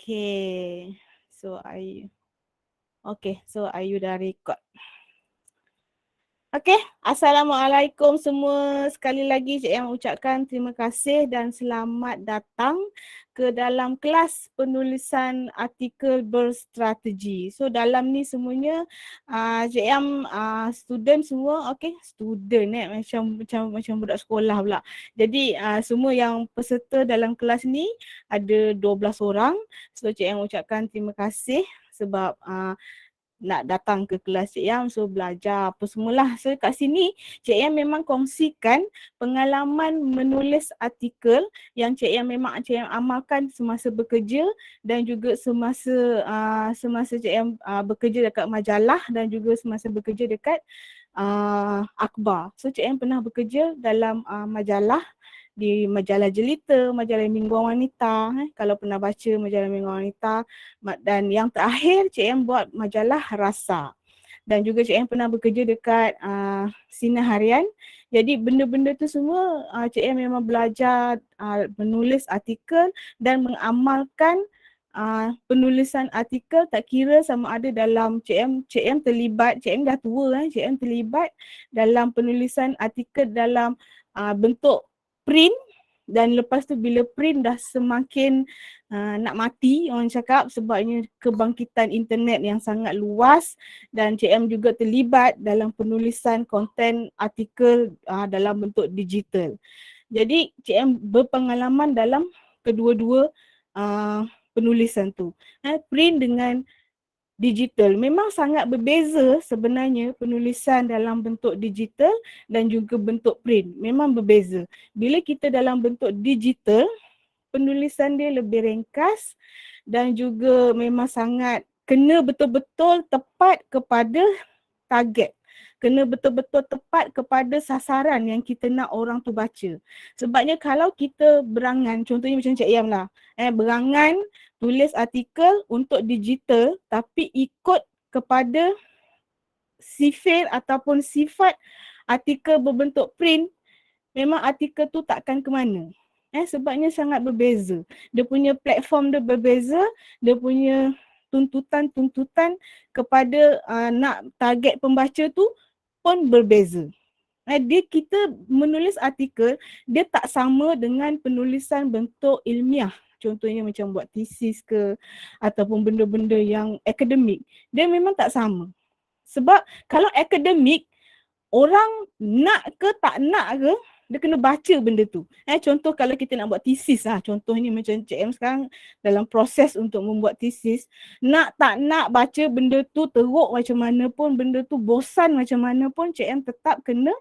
Okay. So Ayu dah record. Okay, Assalamualaikum semua. Sekali lagi Cik Yang ucapkan terima kasih dan selamat datang ke dalam kelas penulisan artikel berstrategi. So dalam ni semuanya Cik Yang student semua, okay, student macam budak sekolah pula. Jadi semua yang peserta dalam kelas ni ada 12 orang. So Cik Yang ucapkan terima kasih sebab nak datang ke kelas Cik Yang, so belajar apa semualah. So kat sini Cik Yang memang kongsikan pengalaman menulis artikel yang Cik Yang memang Cik Yang amalkan semasa bekerja dan juga semasa Cik Yang bekerja dekat majalah dan juga semasa bekerja dekat akhbar. So Cik Yang pernah bekerja dalam majalah, di majalah Jelita, majalah Mingguan Wanita, kalau pernah baca majalah Mingguan Wanita, dan yang terakhir Cik Yang buat majalah Rasa. Dan juga Cik Yang pernah bekerja dekat Sinar Harian. Jadi benda-benda tu semua Cik Yang memang belajar menulis artikel dan mengamalkan penulisan artikel, tak kira sama ada dalam Cik Yang terlibat, Cik Yang dah tua Cik Yang terlibat dalam penulisan artikel dalam bentuk print, dan lepas tu bila print dah semakin nak mati orang cakap sebabnya kebangkitan internet yang sangat luas, dan Cik M juga terlibat dalam penulisan konten artikel dalam bentuk digital. Jadi Cik M berpengalaman dalam kedua-dua penulisan tu. Print dengan digital memang sangat berbeza sebenarnya, penulisan dalam bentuk digital dan juga bentuk print memang berbeza. Bila kita dalam bentuk digital, penulisan dia lebih ringkas dan juga memang sangat kena betul-betul tepat kepada target. Kena betul-betul tepat kepada sasaran yang kita nak orang tu baca. Sebabnya kalau kita berangan, contohnya macam Cik Yam lah, berangan tulis artikel untuk digital tapi ikut kepada sifir ataupun sifat artikel berbentuk print, memang artikel tu takkan ke mana. Sebabnya sangat berbeza. Dia punya platform dia berbeza, dia punya tuntutan kepada nak target pembaca tu pun berbeza. Kita menulis artikel, dia tak sama dengan penulisan bentuk ilmiah. Contohnya macam buat tesis ke ataupun benda-benda yang akademik. Dia memang tak sama. Sebab kalau akademik, orang nak ke tak nak ke, dia kena baca benda tu. Contoh kalau kita nak buat tesis contohnya macam Cik M sekarang dalam proses untuk membuat tesis, nak tak nak baca benda tu, teruk macam mana pun, benda tu bosan macam mana pun, Cik M tetap kena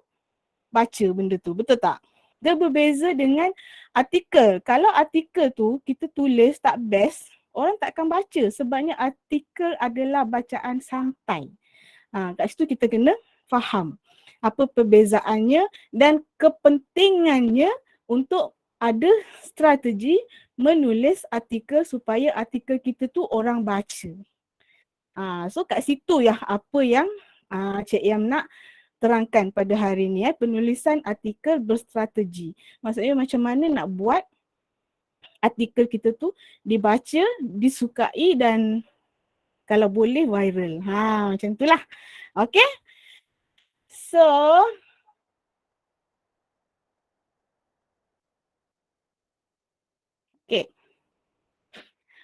baca benda tu. Betul tak? Dia berbeza dengan artikel. Kalau artikel tu kita tulis tak best, orang takkan baca sebabnya artikel adalah bacaan santai. Kat situ kita kena faham apa perbezaannya dan kepentingannya untuk ada strategi menulis artikel supaya artikel kita tu orang baca. So kat situ ya apa yang Cik Yam nak terangkan pada hari ni, penulisan artikel berstrategi. Maksudnya macam mana nak buat artikel kita tu dibaca, disukai dan kalau boleh viral. Macam itulah. Okay? So,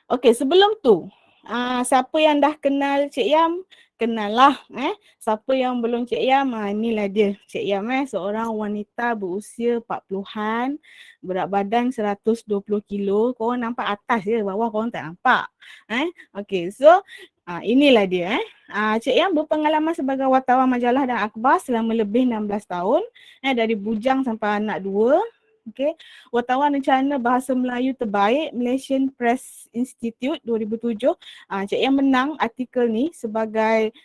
okay, sebelum tu, siapa yang dah kenal Cik Yam, kenal lah. Siapa yang belum Cik Yam, inilah dia Cik Yam, seorang wanita berusia 40-an, berat badan 120 kilo. Korang nampak atas je, bawah korang tak nampak. Okay, so inilah dia. Cik Yam berpengalaman sebagai wartawan majalah dan akhbar selama lebih 16 tahun, dari bujang sampai anak 2. Okay. Wartawan rencana bahasa Melayu terbaik Malaysian Press Institute 2007. Cik Yang menang artikel ni sebagai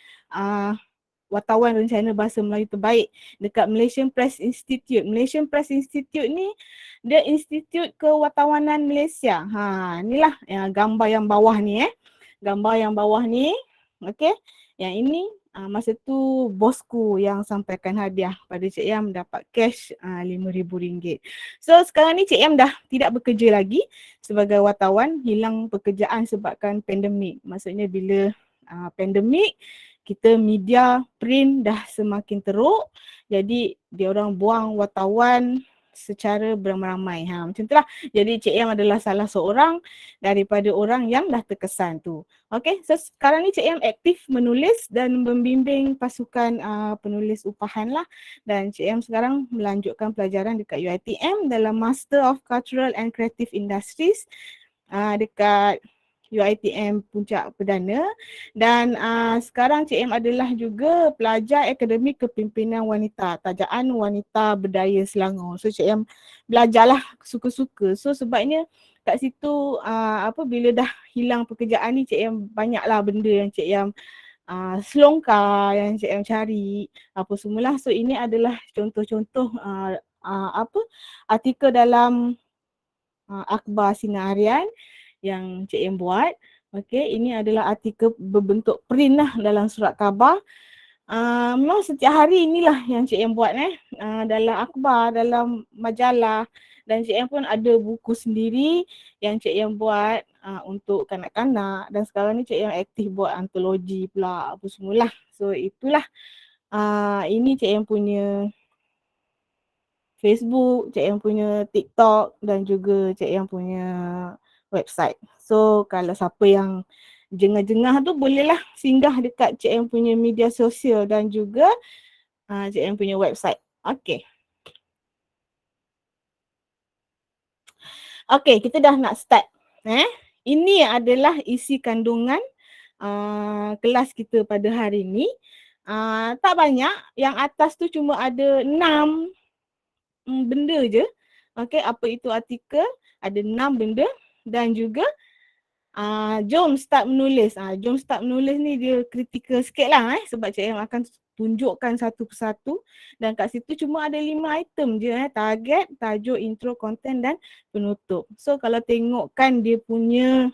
wartawan rencana bahasa Melayu terbaik dekat Malaysian Press Institute. Malaysian Press Institute ni dia institut kewartawanan Malaysia. Inilah gambar yang bawah ni Gambar yang bawah ni. Okay. Yang ini masa tu bosku yang sampaikan hadiah pada Cik Yam, dapat cash RM5,000. So sekarang ni Cik Yam dah tidak bekerja lagi sebagai wartawan, hilang pekerjaan sebabkan pandemik. Maksudnya bila pandemik, kita media print dah semakin teruk, jadi dia orang buang wartawan secara beramai-ramai. Macam itulah. Jadi Cik Yam adalah salah seorang daripada orang yang dah terkesan tu. Okay, so sekarang ni Cik Yam aktif menulis dan membimbing pasukan penulis upahan lah. Dan Cik Yam sekarang melanjutkan pelajaran dekat UiTM dalam Master of Cultural and Creative Industries dekat UiTM Puncak Perdana. Dan sekarang Cik Yam adalah juga pelajar Akademi Kepimpinan Wanita, Tajaan Wanita Berdaya Selangor. So Cik Yam belajarlah suka-suka. So sebabnya kat situ bila dah hilang pekerjaan ni, Cik Yam banyaklah benda yang Cik Yam selongkar, yang Cik Yam cari apa semualah. So ini adalah contoh-contoh artikel dalam akhbar Sinar Harian yang Cik Yam buat. Okey, ini adalah artikel berbentuk print lah dalam surat khabar. Memang setiap hari inilah yang Cik Yam buat dalam akhbar, dalam majalah, dan Cik Yam pun ada buku sendiri yang Cik Yam buat untuk kanak-kanak, dan sekarang ni Cik Yam aktif buat antologi pula apa semualah. So itulah ini Cik Yam punya Facebook, Cik Yam punya TikTok, dan juga Cik Yam punya website. So kalau siapa yang jengah-jengah tu bolehlah singgah dekat Cik Yam punya media sosial dan juga Cik Yam punya website. Okay. Okay, kita dah nak start. Ini adalah isi kandungan kelas kita pada hari ni. Tak banyak, yang atas tu cuma ada 6 benda je. Okay, apa itu artikel? Ada 6 benda dan juga jom start menulis. Jom start menulis ni dia kritikal sikit lah sebab Cik Yam akan tunjukkan satu persatu, dan kat situ cuma ada 5 item je target, tajuk, intro, konten dan penutup. So kalau tengokkan dia punya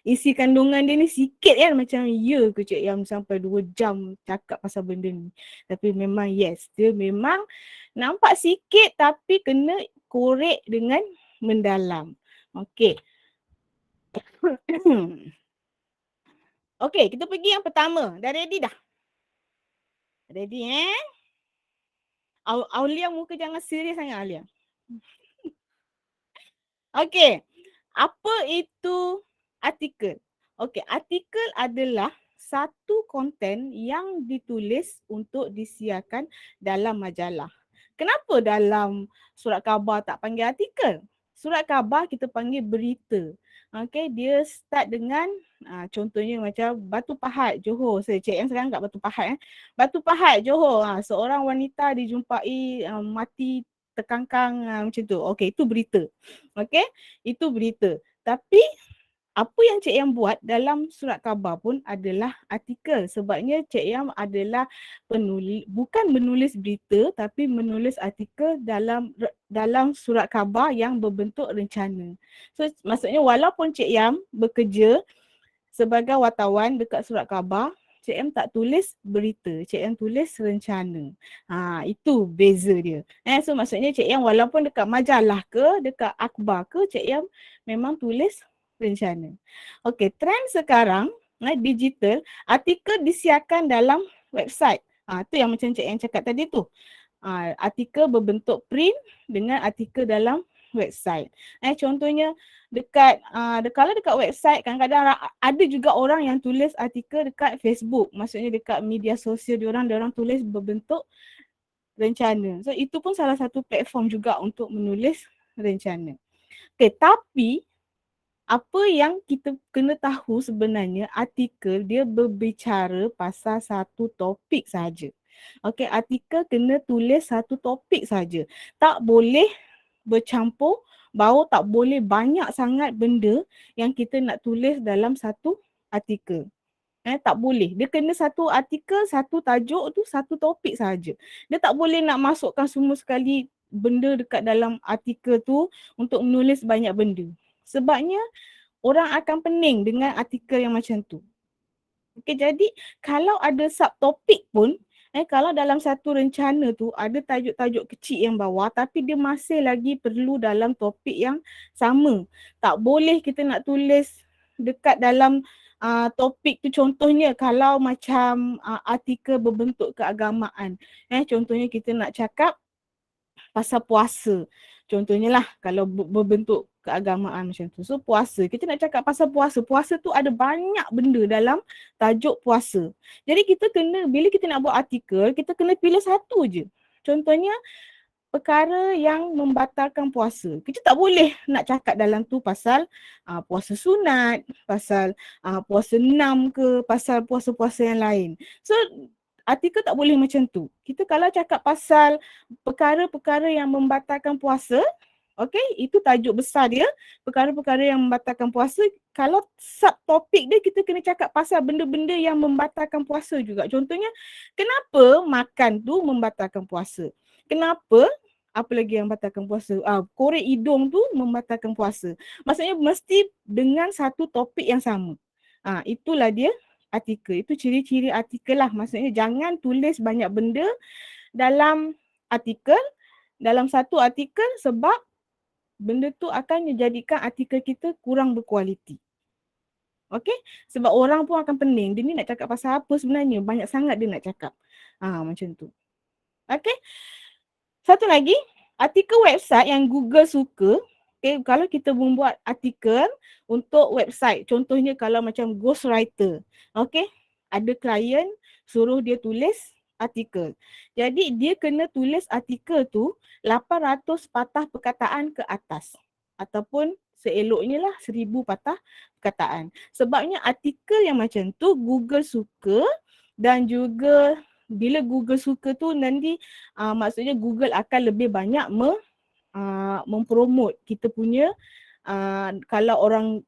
isi kandungan dia ni sikit kan, macam ya ke Cik Yam sampai 2 jam cakap pasal benda ni. Tapi memang yes, dia memang nampak sikit tapi kena korek dengan mendalam. Okay. Okay, kita pergi yang pertama. Dah ready dah? Ready Aulia muka jangan serius sangat Aulia. Okay, apa itu artikel? Okay, artikel adalah satu konten yang ditulis untuk disiarkan dalam majalah. Kenapa dalam surat khabar tak panggil artikel? Surat khabar kita panggil berita. Okay, dia start dengan contohnya macam Batu Pahat, Johor. Saya cek yang sekarang kat Batu Pahat. Batu Pahat, Johor. Seorang wanita dijumpai mati terkangkang macam tu. Okay, itu berita. Okay, itu berita. Tapi apa yang Cik Yam buat dalam surat khabar pun adalah artikel. Sebabnya Cik Yam adalah bukan menulis berita tapi menulis artikel dalam surat khabar yang berbentuk rencana. So maksudnya walaupun Cik Yam bekerja sebagai wartawan dekat surat khabar, Cik Yam tak tulis berita, Cik Yam tulis rencana. Itu beza dia. So maksudnya Cik Yam walaupun dekat majalah ke, dekat akhbar ke, Cik Yam memang tulis rencana. Okey, trend sekarang digital, artikel disiarkan dalam website. Tu yang macam Cik Yam cakap tadi tu. Artikel berbentuk print dengan artikel dalam website. Contohnya kalau dekat website kadang-kadang ada juga orang yang tulis artikel dekat Facebook. Maksudnya dekat media sosial diorang tulis berbentuk rencana. So itu pun salah satu platform juga untuk menulis rencana. Okay, tapi apa yang kita kena tahu sebenarnya, artikel dia berbicara pasal satu topik saja. Okay, artikel kena tulis satu topik saja. Tak boleh bercampur baur, tak boleh banyak sangat benda yang kita nak tulis dalam satu artikel. Tak boleh. Dia kena satu artikel, satu tajuk tu, satu topik saja. Dia tak boleh nak masukkan semua sekali benda dekat dalam artikel tu untuk menulis banyak benda. Sebabnya orang akan pening dengan artikel yang macam tu. Okey, jadi kalau ada subtopik pun, kalau dalam satu rencana tu ada tajuk-tajuk kecil yang bawah tapi dia masih lagi perlu dalam topik yang sama. Tak boleh kita nak tulis dekat dalam topik tu, contohnya kalau macam artikel berbentuk keagamaan. Contohnya kita nak cakap pasal puasa. Contohnya lah kalau berbentuk keagamaan macam tu. So puasa, kita nak cakap pasal puasa. Puasa tu ada banyak benda dalam tajuk puasa. Jadi kita kena, bila kita nak buat artikel, kita kena pilih satu je. Contohnya perkara yang membatalkan puasa. Kita tak boleh nak cakap dalam tu pasal puasa sunat, pasal puasa 6 ke, pasal puasa-puasa yang lain. So artikel tak boleh macam tu. Kita kalau cakap pasal perkara-perkara yang membatalkan puasa, okey, itu tajuk besar dia, perkara-perkara yang membatalkan puasa. Kalau subtopik dia, kita kena cakap pasal benda-benda yang membatalkan puasa juga. Contohnya, kenapa makan tu membatalkan puasa? Kenapa apa lagi yang membatalkan puasa? Korek hidung tu membatalkan puasa. Maksudnya mesti dengan satu topik yang sama. Itulah dia artikel. Itu ciri-ciri artikel lah. Maksudnya jangan tulis banyak benda dalam artikel, dalam satu artikel, sebab benda tu akan menjadikan artikel kita kurang berkualiti. Okey? Sebab orang pun akan pening. Dia ni nak cakap pasal apa sebenarnya? Banyak sangat dia nak cakap. Macam tu. Okey? Satu lagi, artikel website yang Google suka. Okay, kalau kita membuat artikel untuk website, contohnya kalau macam ghostwriter, okay, ada klien suruh dia tulis artikel. Jadi dia kena tulis artikel tu 800 patah perkataan ke atas ataupun seeloknya lah 1000 patah perkataan. Sebabnya artikel yang macam tu Google suka, dan juga bila Google suka tu nanti maksudnya Google akan lebih banyak mempromote kita punya kalau orang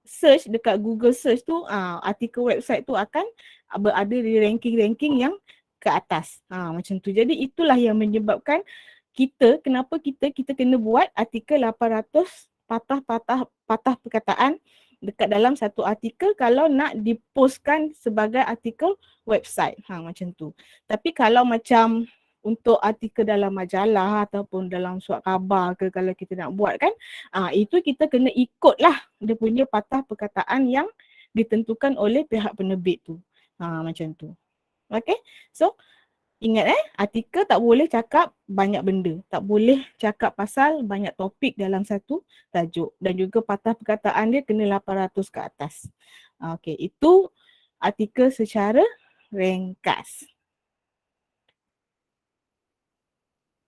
search dekat Google search tu, artikel website tu akan berada di ranking-ranking yang ke atas. Macam tu. Jadi itulah yang menyebabkan kenapa kita kena buat artikel 800 patah perkataan dekat dalam satu artikel kalau nak dipostkan sebagai artikel website. Macam tu. Tapi kalau macam untuk artikel dalam majalah ataupun dalam surat khabar ke, kalau kita nak buat kan, itu kita kena ikutlah dia punya patah perkataan yang ditentukan oleh pihak penerbit tu. Macam tu. Okay, so ingat artikel tak boleh cakap banyak benda. Tak boleh cakap pasal banyak topik dalam satu tajuk. Dan juga patah perkataan dia kena 800 ke atas. Okay, itu artikel secara ringkas.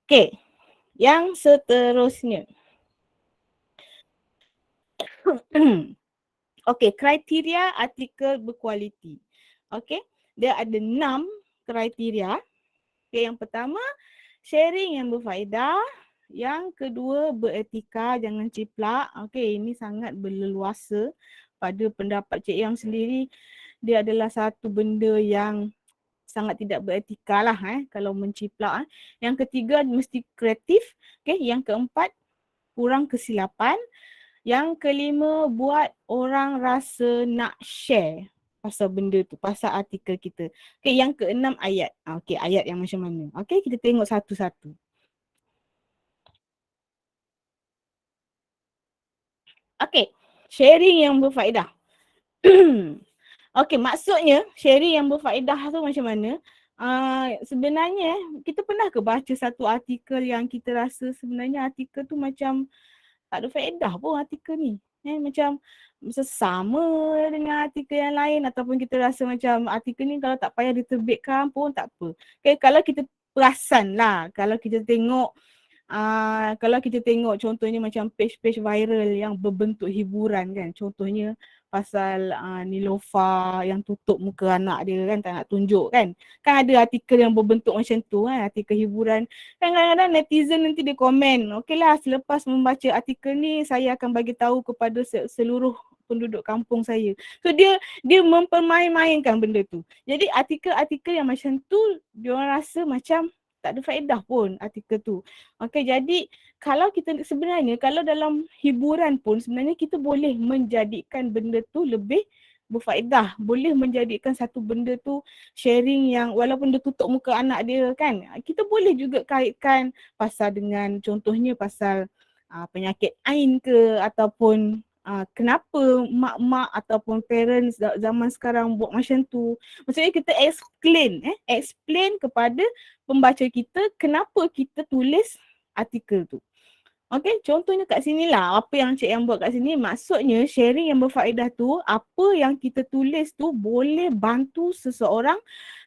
Okay, yang seterusnya. Okay, kriteria artikel berkualiti. Okay, dia ada 6 kriteria. Okay, yang pertama, sharing yang berfaedah. Yang kedua, beretika, jangan ciplak. Okay, ini sangat berleluasa pada pendapat Cik Yam sendiri. Dia adalah satu benda yang sangat tidak beretika lah kalau menciplak. Yang ketiga, mesti kreatif. Okay, yang keempat, kurang kesilapan. Yang kelima, buat orang rasa nak share pasal benda tu, pasal artikel kita. Okay, yang keenam, ayat. Okay, ayat yang macam mana? Okay, kita tengok satu-satu. Okay, sharing yang berfaedah. Okay, maksudnya sharing yang berfaedah tu macam mana? Sebenarnya kita pernah ke baca satu artikel yang kita rasa sebenarnya artikel tu macam tak ada faedah pun artikel ni. Macam sama dengan artikel yang lain, ataupun kita rasa macam artikel ni kalau tak payah diterbitkan pun tak apa. Okay, kalau kita perasan lah, kalau kita tengok contohnya macam page-page viral yang berbentuk hiburan kan. Contohnya pasal Niloufar yang tutup muka anak dia kan, tak nak tunjuk kan. Kan ada artikel yang berbentuk macam tu kan, artikel hiburan. Kan kadang-kadang netizen nanti dia komen, okey lah selepas membaca artikel ni saya akan bagi tahu kepada seluruh penduduk kampung saya. So dia mempermain-mainkan benda tu. Jadi artikel-artikel yang macam tu diorang rasa macam tak ada faedah pun artikel tu. Okay, jadi kalau kita sebenarnya kalau dalam hiburan pun sebenarnya kita boleh menjadikan benda tu lebih berfaedah, boleh menjadikan satu benda tu sharing yang walaupun dia tutup muka anak dia kan, kita boleh juga kaitkan pasal dengan contohnya pasal penyakit ain ke ataupun kenapa mak-mak ataupun parents zaman sekarang buat macam tu. Maksudnya kita explain kepada pembaca kita kenapa kita tulis artikel tu. Okey, contohnya kat sini lah apa yang Cik Yang buat kat sini. Maksudnya sharing yang berfaedah tu, apa yang kita tulis tu boleh bantu seseorang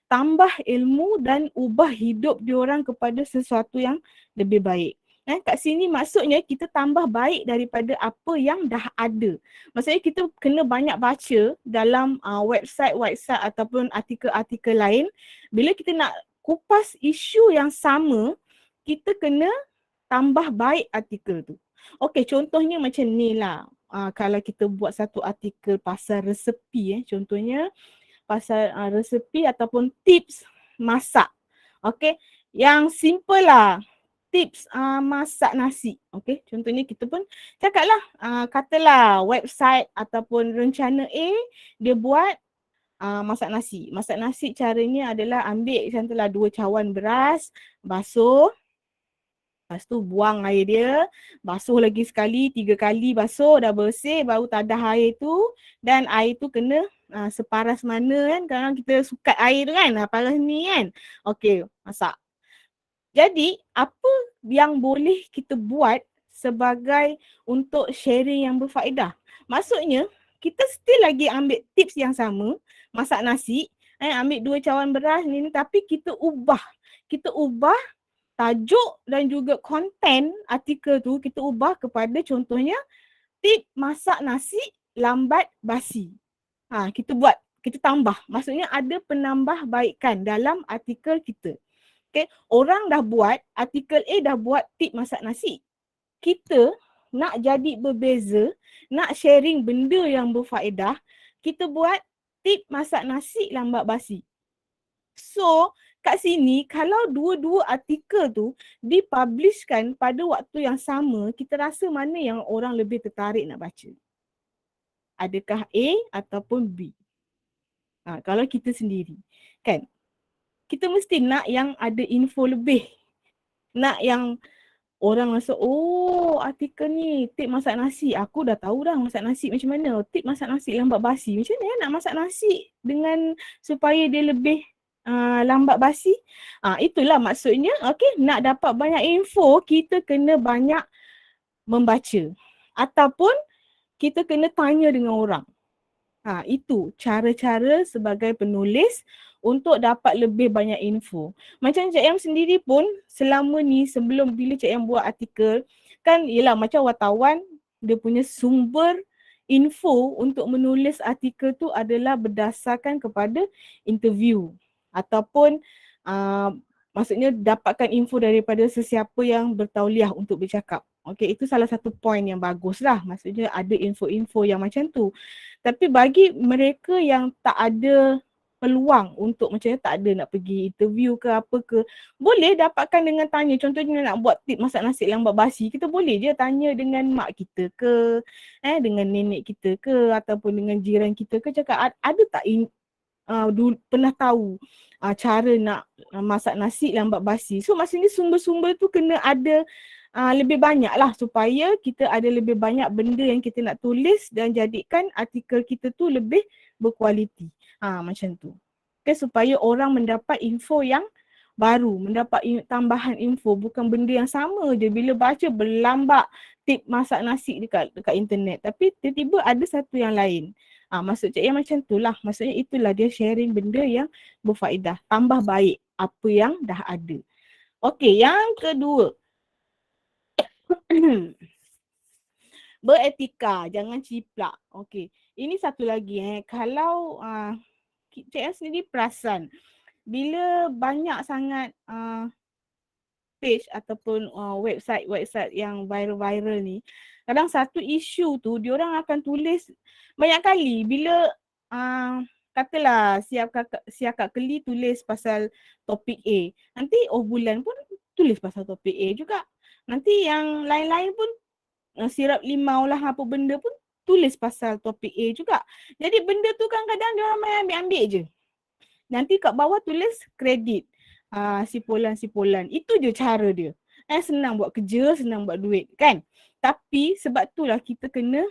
tambah ilmu dan ubah hidup diorang kepada sesuatu yang lebih baik. Kat sini maksudnya kita tambah baik daripada apa yang dah ada. Maksudnya kita kena banyak baca dalam website-website ataupun artikel-artikel lain. Bila kita nak kupas isu yang sama, kita kena tambah baik artikel tu. Okey, contohnya macam ni lah. Kalau kita buat satu artikel pasal resepi, contohnya pasal resepi ataupun tips masak. Okey, yang simple lah. Tips masak nasi. Okey, contohnya kita pun cakaplah, katalah website ataupun rencana A, dia buat masak nasi. Masak nasi caranya adalah ambil contohlah 2 cawan beras, basuh. Lepas tu buang air dia, basuh lagi sekali, 3 kali basuh, dah bersih, baru tadah air tu. Dan air tu kena separas mana kan, kadang kita sukat air tu kan, paras ni kan. Okey, masak. Jadi, apa yang boleh kita buat sebagai untuk sharing yang berfaedah? Maksudnya, kita still lagi ambil tips yang sama, masak nasi, ambil 2 cawan beras ni, tapi kita ubah. Kita ubah tajuk dan juga konten artikel tu kita ubah kepada contohnya tip masak nasi lambat basi. Kita tambah. Maksudnya ada penambahbaikan dalam artikel kita. Okay. Orang dah buat, artikel A dah buat tip masak nasi. Kita nak jadi berbeza, nak sharing benda yang berfaedah, kita buat tip masak nasi lambat basi. So, kat sini kalau dua-dua artikel tu dipublishkan pada waktu yang sama, kita rasa mana yang orang lebih tertarik nak baca? Adakah A ataupun B? Kalau kita sendiri, kan? Kita mesti nak yang ada info lebih. Nak yang orang rasa, oh artikel ni tip masak nasi. Aku dah tahu dah masak nasi macam mana. Tip masak nasi lambat basi. Macam mana nak masak nasi dengan supaya dia lebih lambat basi. Itulah maksudnya, okey, nak dapat banyak info, kita kena banyak membaca. Ataupun kita kena tanya dengan orang. Itu cara-cara sebagai penulis untuk dapat lebih banyak info. Macam Cik Yang sendiri pun selama ni sebelum bila Cik Yang buat artikel, kan yelah macam wartawan, dia punya sumber info untuk menulis artikel tu adalah berdasarkan kepada interview ataupun maksudnya dapatkan info daripada sesiapa yang bertauliah untuk bercakap. Okey, itu salah satu point yang bagus lah. Maksudnya ada info-info yang macam tu. Tapi bagi mereka yang tak ada peluang untuk macamnya tak ada nak pergi interview ke apa ke, boleh dapatkan dengan tanya. Contohnya nak buat tip masak nasi lambat basi, kita boleh je tanya dengan mak kita ke, dengan nenek kita ke, ataupun dengan jiran kita ke, cakap ada tak pernah tahu cara nak masak nasi lambat basi. So maksudnya sumber-sumber tu kena ada lebih banyak lah supaya kita ada lebih banyak benda yang kita nak tulis dan jadikan artikel kita tu lebih berkualiti. Macam tu. Okay, supaya orang mendapat info yang baru, mendapat tambahan info, bukan benda yang sama je. Bila baca berlambak tip masak nasi dekat internet, tapi tiba-tiba ada satu yang lain. Maksud Cik Yang macam tu lah. Maksudnya itulah dia sharing benda yang berfaedah. Tambah baik apa yang dah ada. Okey, yang kedua. Beretika, jangan ciplak. Okey, ini satu lagi kalau Cik Yang sendiri perasan bila banyak sangat page ataupun website-website yang viral-viral ni, kadang satu isu tu diorang akan tulis banyak kali. Bila katalah si akak Keli tulis pasal topik A, nanti bulan pun tulis pasal topik A juga. Nanti yang lain-lain pun sirap limau lah apa benda pun tulis pasal topik A juga. Jadi benda tu kadang-kadang dia orang main ambil-ambil je. Nanti kat bawah tulis kredit. Sipulan-sipulan. Itu je cara dia. Senang buat kerja, senang buat duit kan. Tapi sebab itulah kita kena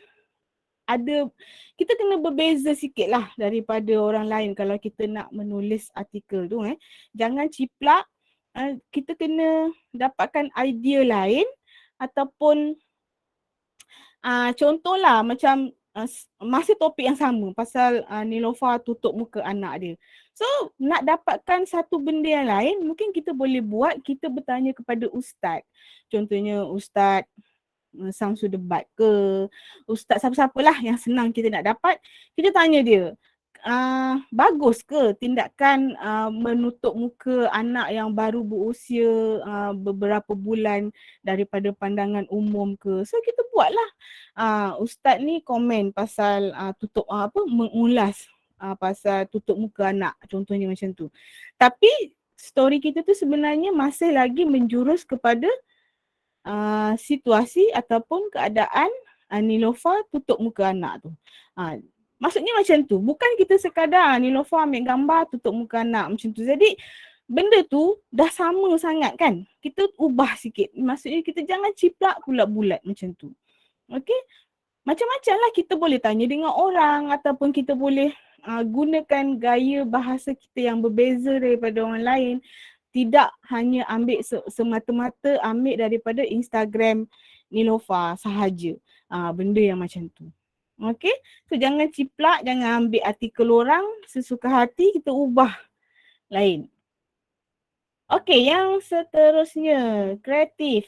berbeza sikit lah daripada orang lain kalau kita nak menulis artikel tu. Jangan ciplak, kita kena dapatkan idea lain ataupun contohlah macam masih topik yang sama pasal Niloufar tutup muka anak dia. So nak dapatkan satu benda yang lain, mungkin kita boleh buat, kita bertanya kepada ustaz. Contohnya ustaz Samsul Debat ke, ustaz siapa-siapalah yang senang kita nak dapat, kita tanya dia, bagus ke tindakan menutup muka anak yang baru berusia beberapa bulan daripada pandangan umum ke. So kita buatlah. Ustaz ni komen pasal mengulas pasal tutup muka anak, contohnya macam tu. Tapi story kita tu sebenarnya masih lagi menjurus kepada situasi ataupun keadaan Niloufar tutup muka anak tu. Maksudnya macam tu. Bukan kita sekadar Niloufar ambil gambar tutup muka anak macam tu. Jadi benda tu dah sama sangat kan. Kita ubah sikit. Maksudnya kita jangan ciplak bulat-bulat macam tu. Okey? Macam-macam lah kita boleh tanya dengan orang ataupun kita boleh gunakan gaya bahasa kita yang berbeza daripada orang lain. Tidak hanya ambil semata-mata ambil daripada Instagram Niloufar sahaja. Benda yang macam tu. Okey? So jangan ciplak, jangan ambil artikel orang sesuka hati, kita ubah lain. Okey, yang seterusnya, kreatif.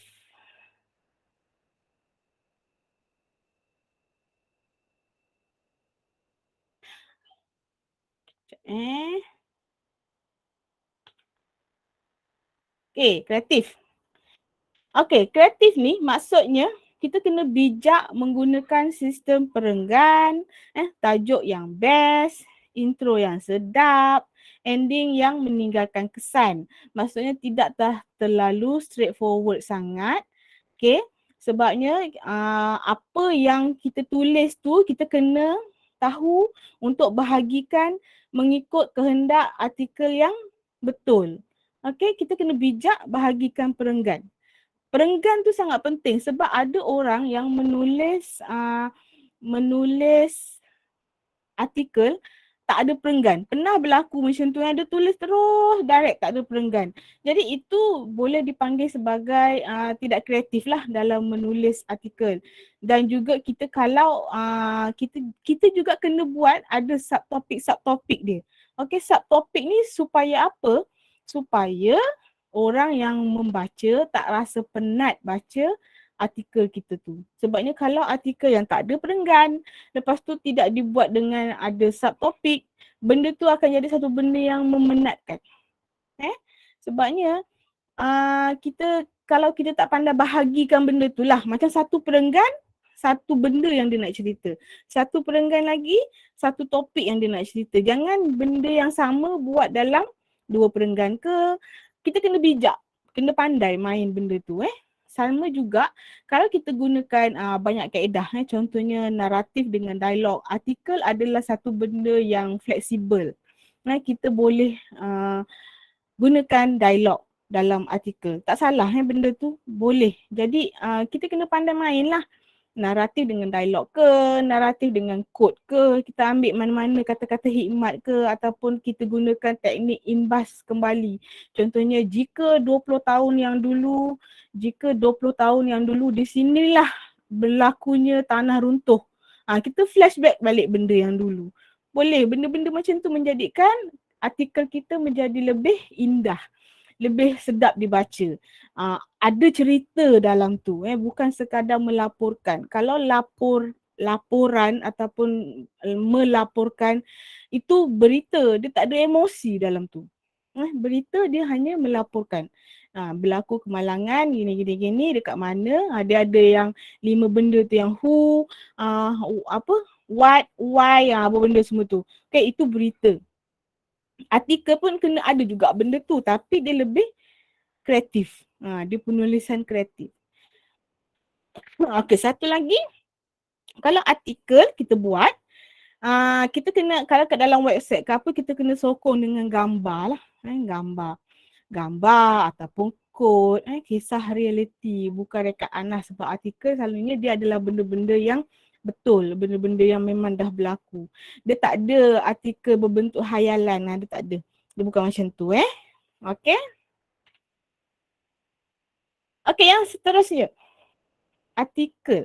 Okey, kreatif. Okey, kreatif ni maksudnya kita kena bijak menggunakan sistem perenggan, tajuk yang best, intro yang sedap, ending yang meninggalkan kesan. Maksudnya tidak terlalu straightforward sangat. Okey, sebabnya apa yang kita tulis tu kita kena tahu untuk bahagikan mengikut kehendak artikel yang betul. Okey, kita kena bijak bahagikan perenggan. Perenggan tu sangat penting sebab ada orang yang menulis artikel tak ada perenggan. Pernah berlaku macam tu, yang dia tulis terus direct tak ada perenggan. Jadi itu boleh dipanggil sebagai tidak kreatif lah dalam menulis artikel. Dan juga kita kalau kita juga kena buat ada subtopik dia. Okey, subtopik ni supaya apa? Supaya orang yang membaca tak rasa penat baca artikel kita tu. Sebabnya kalau artikel yang tak ada perenggan, lepas tu tidak dibuat dengan ada subtopik, benda tu akan jadi satu benda yang memenatkan. Sebabnya kita kalau kita tak pandai bahagikan benda tu lah, macam satu perenggan, satu benda yang dia nak cerita. Satu perenggan lagi, satu topik yang dia nak cerita. Jangan benda yang sama buat dalam dua perenggan ke. Kita kena bijak, kena pandai main benda tu. Sama juga kalau kita gunakan banyak kaedah, contohnya naratif dengan dialog. Artikel adalah satu benda yang fleksibel. Kita boleh gunakan dialog dalam artikel. Tak salah benda tu, boleh. Jadi kita kena pandai main lah. Naratif dengan dialog ke, naratif dengan kod ke, kita ambil mana-mana kata-kata hikmat ke ataupun kita gunakan teknik imbas kembali. Contohnya jika 20 tahun yang dulu di sinilah berlakunya tanah runtuh. Kita flashback balik benda yang dulu. Boleh, benda-benda macam tu menjadikan artikel kita menjadi lebih indah, lebih sedap dibaca. Ada cerita dalam tu, bukan sekadar melaporkan. Kalau laporan ataupun melaporkan itu berita, dia tak ada emosi dalam tu. Berita dia hanya melaporkan. Berlaku kemalangan gini dekat mana, dia ada yang 5 benda tu yang who, what, why, apa benda semua tu. Okay, itu berita. Artikel pun kena ada juga benda tu, tapi dia lebih kreatif. Dia penulisan kreatif. Okey, satu lagi Kalau artikel kita buat, kita kena, kalau kat dalam website ke apa, kita kena sokong dengan gambar lah. Gambar ataupun kod, kisah realiti, bukan rekat Anas. Sebab artikel selalunya dia adalah benda-benda yang betul, benda-benda yang memang dah berlaku. Dia tak ada artikel berbentuk hayalan, dia tak ada. Dia bukan macam tu Okay. Okay, yang seterusnya. Artikel.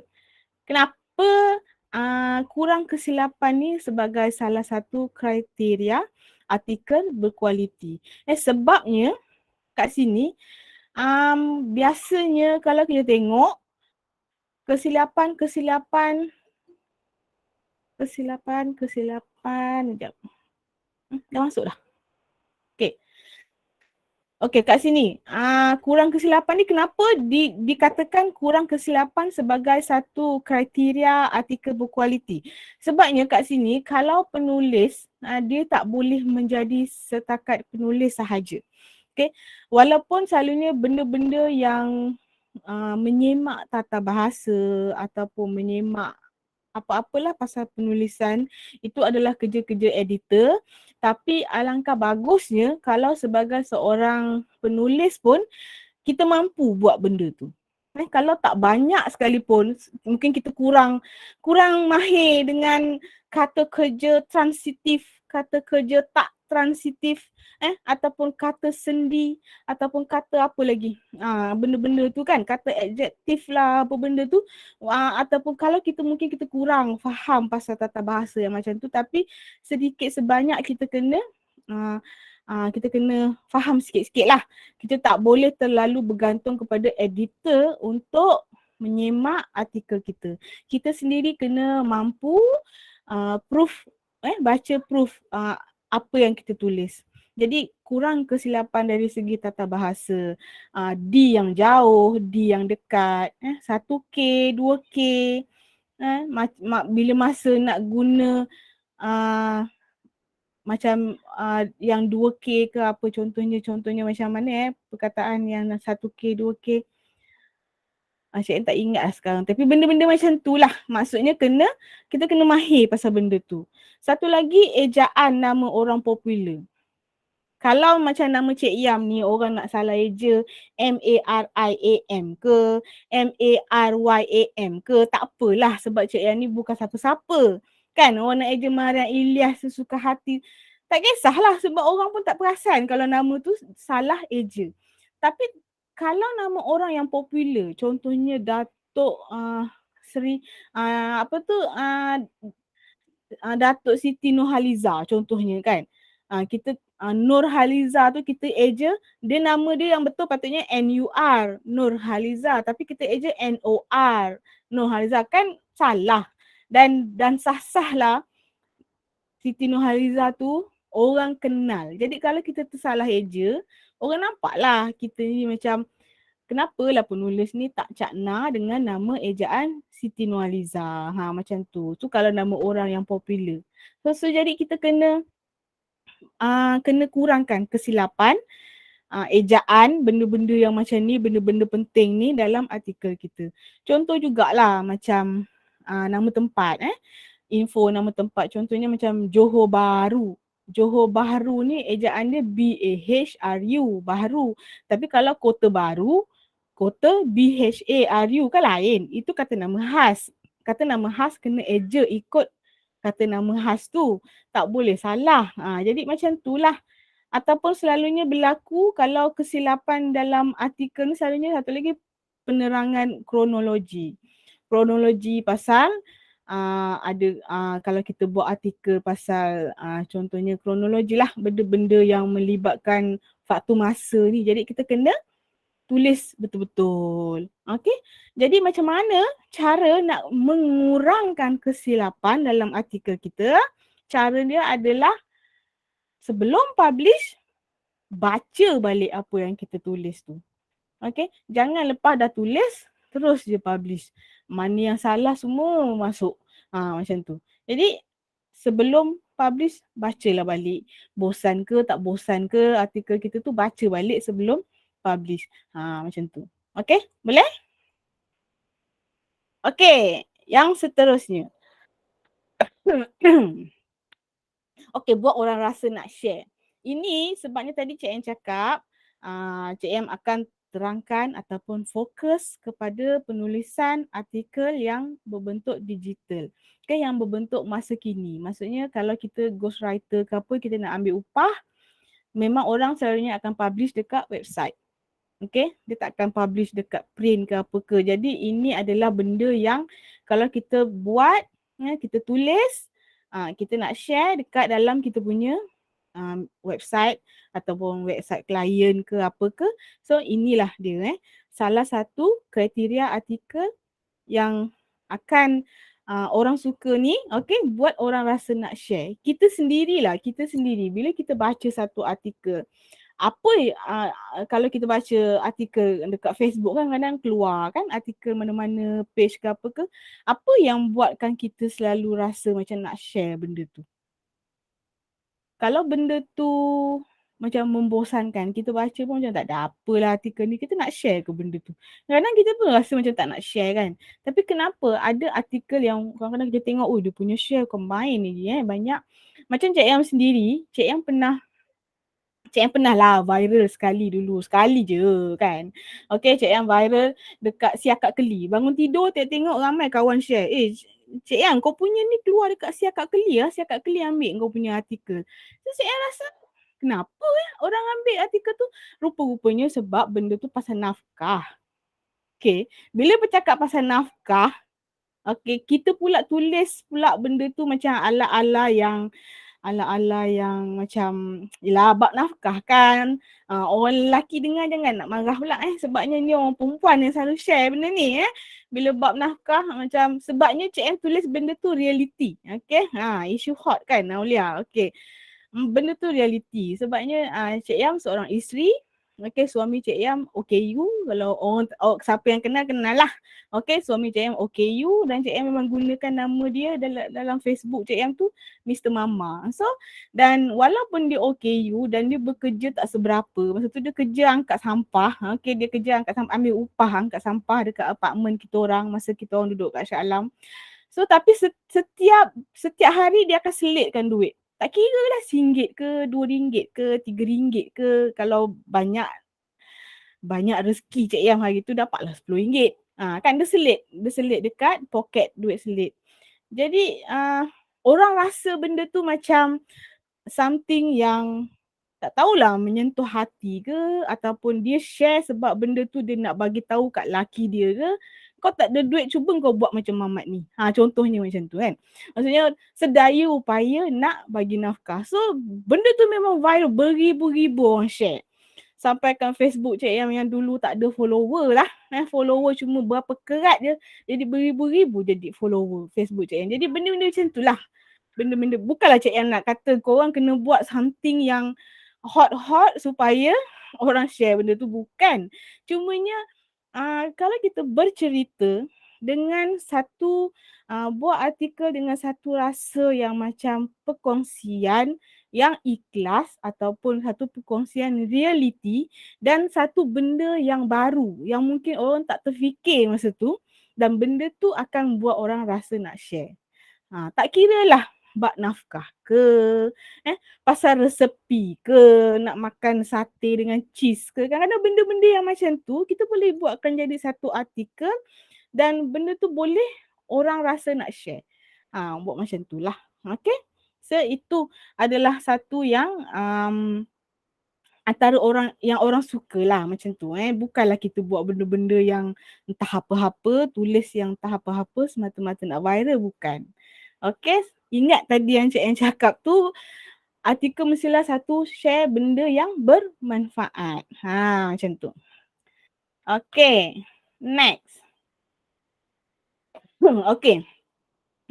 Kenapa kurang kesilapan ni sebagai salah satu kriteria artikel berkualiti? Sebabnya kat sini biasanya kalau kita tengok kesilapan, sekejap. Dah masuk dah. Okay. Okey, kat sini. Kurang kesilapan ni kenapa dikatakan kurang kesilapan sebagai satu kriteria artikel berkualiti? Sebabnya kat sini kalau penulis dia tak boleh menjadi setakat penulis sahaja. Okey. Walaupun selalunya benda-benda yang menyemak tata bahasa ataupun menyemak apa-apalah pasal penulisan itu adalah kerja-kerja editor, tapi alangkah bagusnya kalau sebagai seorang penulis pun kita mampu buat benda tu. Kalau tak banyak sekalipun, mungkin kita kurang mahir dengan kata kerja transitif, kata kerja tak transitif, ataupun kata sendi, ataupun kata apa lagi. Benda-benda tu kan, kata adjektif lah, apa benda tu. Ataupun kalau kita mungkin kita kurang faham pasal tata bahasa yang macam tu, tapi sedikit sebanyak kita kena faham sikit-sikit lah. Kita tak boleh terlalu bergantung kepada editor untuk menyemak artikel kita. Kita sendiri kena mampu baca proof apa yang kita tulis. Jadi kurang kesilapan dari segi tata bahasa. D yang jauh, D yang dekat, 1K, 2K. Bila masa nak guna macam yang 2K ke apa, contohnya macam mana perkataan yang 1K, 2K. Cik tak ingat lah sekarang. Tapi benda-benda macam tu lah. Maksudnya kita kena mahir pasal benda tu. Satu lagi, ejaan nama orang popular. Kalau macam nama Cik Yam ni, orang nak salah eja M-A-R-I-A-M ke, M-A-R-Y-A-M ke, tak apalah sebab Cik Yam ni bukan siapa-siapa. Kan orang nak eja Mariam Ilyas sesuka hati. Tak kisahlah sebab orang pun tak perasan kalau nama tu salah eja. Tapi kalau nama orang yang popular, contohnya Datuk Seri, Datuk Siti Nurhaliza contohnya kan. Kita Nurhaliza tu kita eja, dia nama dia yang betul patutnya N-U-R, Nurhaliza, tapi kita eja N-O-R, Nurhaliza, kan salah. Dan sah-sah lah Siti Nurhaliza tu orang kenal. Jadi kalau kita tersalah eja, orang nampak lah kita ni macam kenapalah penulis ni tak cakna dengan nama ejaan Siti Nurhaliza. Macam tu. Tu kalau nama orang yang popular. So jadi kita kena kurangkan kesilapan ejaan benda-benda yang macam ni, benda-benda penting ni dalam artikel kita. Contoh jugalah macam nama tempat info nama tempat, contohnya macam Johor Bahru. Johor Bahru ni ejaan dia B-A-H-R-U, Bahru. Tapi kalau Kota Baru, Kota B-H-A-R-U kan lain. Itu kata nama khas. Kata nama khas kena eja ikut kata nama khas tu. Tak boleh salah. Jadi macam tu lah. Ataupun selalunya berlaku kalau kesilapan dalam artikel ni, selalunya satu lagi penerangan kronologi. Kronologi pasal ada kalau kita buat artikel pasal contohnya kronologi lah, benda-benda yang melibatkan faktor masa ni. Jadi kita kena tulis betul-betul. Okey. Jadi macam mana cara nak mengurangkan kesilapan dalam artikel kita? Cara dia adalah sebelum publish, baca balik apa yang kita tulis tu. Okey. Jangan lepas dah tulis terus je publish. Mana yang salah semua masuk. Macam tu. Jadi sebelum publish, bacalah balik. Bosan ke tak bosan ke artikel kita tu, baca balik sebelum publish. Macam tu. Okey? Boleh? Okey. Yang seterusnya. Okey, buat orang rasa nak share. Ini sebabnya tadi Cik Em cakap, Cik Em akan terangkan ataupun fokus kepada penulisan artikel yang berbentuk digital. Okay, yang berbentuk masa kini. Maksudnya kalau kita ghostwriter ke apa, kita nak ambil upah, memang orang selalunya akan publish dekat website. Okay, dia tak akan publish dekat print ke apa ke. Jadi ini adalah benda yang kalau kita buat, kita tulis, kita nak share dekat dalam kita punya website ataupun website klien ke apa ke. So inilah dia salah satu kriteria artikel yang akan orang suka ni, okay, buat orang rasa nak share. Kita sendiri bila kita baca satu artikel, apa kalau kita baca artikel dekat Facebook kan kadang keluar kan artikel mana-mana page ke apa ke, apa yang buatkan kita selalu rasa macam nak share benda tu? Kalau benda tu macam membosankan, kita baca pun macam tak ada apalah artikel ni, kita nak share ke benda tu? Kadang kita pun rasa macam tak nak share kan. Tapi kenapa ada artikel yang kadang-kadang kita tengok, oh dia punya share combine ni banyak. Macam Cik Yang sendiri, Cik Yang pernah lah viral sekali je kan. Okay, Cik Yang viral dekat Siakak Keli. Bangun tidur tengok ramai kawan share. Cik Yang kau punya ni keluar dekat Siakak Keli lah. Siakak Keli ambil kau punya artikel. So Cik Yang rasa kenapa orang ambil artikel tu? Rupa-rupanya sebab benda tu pasal nafkah. Okay, bila bercakap pasal nafkah, okay, kita pula tulis pula benda tu macam ala-ala yang macam yelah bab nafkah kan. Orang lelaki dengar jangan nak marah pula sebabnya ni orang perempuan yang selalu share benda ni bila bab nafkah macam sebabnya Cik M tulis benda tu reality. Okay, isu hot kan Aulia. Okay, benda tu reality sebabnya Cik Yam seorang isteri. Okay, suami Cik Yam OKU. Kalau orang siapa yang kenal lah. Okay, suami Cik Yam OKU dan Cik Yam memang gunakan nama dia dalam Facebook Cik Yam tu Mr. Mama. So, dan walaupun dia OKU dan dia bekerja tak seberapa. Masa tu dia kerja angkat sampah. Okay, dia kerja angkat sampah, ambil upah angkat sampah dekat apartmen kita orang masa kita orang duduk kat Shah Alam. So, tapi setiap hari dia akan selitkan duit. Tak kira lah RM1 ke, RM2 ke, RM3 ke. Kalau banyak rezeki Cik Yam hari tu dapatlah RM10. Kan dia selit dekat poket duit selit. Jadi orang rasa benda tu macam something yang tak tahulah menyentuh hati ke ataupun dia share sebab benda tu dia nak bagi tahu kat laki dia ke. Kau tak ada duit, cuba kau buat macam Mamat ni. Contohnya macam tu kan. Maksudnya sedaya upaya nak bagi nafkah. So benda tu memang viral, beribu-ribu orang share. Sampaikan Facebook Cik yang dulu tak ada follower lah. Follower cuma berapa kerat je. Jadi beribu-ribu jadi follower Facebook Cik Yang. Jadi benda-benda macam tu lah. Benda-benda, bukanlah Cik Yang nak kata korang kena buat something yang hot-hot supaya orang share benda tu, bukan. Cumanya kalau kita bercerita dengan satu buat artikel dengan satu rasa yang macam perkongsian yang ikhlas ataupun satu perkongsian realiti dan satu benda yang baru yang mungkin orang tak terfikir masa tu dan benda tu akan buat orang rasa nak share. Tak kira lah bab nafkah ke, pasal resepi ke, nak makan sate dengan cheese ke. Kadang-kadang benda-benda yang macam tu kita boleh buatkan jadi satu artikel dan benda tu boleh orang rasa nak share. Buat macam tu lah. Okay. So itu adalah satu yang antara orang yang orang suka lah macam tu. Bukanlah kita buat benda-benda yang entah apa-apa, tulis yang entah apa-apa semata-mata nak viral, bukan. Okay, ingat tadi yang Cik Yang cakap tu, artikel mestilah satu share benda yang bermanfaat. Macam tu. Okay, next. Okay,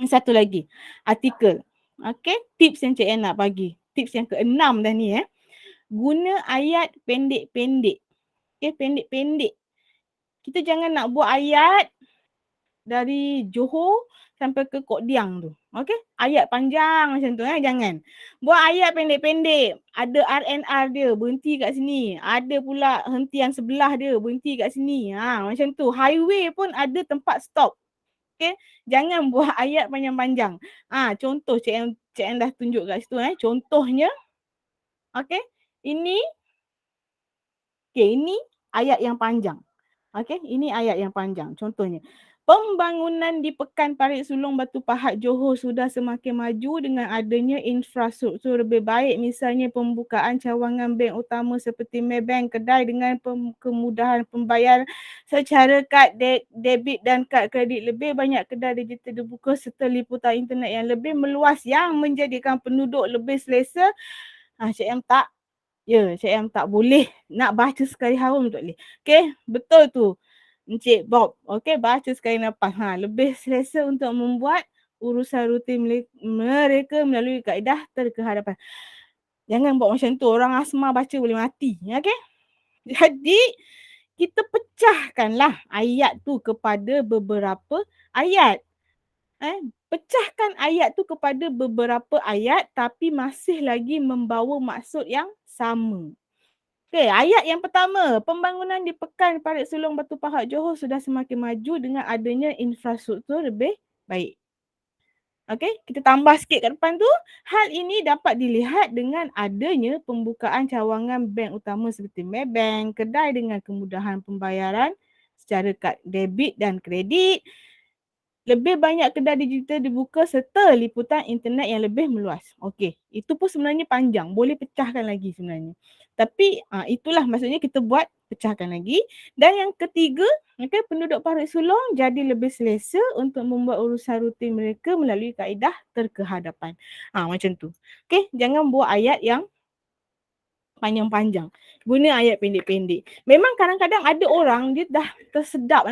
satu lagi, artikel. Okay, tips yang Cik Yang nak bagi. Tips yang ke-6 dah ni. Guna ayat pendek-pendek. Okay, pendek-pendek. Kita jangan nak buat ayat dari Johor sampai ke Kok Diang tu. Okay, ayat panjang macam tu. Jangan. Buat ayat pendek-pendek. Ada RNR dia, berhenti kat sini. Ada pula hentian sebelah dia, berhenti kat sini. Macam tu. Highway pun ada tempat stop. Okay, jangan buat ayat panjang-panjang. Contoh Cik Em dah tunjuk kat situ. Contohnya, okay, ini ayat yang panjang. Okey, ini ayat yang panjang. Contohnya, pembangunan di Pekan Parit Sulong Batu Pahat Johor sudah semakin maju dengan adanya infrastruktur lebih baik, misalnya pembukaan cawangan bank utama seperti Maybank, kedai dengan kemudahan pembayar secara kad debit dan kad kredit. Lebih banyak kedai digital dibuka serta liputan internet yang lebih meluas yang menjadikan penduduk lebih selesa. Cik M tak Cik M tak boleh nak baca sekali harum tak boleh. Okey, betul tu. Encik Bob, okey, baca sekali nafas. Lebih selesa untuk membuat urusan rutin mereka melalui kaedah terkehadapan. Jangan buat macam tu, orang asma baca boleh mati. Okey? Jadi, kita pecahkanlah ayat tu kepada beberapa ayat. Pecahkan ayat tu kepada beberapa ayat tapi masih lagi membawa maksud yang sama. Okey, ayat yang pertama, pembangunan di Pekan Parit Sulong Batu Pahat Johor sudah semakin maju dengan adanya infrastruktur lebih baik. Okey, kita tambah sikit kat depan tu. Hal ini dapat dilihat dengan adanya pembukaan cawangan bank utama seperti Maybank, kedai dengan kemudahan pembayaran secara kad debit dan kredit. Lebih banyak kedai digital dibuka serta liputan internet yang lebih meluas. Okey, itu pun sebenarnya panjang. Boleh pecahkan lagi sebenarnya. Tapi itulah maksudnya kita buat pecahkan lagi. Dan yang ketiga, okay, penduduk Parit Sulong jadi lebih selesa untuk membuat urusan rutin mereka melalui kaedah terkehadapan. Macam tu. Okey, jangan buat ayat yang panjang-panjang. Guna ayat pendek-pendek. Memang kadang-kadang ada orang dia dah tersedap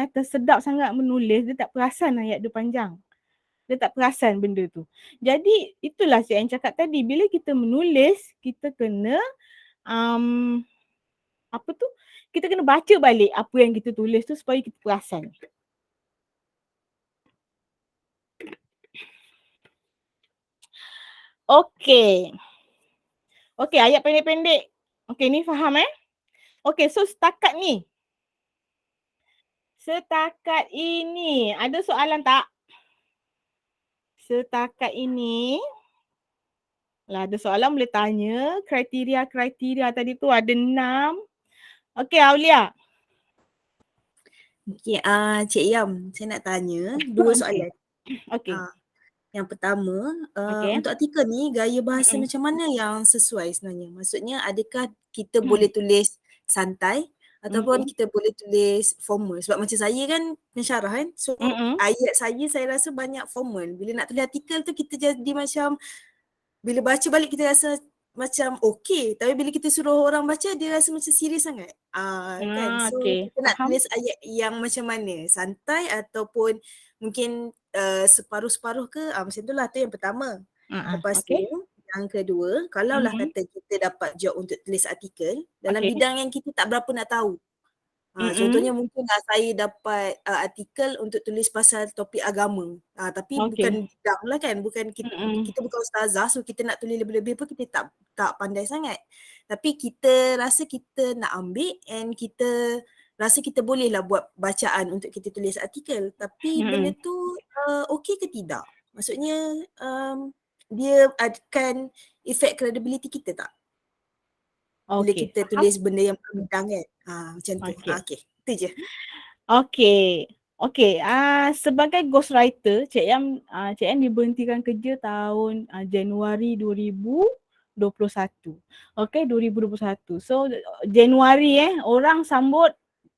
sangat menulis, dia tak perasan ayat dia panjang. Dia tak perasan benda tu. Jadi itulah saya yang cakap tadi, bila kita menulis, kita kena kita kena baca balik apa yang kita tulis tu supaya kita perasan. Okey. Okey, ayat pendek-pendek. Okey, ni faham Okey, so setakat ni. Setakat ini, ada soalan tak? Setakat ini, ada soalan boleh tanya. Kriteria tadi tu ada 6. Okey, Aulia. Okey, Cik Yam, saya nak tanya 2 soalan. Okey. Yang pertama, untuk artikel ni gaya bahasa macam mana yang sesuai sebenarnya? Maksudnya adakah kita boleh tulis santai ataupun kita boleh tulis formal? Sebab macam saya kan pensyarah kan. So ayat saya rasa banyak formal. Bila nak tulis artikel tu kita jadi macam, bila baca balik kita rasa macam okey, tapi bila kita suruh orang baca dia rasa macam serius sangat. Kan. So kita nak tulis ayat yang macam mana? Santai ataupun mungkin separuh-separuh ke? Macam tu lah, tu yang pertama. Lepas tu yang kedua, kalaulah kata kita dapat job untuk tulis artikel dalam bidang yang kita tak berapa nak tahu. Contohnya mungkin saya dapat artikel untuk tulis pasal topik agama. Tapi bukan bidang lah kan, bukan kita bukan ustazah, so kita nak tulis lebih-lebih pun kita tak pandai sangat. Tapi kita rasa kita nak ambil and kita rasa kita boleh lah buat bacaan untuk kita tulis artikel. Tapi benda tu okey ke tidak? Maksudnya dia akan effect credibility kita tak? Bila kita tulis benda yang bidang kan. Macam tu. Okey. Itu je. Okey. Sebagai ghostwriter, Cik Em diberhentikan kerja tahun Januari 2021. Okey, 2021. So Januari orang sambut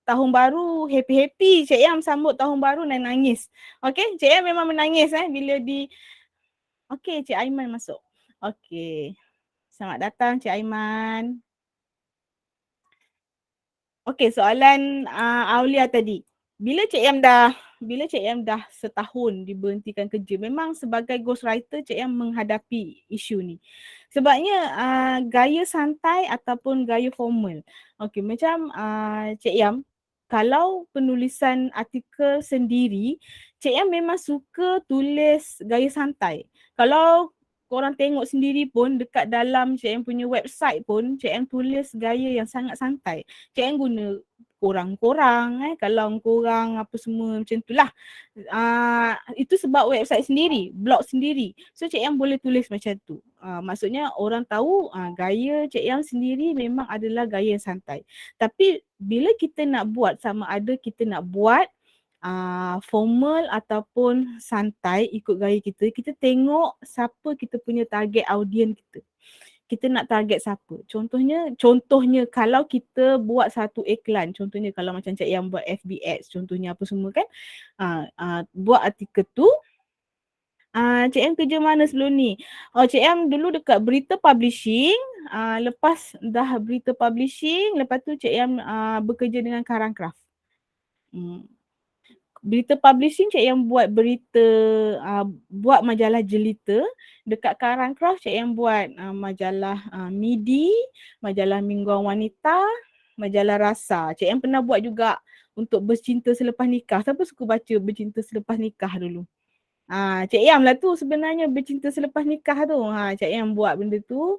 tahun baru happy-happy. Cik Em sambut tahun baru nangis. Okey, Cik Em memang menangis bila Okey, Cik Aiman masuk. Okey. Selamat datang Cik Aiman. Okey, soalan Aulia tadi. Bila Cik Em dah setahun diberhentikan kerja, memang sebagai ghostwriter Cik Em menghadapi isu ni. Sebabnya gaya santai ataupun gaya formal. Okey, macam Cik Em, kalau penulisan artikel sendiri, Cik Em memang suka tulis gaya santai. Kalau korang tengok sendiri pun dekat dalam Cik Em punya website pun, Cik Em tulis gaya yang sangat santai. Cik Em guna korang-korang, kalau korang apa semua macam tu lah. Itu sebab website sendiri, blog sendiri. So Cik Yang boleh tulis macam tu. Maksudnya orang tahu gaya Cik Yang sendiri memang adalah gaya yang santai. Tapi bila kita nak buat, sama ada kita nak buat formal ataupun santai ikut gaya kita, kita tengok siapa kita punya target audience kita. Kita nak target siapa. Contohnya kalau kita buat satu iklan, contohnya kalau macam Cik Yang buat FB Ads, contohnya apa semua kan, buat artikel tu, Cik Yang kerja mana sebelum ni? Cik Yang dulu dekat Berita Publishing, lepas dah Berita Publishing, lepas tu Cik Yang bekerja dengan Karang Craft. Berita Publishing Cik Yang buat berita, buat majalah jelita. Dekat Karang Craft Cik Yang buat majalah MIDI, majalah Mingguan Wanita, majalah Rasa. Cik Yang pernah buat juga untuk Bercinta Selepas Nikah. Siapa suka baca Bercinta Selepas Nikah dulu? Cik Yang lah tu sebenarnya Bercinta Selepas Nikah tu. Cik Yang buat benda tu.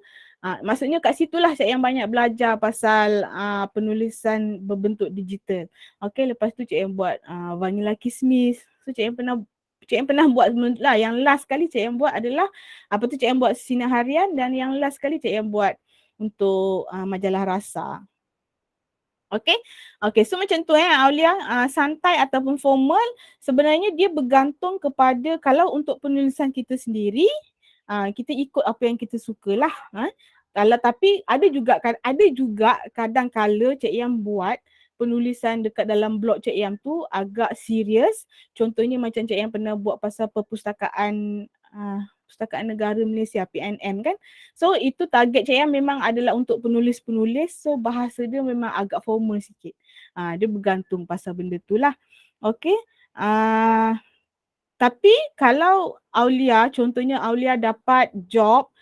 Maksudnya kat situlah Cik Yang banyak belajar pasal penulisan berbentuk digital. Okay, lepas tu Cik Yang buat Vanilla Kismis. So Cik Yang pernah buat lah. Yang last kali Cik Yang buat adalah Cik Yang buat Sinar Harian, dan yang last kali Cik Yang buat untuk majalah Rasa. Okay, so macam tu Aulia, santai ataupun formal sebenarnya dia bergantung kepada, kalau untuk penulisan kita sendiri, kita ikut apa yang kita sukalah. Kalau tapi ada juga kadang-kala Cik Yang buat penulisan dekat dalam blog Cik Yang tu agak serius. Contohnya macam Cik Yang pernah buat pasal Perpustakaan Perpustakaan Negara Malaysia, PNM kan. So itu target Cik Yang memang adalah untuk penulis-penulis. So bahasa dia memang agak formal sikit. Dia bergantung pasal benda tu lah. Okay. Tapi kalau Aulia, contohnya Aulia dapat job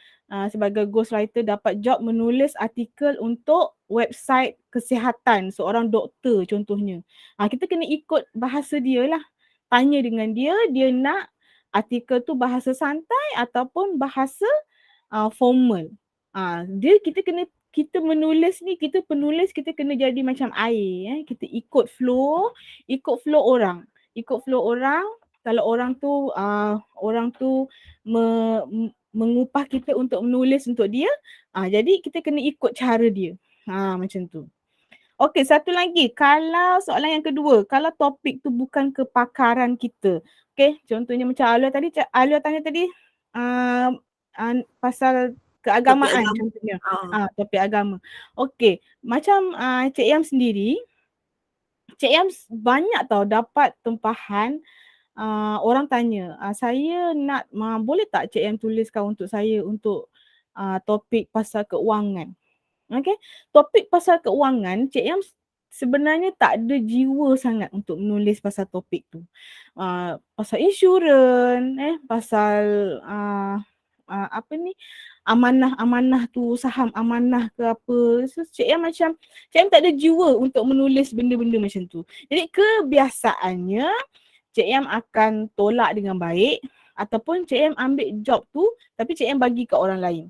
sebagai ghostwriter, dapat job menulis artikel untuk website kesihatan seorang doktor contohnya. Kita kena ikut bahasa dia lah. Tanya dengan dia, dia nak artikel tu bahasa santai ataupun bahasa formal. Kita menulis ni, kita penulis, kita kena jadi macam air. Kita ikut flow orang. Kalau orang tu mengupah kita untuk menulis untuk dia, jadi kita kena ikut cara dia. Macam tu. Okey, satu lagi. Kalau soalan yang kedua, kalau topik tu bukan kepakaran kita. Okey, contohnya macam Alia tanya tadi pasal keagamaan contohnya. Topik agama. Okey, macam Cik Yang sendiri, Cik Yang banyak tau dapat tempahan orang tanya, saya nak, boleh tak Cik Yang tuliskan untuk saya untuk topik pasal keuangan. Okay, topik pasal keuangan, Cik Yang sebenarnya tak ada jiwa sangat untuk menulis pasal topik tu. Pasal insurans, pasal amanah tu, saham amanah ke apa. So Cik Yang tak ada jiwa untuk menulis benda-benda macam tu. Jadi kebiasaannya Cik Yang akan tolak dengan baik, ataupun Cik Yang ambil job tu tapi Cik Yang bagi ke orang lain.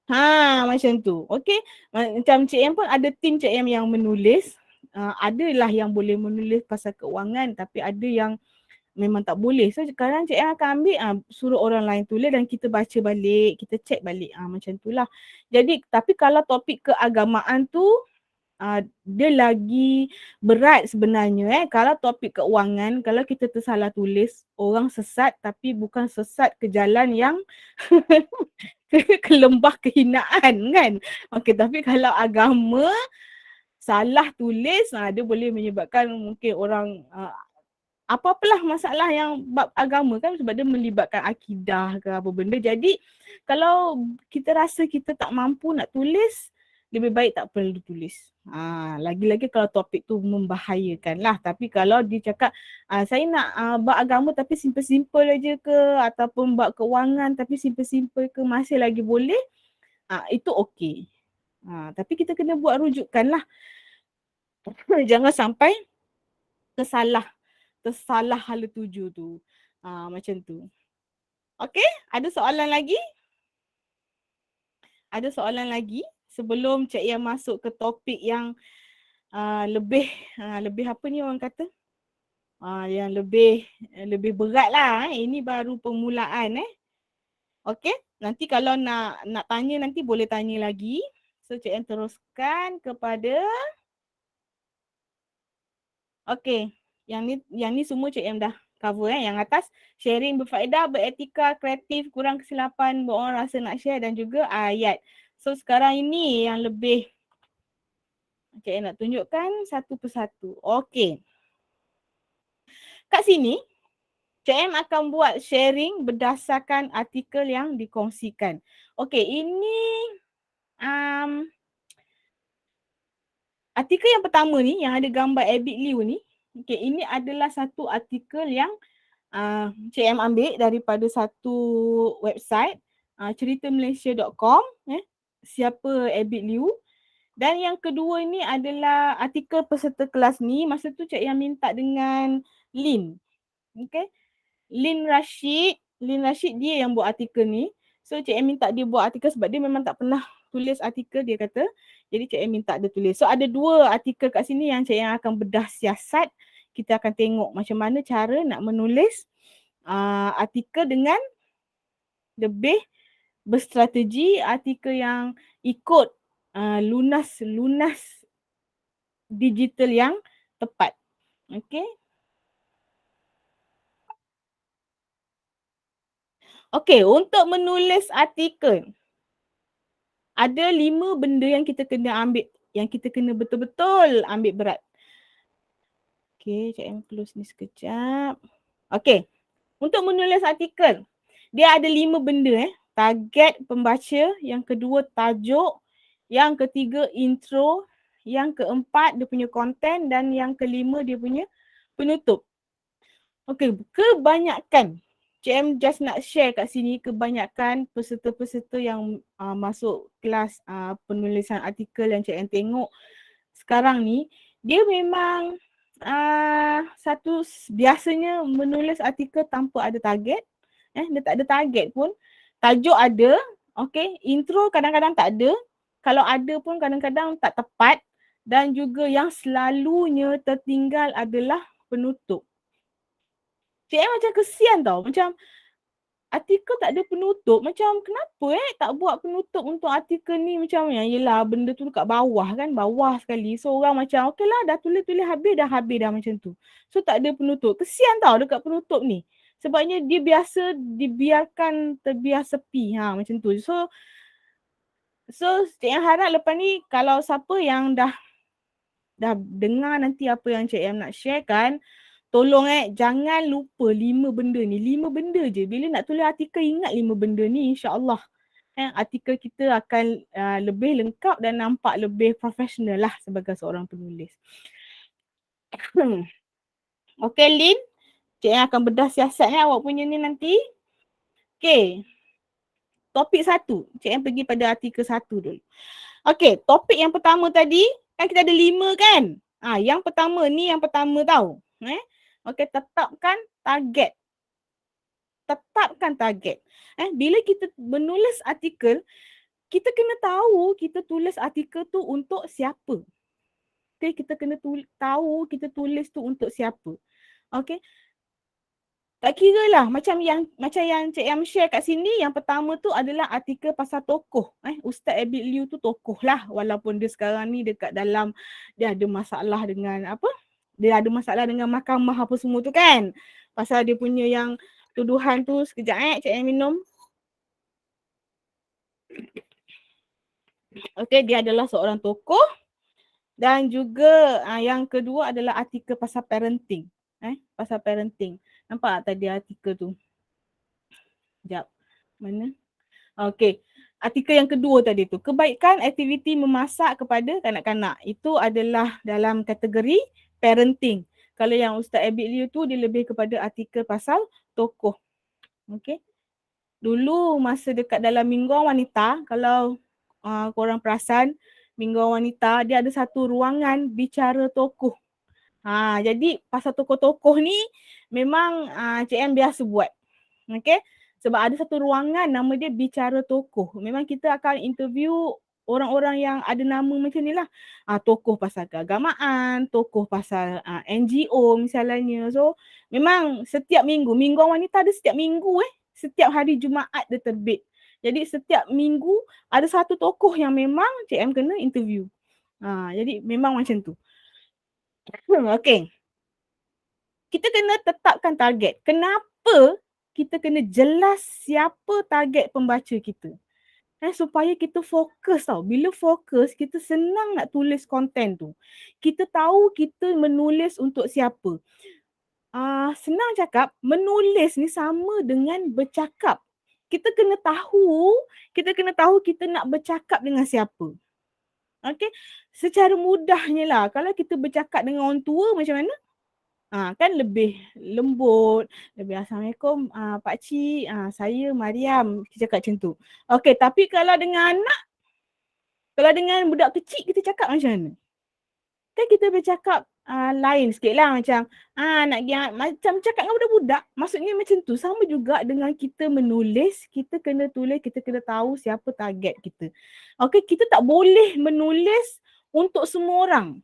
Macam tu. Okey. Macam Cik Yang pun ada tim Cik Yang yang menulis. Adalah yang boleh menulis pasal keuangan, tapi ada yang memang tak boleh. So sekarang Cik Yang akan ambil suruh orang lain tulis dan kita baca balik, kita check balik. Macam tu lah. Jadi tapi kalau topik keagamaan tu dia lagi berat sebenarnya. Kalau topik keuangan, kalau kita tersalah tulis, orang sesat, tapi bukan sesat ke jalan yang ke lembah kehinaan kan. Okey, tapi kalau agama salah tulis, dia boleh menyebabkan mungkin orang apa-apalah masalah yang bab agama kan, sebab dia melibatkan akidah ke apa benda. Jadi kalau kita rasa kita tak mampu nak tulis, lebih baik tak perlu tulis. Lagi-lagi kalau topik tu membahayakan lah. Tapi kalau dia cakap saya nak bab agama tapi simple-simple aja ke, ataupun bab keuangan tapi simple-simple ke, masih lagi boleh, itu okey. Tapi kita kena buat rujukan lah. Jangan sampai tersalah hala tuju tu. Macam tu. Okey, ada soalan lagi? Ada soalan lagi sebelum Cik Yang masuk ke topik yang lebih apa ni orang kata? Yang lebih berat lah. Ini baru permulaan Okey, nanti kalau nak tanya nanti boleh tanya lagi. So Cik Em teruskan kepada okey, yang ni semua Cik Em dah cover Yang atas sharing berfaedah, beretika, kreatif, kurang kesilapan, berorang rasa nak share dan juga ayat. So sekarang ini yang lebih Cik Em nak tunjukkan satu persatu. Okey. Kat sini Cik Em akan buat sharing berdasarkan artikel yang dikongsikan. Okey, ini artikel yang pertama ni yang ada gambar Abid Liu ni, ini adalah satu artikel yang Cik Em ambil daripada satu website ceritaMalaysia.com siapa Abid Liu. Dan yang kedua ni adalah artikel peserta kelas ni, masa tu Cik Em minta dengan Lin. Lin Rashid dia yang buat artikel ni. So Cik Em minta dia buat artikel sebab dia memang tak pernah tulis artikel dia kata. Jadi Cik Em minta dia tulis. So ada dua artikel kat sini yang Cik Em akan bedah siasat. Kita akan tengok macam mana cara nak menulis artikel dengan lebih berstrategi, artikel yang ikut lunas digital yang tepat. Okey. Okey, untuk menulis artikel ada 5 benda yang kita kena ambil, yang kita kena betul-betul ambil berat. Okey, Cik Em close ni sekejap. Okey, untuk menulis artikel, dia ada 5 benda Target pembaca, yang kedua tajuk, yang ketiga intro, yang keempat dia punya konten dan yang kelima dia punya penutup. Okey, kebanyakan Cik Em just nak share kat sini, kebanyakan peserta-peserta yang masuk kelas penulisan artikel yang Cik Em tengok sekarang ni, dia memang biasanya menulis artikel tanpa ada target. Dia tak ada target pun. Tajuk ada, okey, intro kadang-kadang tak ada. Kalau ada pun kadang-kadang tak tepat dan juga yang selalunya tertinggal adalah penutup. Cik Em macam kesian tau. Macam artikel tak ada penutup. Macam kenapa tak buat penutup untuk artikel ni macam yelah benda tu dekat bawah kan. Bawah sekali. So orang macam okey lah dah tulis-tulis habis dah macam tu. So tak ada penutup. Kesian tau dekat penutup ni. Sebabnya dia biasa dibiarkan terbiar sepi. Macam tu. So Cik Em harap lepas ni kalau siapa yang dah dengar nanti apa yang Cik Em nak share kan, tolong jangan lupa 5 benda ni. 5 benda je. Bila nak tulis artikel ingat 5 benda ni insya-Allah. Artikel kita akan lebih lengkap dan nampak lebih profesional lah sebagai seorang penulis. Okey Lin, Cik Em akan bedah siasat awak punya ni nanti. Okey. Topik 1. Cik Em pergi pada artikel 1 dulu. Okey, topik yang pertama tadi kan kita ada 5 kan? Yang pertama ni yang pertama tau. Okey, tetapkan target. Tetapkan target. Bila kita menulis artikel, kita kena tahu kita tulis artikel tu untuk siapa. Okay, kita kena tahu kita tulis tu untuk siapa. Okay. Tak kira lah macam yang Cik Em share kat sini, yang pertama tu adalah artikel pasal tokoh. Ustaz Abid Liu tu tokoh lah walaupun dia sekarang ni dekat dalam, dia ada masalah dengan apa? Dia ada masalah dengan mahkamah apa semua tu kan. Pasal dia punya yang tuduhan tu, sekejap Cik Em minum. Okay, dia adalah seorang tokoh. Dan juga yang kedua adalah artikel pasal parenting. Pasal parenting. Nampak tak tadi artikel tu? Sekejap. Mana? Okey. Artikel yang kedua tadi tu. Kebaikan aktiviti memasak kepada kanak-kanak. Itu adalah dalam kategori parenting. Kalau yang Ustaz Abid Liu tu dia lebih kepada artikel pasal tokoh. Okey. Dulu masa dekat dalam Mingguan Wanita, kalau korang perasan, Mingguan Wanita dia ada satu ruangan bicara tokoh. Jadi pasal tokoh-tokoh ni memang Cik Em biasa buat. Okey. Sebab ada satu ruangan nama dia bicara tokoh. Memang kita akan interview orang-orang yang ada nama macam ni lah. Tokoh pasal keagamaan, tokoh pasal NGO misalnya. So memang setiap minggu, Mingguan Wanita ada setiap minggu setiap hari Jumaat dia terbit. Jadi setiap minggu ada satu tokoh yang memang Cik M kena interview. Jadi memang macam tu. Okay. Kita kena tetapkan target. Kenapa kita kena jelas siapa target pembaca kita? Supaya kita fokus tau. Bila fokus, kita senang nak tulis konten tu. Kita tahu kita menulis untuk siapa. Senang cakap, menulis ni sama dengan bercakap. Kita kena tahu kita nak bercakap dengan siapa. Okay? Secara mudahnya lah, kalau kita bercakap dengan orang tua macam mana? Kan lebih lembut, lebih Assalamualaikum pakcik, saya Mariam, kita cakap macam tu. Okey, tapi kalau dengan anak, kalau dengan budak kecil kita cakap macam mana? Kan kita bercakap lain sikit lah macam nak pergi macam cakap dengan budak-budak. Maksudnya macam tu, sama juga dengan kita menulis, kita kena tulis, kita kena tahu siapa target kita. Okey, kita tak boleh menulis untuk semua orang.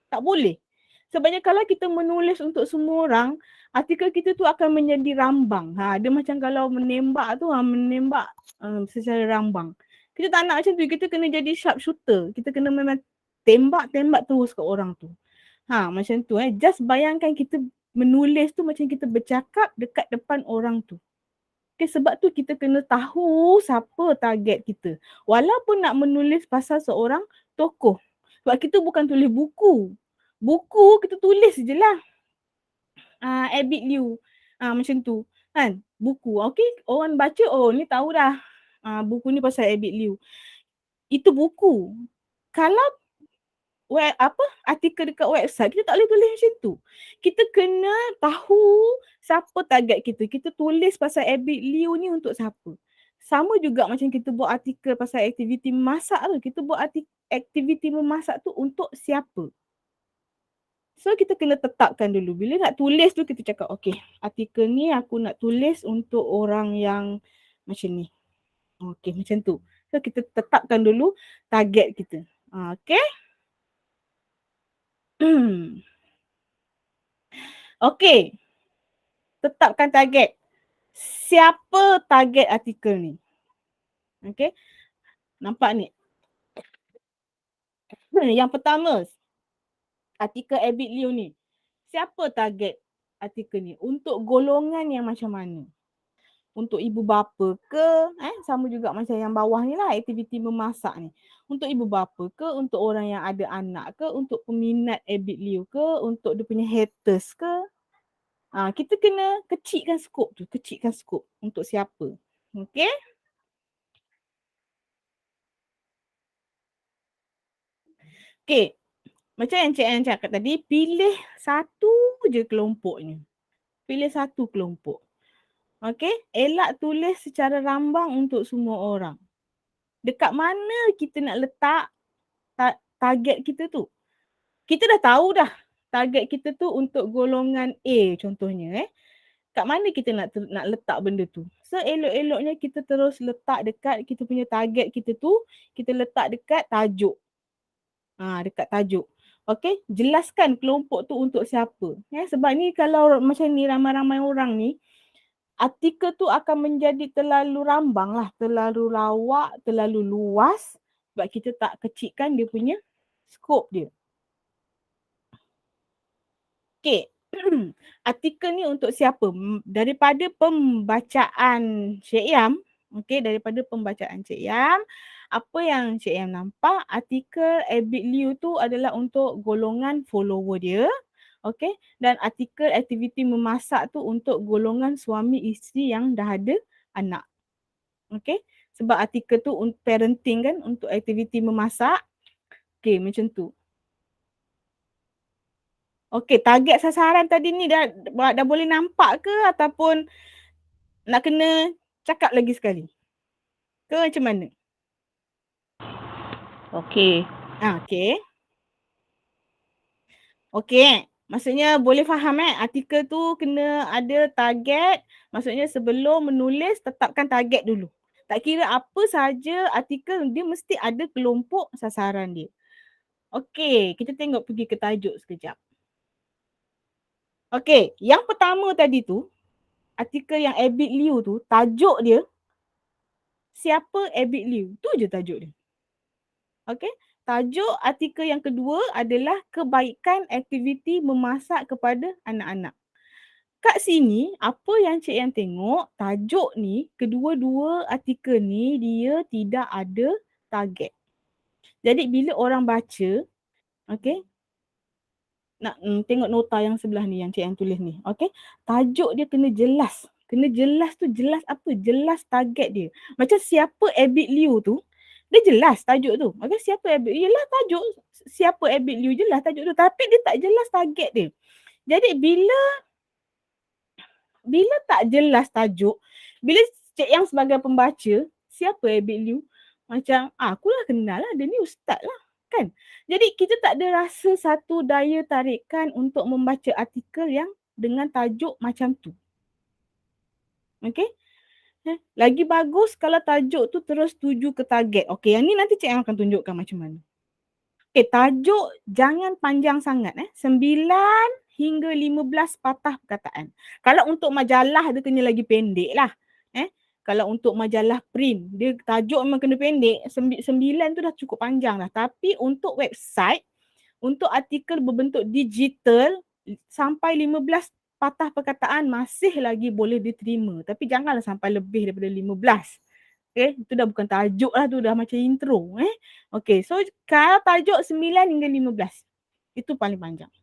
Tak boleh. Sebabnya kalau kita menulis untuk semua orang, artikel kita tu akan menjadi rambang. Dia macam kalau menembak tu, menembak secara rambang. Kita tak nak macam tu, kita kena jadi sharp shooter. Kita kena memang tembak-tembak terus ke orang tu. Macam tu Just bayangkan kita menulis tu macam kita bercakap dekat depan orang tu. Okay, sebab tu kita kena tahu siapa target kita. Walaupun nak menulis pasal seorang tokoh. Sebab kita bukan tulis buku. Buku kita tulis je lah. Abid Liu. Macam tu. Kan? Buku. Okay. Orang baca, ni tahu dah. Buku ni pasal Abid Liu. Itu buku. Kalau artikel dekat website, kita tak boleh tulis macam tu. Kita kena tahu siapa target kita. Kita tulis pasal Abid Liu ni untuk siapa. Sama juga macam kita buat artikel pasal aktiviti memasak tu. Kita buat aktiviti memasak tu untuk siapa. So kita kena tetapkan dulu. Bila nak tulis tu kita cakap, okay, artikel ni aku nak tulis untuk orang yang macam ni. Okay, macam tu. So kita tetapkan dulu target kita. Okay. Okay. Tetapkan target. Siapa target artikel ni? Okay. Nampak ni? Yang pertama, artikel Abid Liu ni. Siapa target artikel ni? Untuk golongan yang macam mana? Untuk ibu bapa ke? Sama juga macam yang bawah ni lah, aktiviti memasak ni. Untuk ibu bapa ke? Untuk orang yang ada anak ke? Untuk peminat Abid Liu ke? Untuk dia punya haters ke? Kita kena kecilkan skop tu. Kecilkan skop untuk siapa. Okay? Okay. Macam yang Cik Ann cakap tadi, pilih satu je kelompoknya. Pilih satu kelompok. Okay? Elak tulis secara rambang untuk semua orang. Dekat mana kita nak letak target kita tu? Kita dah tahu dah target kita tu untuk golongan A contohnya. Kat mana kita nak letak benda tu? So elok-eloknya kita terus letak dekat kita punya target kita tu, kita letak dekat tajuk. Dekat tajuk. Okay, jelaskan kelompok tu untuk siapa. Sebab ni kalau macam ni ramai-ramai orang ni, artikel tu akan menjadi terlalu rambang lah, terlalu lawak, terlalu luas sebab kita tak kecilkan dia punya skop dia. Okay, artikel ni untuk siapa? Daripada pembacaan Cik Yam, okay, daripada pembacaan Cik Yam, apa yang Cik Yam nampak, artikel Abid Liu tu adalah untuk golongan follower dia. Okay, dan artikel aktiviti memasak tu untuk golongan suami isteri yang dah ada anak. Okay, sebab artikel tu parenting kan, untuk aktiviti memasak. Okay, macam tu. Okay, target sasaran tadi ni dah boleh nampak ke ataupun nak kena cakap lagi sekali? Ke macam mana? Okay. Okay. Okay. Maksudnya boleh faham artikel tu kena ada target. Maksudnya sebelum menulis tetapkan target dulu. Tak kira apa saja artikel, dia mesti ada kelompok sasaran dia. Okey, kita tengok pergi ke tajuk sekejap. Okey, yang pertama tadi tu, artikel yang Abid Liu tu, tajuk dia, siapa Abid Liu? Tu je tajuk dia. Okey, tajuk artikel yang kedua adalah kebaikan aktiviti memasak kepada anak-anak. Kat sini, apa yang Cik Yang tengok, tajuk ni, kedua-dua artikel ni, dia tidak ada target. Jadi bila orang baca, okey, nak tengok nota yang sebelah ni yang Cik Yang tulis ni. Okey, tajuk dia kena jelas. Kena jelas tu jelas apa? Jelas target dia. Macam siapa Abid Liu tu, dia jelas tajuk tu. Okey, siapa Abid? Yelah tajuk siapa Abid Liu, jelas tajuk tu. Tapi dia tak jelas target dia. Jadi bila tak jelas tajuk, bila Cik Yang sebagai pembaca, siapa Abid Liu? Macam, akulah kenal lah, dia ni ustaz lah. Kan? Jadi kita tak ada rasa satu daya tarikan untuk membaca artikel yang dengan tajuk macam tu. Okey? Lagi bagus kalau tajuk tu terus tuju ke target. Okey, yang ni nanti Cik Yang akan tunjukkan macam mana. Okey, tajuk jangan panjang sangat. 9 hingga 15 patah perkataan. Kalau untuk majalah dia kena lagi pendek lah. Kalau untuk majalah print, dia tajuk memang kena pendek. 9 tu dah cukup panjang lah. Tapi untuk website, untuk artikel berbentuk digital, sampai 15 patah perkataan masih lagi boleh diterima. Tapi janganlah sampai lebih daripada 15. Okay, itu dah bukan tajuk lah, tu dah macam intro. Okay, so kalau tajuk 9 hingga 15. Itu paling panjang.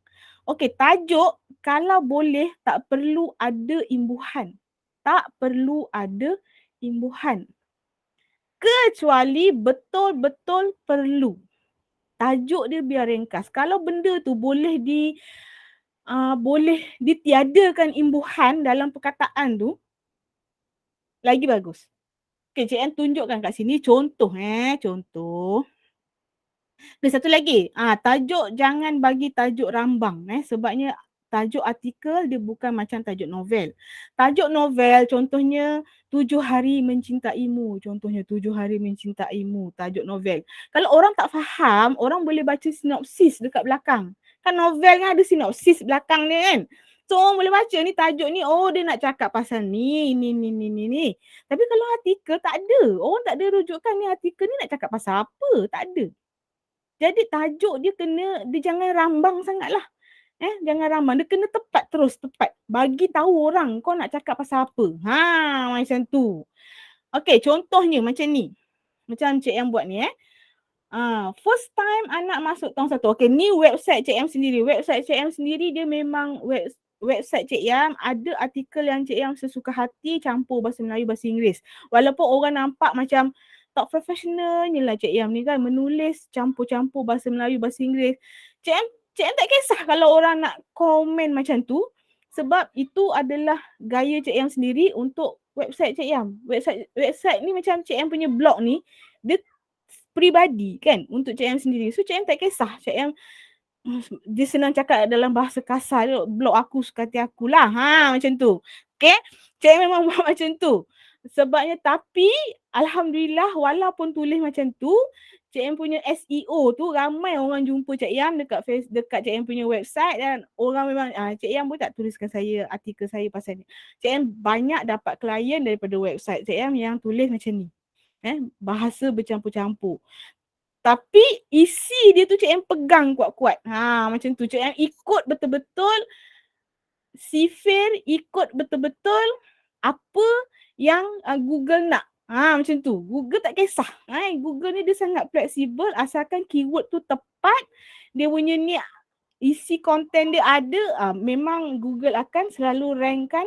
Okay, tajuk kalau boleh tak perlu ada imbuhan. Tak perlu ada imbuhan. Kecuali betul-betul perlu. Tajuk dia biar ringkas. Kalau benda tu boleh ditiadakan imbuhan dalam perkataan tu, lagi bagus. Okay, Cik Ann tunjukkan kat sini contoh. Contoh. Okay, satu lagi. Tajuk jangan bagi tajuk rambang. Sebabnya tajuk artikel dia bukan macam tajuk novel. Tajuk novel contohnya 7 hari mencintaimu. Contohnya 7 hari mencintaimu. Tajuk novel. Kalau orang tak faham, orang boleh baca sinopsis dekat belakang. Kan novel kan ada sinopsis belakang dia kan. So orang boleh baca ni tajuk ni, oh dia nak cakap pasal ni. Tapi kalau artikel tak ada. Orang tak ada rujukan ni artikel ni nak cakap pasal apa. Tak ada. Jadi tajuk dia jangan rambang sangat lah. Jangan rambang. Dia kena tepat terus, tepat. Bagi tahu orang kau nak cakap pasal apa. Macam tu. Okay, contohnya macam ni. Macam Cik Yang buat ni. First time anak masuk tahun 1. Okay, ni website Cik Yang sendiri. Website Cik Yang sendiri dia memang website Cik Yang ada artikel yang Cik Yang sesuka hati campur bahasa Melayu, bahasa Inggeris. Walaupun orang nampak macam tak profesionalnya lah Cik Yang ni kan, menulis campur-campur bahasa Melayu, bahasa Inggeris. Cik Yang tak kisah kalau orang nak komen macam tu, sebab itu adalah gaya Cik Yang sendiri untuk website Cik Yang. Website ni macam Cik Yang punya blog ni, dia peribadi kan untuk Cik Yang sendiri. So Cik Yang tak kisah. Cik Yang dia senang cakap dalam bahasa kasar, blog aku suka hati akulah. Macam tu. Okay? Cik Yang memang buat macam tu. Sebabnya tapi alhamdulillah walaupun tulis macam tu, Cik Yang punya SEO tu ramai orang jumpa Cik Yang dekat Cik Yang punya website, dan orang memang Cik Yang pun tak tuliskan saya artikel saya pasal ni. Cik Yang banyak dapat klien daripada website Cik Yang yang tulis macam ni. Bahasa bercampur-campur. Tapi isi dia tu Cik Yang pegang kuat-kuat. Macam tu. Cik Yang ikut betul-betul sifir, ikut betul-betul apa yang Google nak. Macam tu. Google tak kisah. Google ni dia sangat fleksibel asalkan keyword tu tepat. Dia punya ni isi konten dia ada, memang Google akan selalu rankkan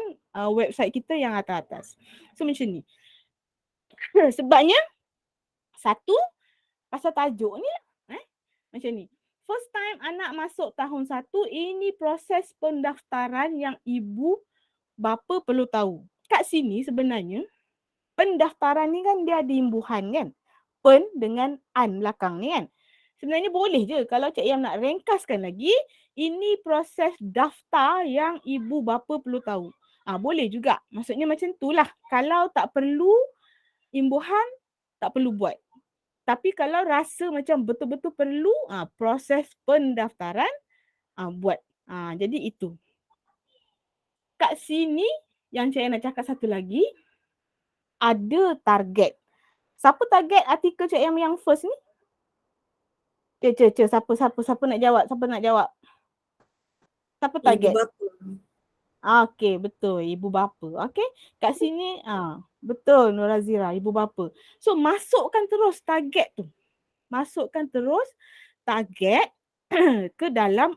website kita yang atas-atas. So macam ni. Sebabnya satu pasal tajuk ni macam ni. First time anak masuk tahun 1, ini proses pendaftaran yang ibu bapa perlu tahu. Kat sini sebenarnya pendaftaran ni kan dia ada imbuhan kan. Pen dengan an belakang ni kan. Sebenarnya boleh je kalau Cik Yang nak ringkaskan lagi, ini proses daftar yang ibu bapa perlu tahu. Boleh juga. Maksudnya macam itulah. Kalau tak perlu imbuhan tak perlu buat. Tapi kalau rasa macam betul-betul perlu, proses pendaftaran buat. Jadi itu. Kat sini yang saya nak cakap satu lagi, ada target. Siapa target artikel Cik Em yang first ni? Siapa nak jawab? Siapa nak jawab? Siapa Ibu target? bapa. Okey, betul. Ibu bapa. Okey. Kat sini, betul Nurazira, ibu bapa. So, masukkan terus target tu. Masukkan terus target ke dalam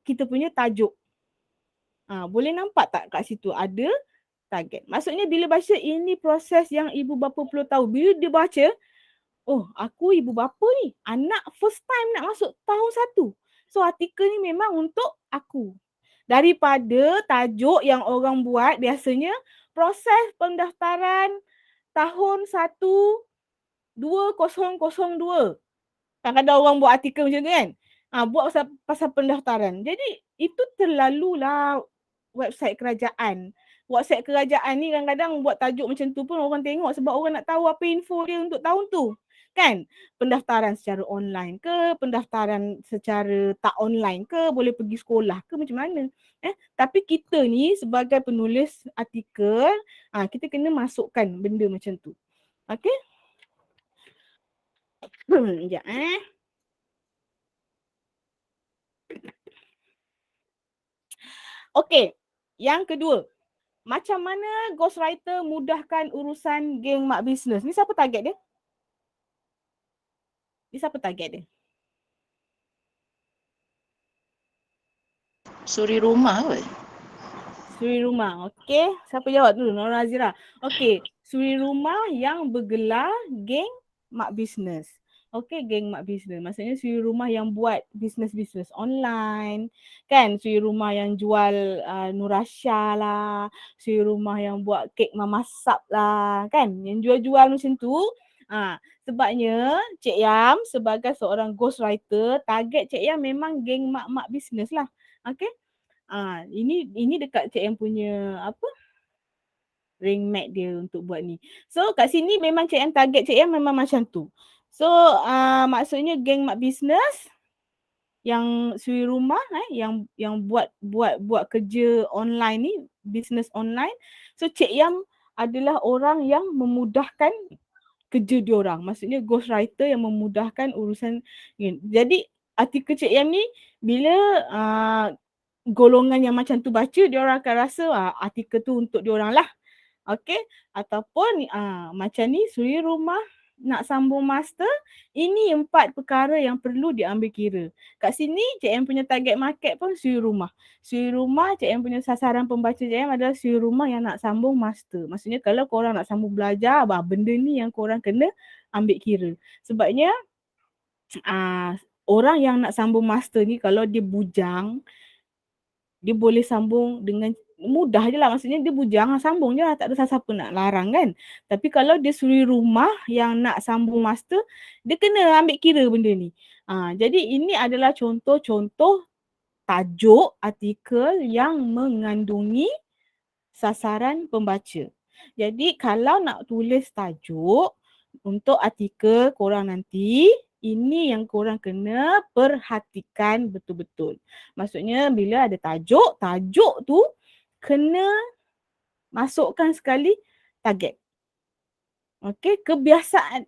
kita punya tajuk. Boleh nampak tak kat situ ada target. Maksudnya bila baca ini proses yang ibu bapa perlu tahu. Bila dia baca, oh aku ibu bapa ni, anak first time nak masuk tahun 1. So artikel ni memang untuk aku. Daripada tajuk yang orang buat biasanya proses pendaftaran tahun 2002. Kadang-kadang orang buat artikel macam tu kan. Buat pasal pendaftaran. Jadi itu terlalulah website kerajaan. Website kerajaan ni kadang-kadang buat tajuk macam tu pun orang tengok sebab orang nak tahu apa info dia untuk tahun tu. Kan? Pendaftaran secara online ke, pendaftaran secara tak online ke, boleh pergi sekolah ke, macam mana. Tapi kita ni sebagai penulis artikel, kita kena masukkan benda macam tu. Okay? Sekejap Okay, yang kedua. Macam mana ghostwriter mudahkan urusan geng mak bisnes? Ni siapa target dia? Ni siapa target dia? Suri rumah kot. Suri rumah. Okey, siapa jawab dulu? Nora Azira. Okey, suri rumah yang bergelar geng mak bisnes. Okey, geng mak bisnes. Maksudnya suri rumah yang buat bisnes-bisnes online. Kan? Suri rumah yang jual Nurasha lah. Suri rumah yang buat kek Mama Sap lah. Kan? Yang jual-jual macam tu. Sebabnya Cik Yam sebagai seorang ghostwriter, target Cik Yam memang geng mak-mak bisnes lah. Okey? Ini dekat Cik Yam punya apa? Ring mat dia untuk buat ni. So kat sini memang Cik Yam target Cik Yam memang macam tu. So maksudnya geng mak bisnes yang suri rumah yang buat kerja online ni, bisnes online. So Cik Yam adalah orang yang memudahkan kerja diorang. Maksudnya ghostwriter yang memudahkan urusan ni. Jadi artikel Cik Yam ni bila golongan yang macam tu baca, diorang akan rasa artikel tu untuk diorang lah. Okey, ataupun macam ni suri rumah nak sambung master, ini 4 perkara yang perlu diambil kira. Kat sini Cik Em punya target market pun suri rumah. Suri rumah Cik Em punya sasaran pembaca Cik Em adalah suri rumah yang nak sambung master. Maksudnya kalau korang nak sambung belajar, benda ni yang korang kena ambil kira. Sebabnya orang yang nak sambung master ni kalau dia bujang, dia boleh sambung dengan mudah je lah. Maksudnya dia bujang, sambung je lah. Tak ada siapa nak larang kan. Tapi kalau dia suri rumah yang nak sambung master, dia kena ambil kira benda ni. Jadi ini adalah contoh-contoh tajuk artikel yang mengandungi sasaran pembaca. Jadi kalau nak tulis tajuk untuk artikel korang nanti, ini yang korang kena perhatikan betul-betul. Maksudnya bila ada tajuk, tajuk tu kena masukkan sekali target. Okey, kebiasaan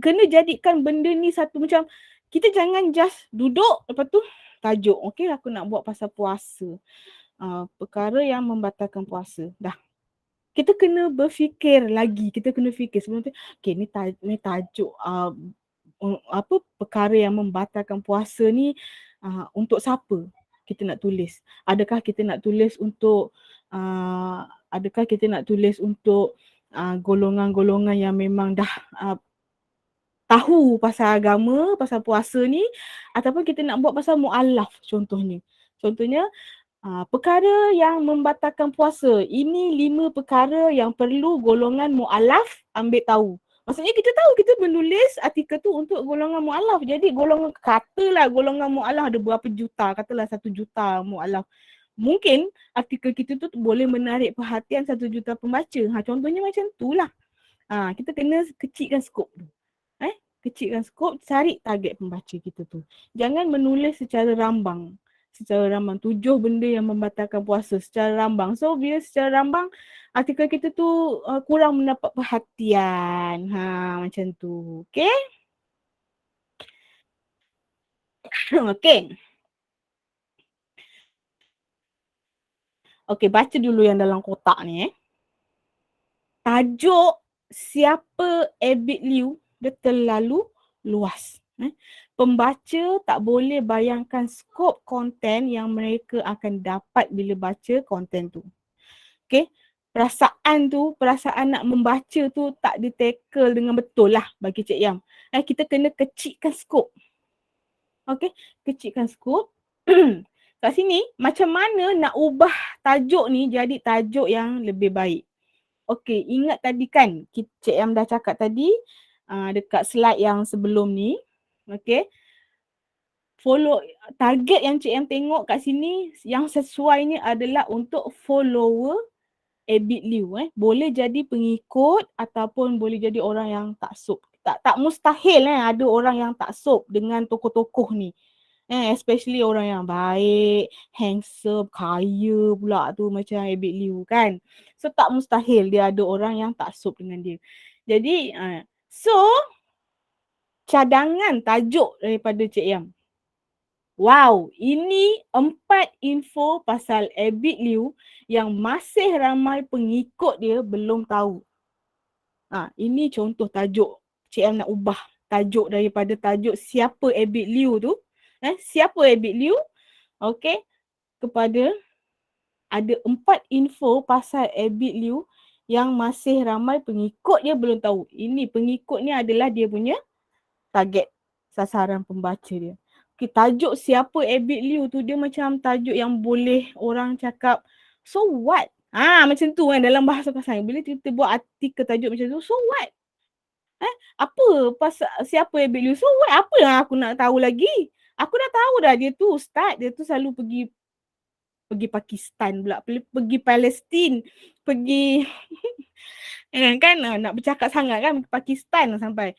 kena jadikan benda ni satu macam, kita jangan just duduk lepas tu tajuk. Okey, aku nak buat pasal puasa. Perkara yang membatalkan puasa. Dah. Kita kena berfikir lagi. Kita kena fikir sebelum tu. Okey, ni tajuk perkara yang membatalkan puasa ni untuk siapa kita nak tulis? Adakah kita nak tulis untuk golongan-golongan yang memang dah tahu pasal agama, pasal puasa ni, ataupun kita nak buat pasal mu'alaf contohnya. Contohnya perkara yang membatalkan puasa. Ini 5 perkara yang perlu golongan mu'alaf ambil tahu. Maksudnya kita tahu kita menulis artikel tu untuk golongan mu'alaf. Jadi katalah golongan mu'alaf ada berapa juta, katalah 1 juta mu'alaf. Mungkin artikel kita tu boleh menarik perhatian 1 juta pembaca. Contohnya macam tu lah. Kita kena kecilkan skop tu. Kecilkan skop, cari target pembaca kita tu. Jangan menulis secara rambang. Secara rambang, 7 benda yang membatalkan puasa secara rambang. So bila secara rambang, artikel kita tu kurang mendapat perhatian. Macam tu. Okay? Okay. Okay, baca dulu yang dalam kotak ni. Tajuk siapa Abid Liu dia terlalu luas. Pembaca tak boleh bayangkan skop konten yang mereka akan dapat bila baca konten tu. Okay. Perasaan nak membaca tu tak di-tackle dengan betul lah bagi Cik Yam. Kita kena kecilkan skop. Okay, kecilkan skop. Kat sini, macam mana nak ubah tajuk ni jadi tajuk yang lebih baik. Okay, ingat tadi kan Cik Yam dah cakap tadi dekat slide yang sebelum ni. Okay. Follow target yang Cik Yam tengok kat sini yang sesuai ni adalah untuk follower Abid Liu. Boleh jadi pengikut ataupun boleh jadi orang yang taksub. Tak mustahil ada orang yang taksub dengan tokoh-tokoh ni. Especially orang yang baik, handsome, kaya pula tu macam Abid Liu kan. So tak mustahil dia ada orang yang taksub dengan dia. Jadi so cadangan tajuk daripada Cik Yam. Wow, ini 4 info pasal Abid Liu yang masih ramai pengikut dia belum tahu. Ini contoh tajuk. Cik Yam nak ubah tajuk daripada tajuk siapa Abid Liu tu. Siapa Abid Liu? Okay. Kepada ada 4 info pasal Abid Liu yang masih ramai pengikut dia belum tahu. Ini pengikut ni adalah dia punya target sasaran pembaca dia. Okay, tajuk siapa Abid Liu tu dia macam tajuk yang boleh orang cakap so what? Macam tu kan dalam bahasa pasal. Bila kita buat artikel tajuk macam tu, so what? Apa pasal siapa Abid Liu? So what? Apa yang aku nak tahu lagi? Aku dah tahu dah dia tu ustaz, dia tu selalu pergi Pakistan pula, pergi Palestin, pergi kan nak bercakap sangat kan Pakistan sampai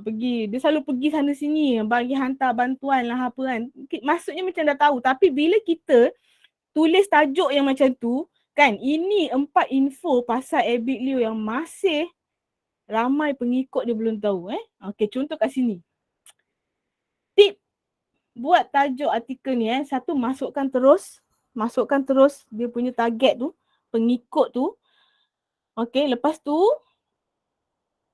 pergi, dia selalu pergi sana sini bagi hantar bantuan lah apa kan. Maksudnya macam dah tahu, tapi bila kita tulis tajuk yang macam tu kan, ini 4 info pasal Abid Liu yang masih ramai pengikut dia belum tahu. Okay, contoh kat sini. Tip buat tajuk artikel ni satu, masukkan terus dia punya target tu, pengikut tu. Okay, lepas tu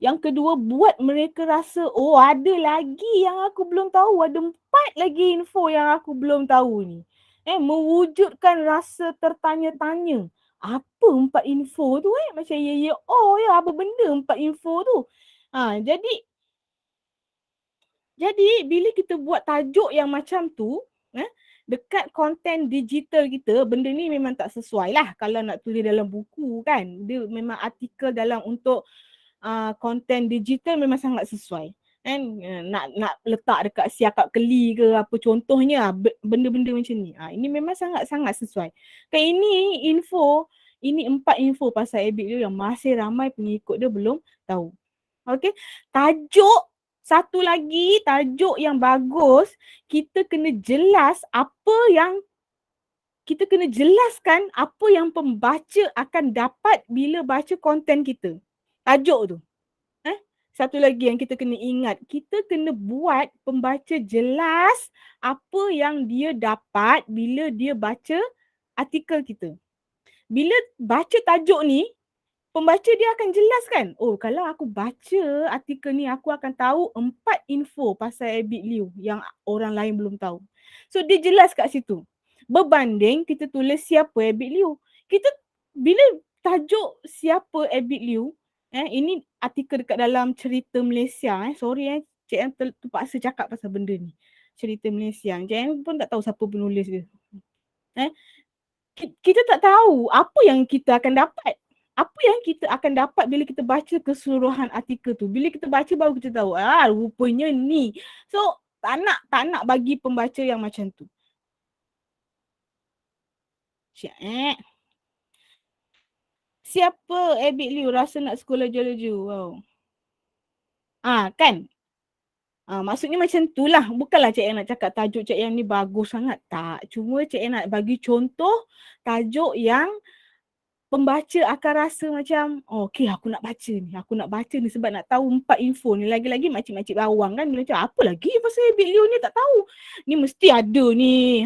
yang kedua, buat mereka rasa ada lagi yang aku belum tahu, ada 4 lagi info yang aku belum tahu ni. Mewujudkan rasa tertanya-tanya. Apa 4 info tu macam apa benda 4 info tu. Jadi bila kita buat tajuk yang macam tu, dekat konten digital kita, benda ni memang tak sesuai lah kalau nak tulis dalam buku kan. Dia memang artikel dalam untuk konten digital memang sangat sesuai. Nak letak dekat siakap keli ke apa contohnya, benda-benda macam ni. Ini memang sangat-sangat sesuai. Kan ini 4 info pasal Abid Liu yang masih ramai pengikut dia belum tahu. Okay, tajuk satu lagi, tajuk yang bagus, kita kena jelaskan apa yang pembaca akan dapat bila baca konten kita. Tajuk tu. Satu lagi yang kita kena ingat, kita kena buat pembaca jelas apa yang dia dapat bila dia baca artikel kita. Bila baca tajuk ni, pembaca dia akan jelaskan, kalau aku baca artikel ni aku akan tahu 4 info pasal Abid Liu yang orang lain belum tahu. So dia jelas kat situ. Berbanding kita tulis siapa Abid Liu. Kita bila tajuk siapa Abid Liu, ini artikel dekat dalam Cerita Malaysia. Sorry Cik Ann terpaksa cakap pasal benda ni. Cerita Malaysia. Cik Ann pun tak tahu siapa penulis dia. Kita tak tahu apa yang kita akan dapat. Apa yang kita akan dapat bila kita baca keseluruhan artikel tu. Bila kita baca baru kita tahu, rupanya ni. So tak nak bagi pembaca yang macam tu. Siapa Abid Liu rasa nak sekolah geologi? Wow. Kan? Maksudnya macam tu lah. Bukanlah Cik Yang nak cakap tajuk Cik Yang ni bagus sangat. Tak. Cuma Cik Yang nak bagi contoh tajuk yang pembaca akan rasa macam, oh, okay, aku nak baca ni. Aku nak baca ni sebab nak tahu 4 info ni. Lagi-lagi makcik-makcik bawang kan. Bila macam, apa lagi pasal Abid Liu ni tak tahu. Ni mesti ada ni.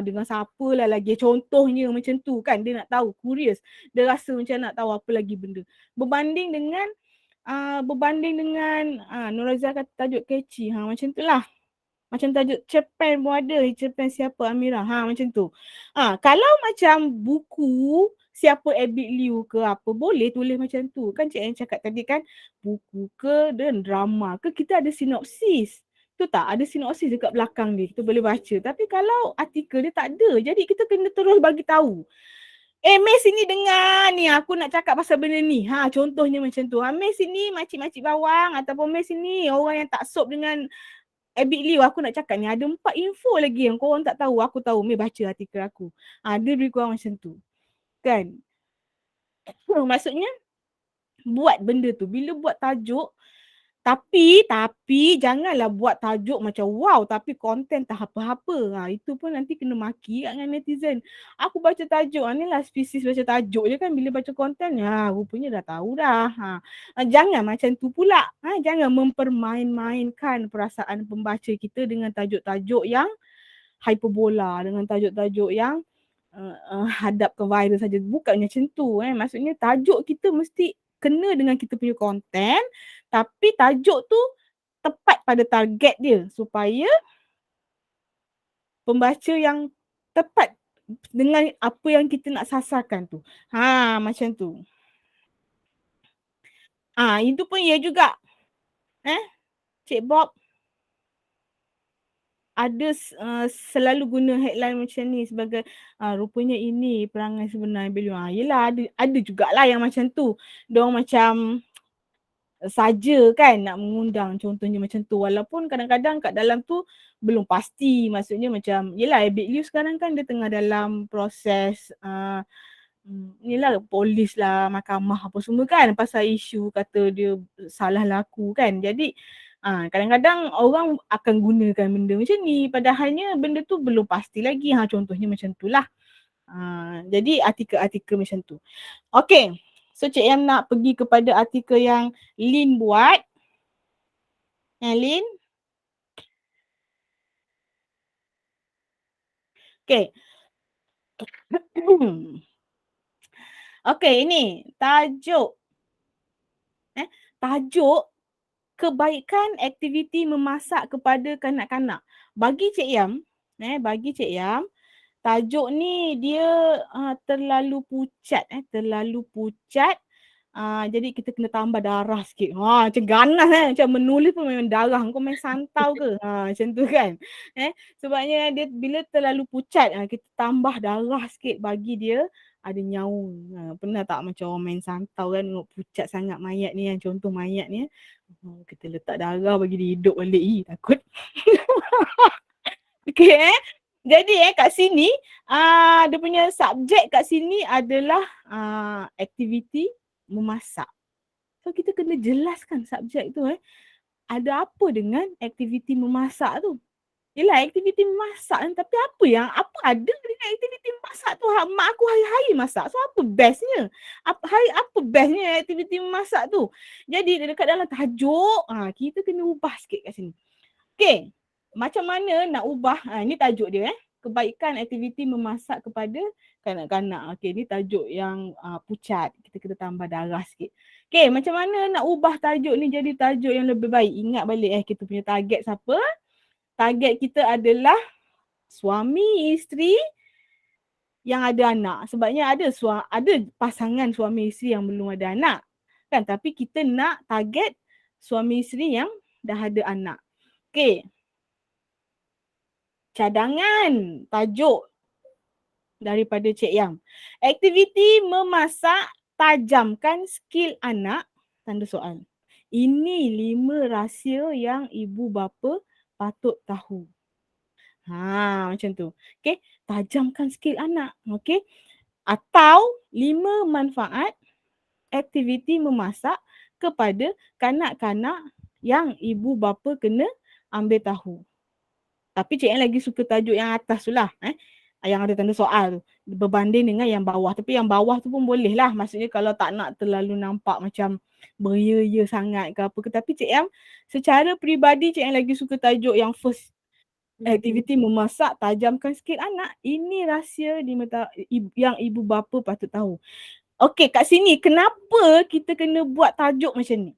Dengan siapa lah lagi. Contohnya macam tu kan. Dia nak tahu, curious. Dia rasa macam nak tahu apa lagi benda. Berbanding dengan Nur Razia kata tajuk catchy. Macam tu lah. Macam tajuk cerpen pun ada. Cerpen siapa Amira. Macam tu. Kalau macam buku siapa Abid Liu ke apa, boleh tulis macam tu. Kan Cik Yang cakap tadi kan, buku ke dan drama ke, kita ada sinopsis. Tu tak? Ada sinopsis dekat belakang dia. Kita boleh baca. Tapi kalau artikel dia tak ada. Jadi kita kena terus bagi tahu. Miss sini dengar ni, aku nak cakap pasal benda ni. Contohnya macam tu. Miss sini makcik-makcik bawang ataupun Miss sini orang yang tak sop dengan Abid Liu, aku nak cakap ni ada 4 info lagi yang korang tak tahu. Aku tahu. Miss baca artikel aku. Dia lebih kurang macam tu. Kan? Maksudnya buat benda tu. Bila buat tajuk, tapi janganlah buat tajuk macam wow tapi konten tak apa-apa. Itu pun nanti kena maki kat dengan netizen. Aku baca tajuk, ni lah spesies baca tajuk je kan. Bila baca konten, rupanya dah tahu dah. Jangan macam tu pula. Jangan mempermain-mainkan perasaan pembaca kita dengan tajuk-tajuk yang hyperbola, dengan tajuk-tajuk yang hadapkan viral saja. Bukannya macam tu. Maksudnya tajuk kita mesti kena dengan kita punya konten, tapi tajuk tu tepat pada target dia supaya pembaca yang tepat dengan apa yang kita nak sasarkan tu. Macam tu. Itu pun ya juga. Cik Bob ada selalu guna headline macam ni sebagai rupanya ini perangai sebenar Abid Liu. Yelah ada jugalah yang macam tu. Diorang macam saja kan nak mengundang, contohnya macam tu, walaupun kadang-kadang kat dalam tu belum pasti. Maksudnya macam yelah Abid Liu sekarang kan dia tengah dalam proses inilah polis lah, mahkamah apa semua kan pasal isu kata dia salah laku kan. Jadi kadang-kadang orang akan gunakan benda macam ni padahalnya benda tu belum pasti lagi. Contohnya macam tu lah. Jadi artikel-artikel macam tu. Okay. So Cik Yang nak pergi kepada artikel yang Lin buat. Lin. Okay. Okay, ini tajuk. Tajuk kebaikan aktiviti memasak kepada kanak-kanak. Bagi Cik Yang, tajuk ni dia terlalu pucat. Jadi kita kena tambah darah sikit. Macam ganas macam menulis pun memang darah. Kau main santau ke? Macam tu kan. Sebabnya dia bila terlalu pucat, kita tambah darah sikit bagi dia ada nyaun. Pernah tak macam orang main santau kan, tengok pucat sangat mayat ni kan, contoh mayat ni. Kita letak darah bagi dia hidup balik. Takut. Okay. Jadi kat sini dia punya subjek kat sini adalah aktiviti memasak. So kita kena jelaskan subjek tu ada apa dengan aktiviti memasak tu. Yelah aktiviti memasak tapi apa ada dengan aktiviti memasak tu? Mak aku hari-hari masak. So apa bestnya? Apa bestnya aktiviti memasak tu? Jadi dekat dalam tajuk kita kena ubah sikit kat sini. Okay. Macam mana nak ubah? Ni tajuk dia kebaikan aktiviti memasak kepada kanak-kanak. Okay, ni tajuk yang pucat. Kita kena tambah darah sikit. Okay, macam mana nak ubah tajuk ni jadi tajuk yang lebih baik? Ingat balik kita punya target siapa? Target kita adalah suami isteri yang ada anak. Sebabnya ada pasangan suami isteri yang belum ada anak. Kan? Tapi kita nak target suami isteri yang dah ada anak. Okay. Cadangan tajuk daripada Cik Yang. Aktiviti memasak tajamkan skill anak, tanda soal. Ini 5 rahsia yang ibu bapa patut tahu. Macam tu. Okay. Tajamkan skill anak. Okay. Atau 5 manfaat aktiviti memasak kepada kanak-kanak yang ibu bapa kena ambil tahu. Tapi Cik Ann lagi suka tajuk yang atas tu lah. Yang ada tanda soal tu. Berbanding dengan yang bawah. Tapi yang bawah tu pun boleh lah. Maksudnya kalau tak nak terlalu nampak macam beria-ia sangat ke apa ke. Tapi Cik Ann secara peribadi Cik Ann lagi suka tajuk yang first. Aktiviti memasak, tajamkan skill anak. Ini rahsia yang ibu bapa patut tahu. Okey, kat sini kenapa kita kena buat tajuk macam ni?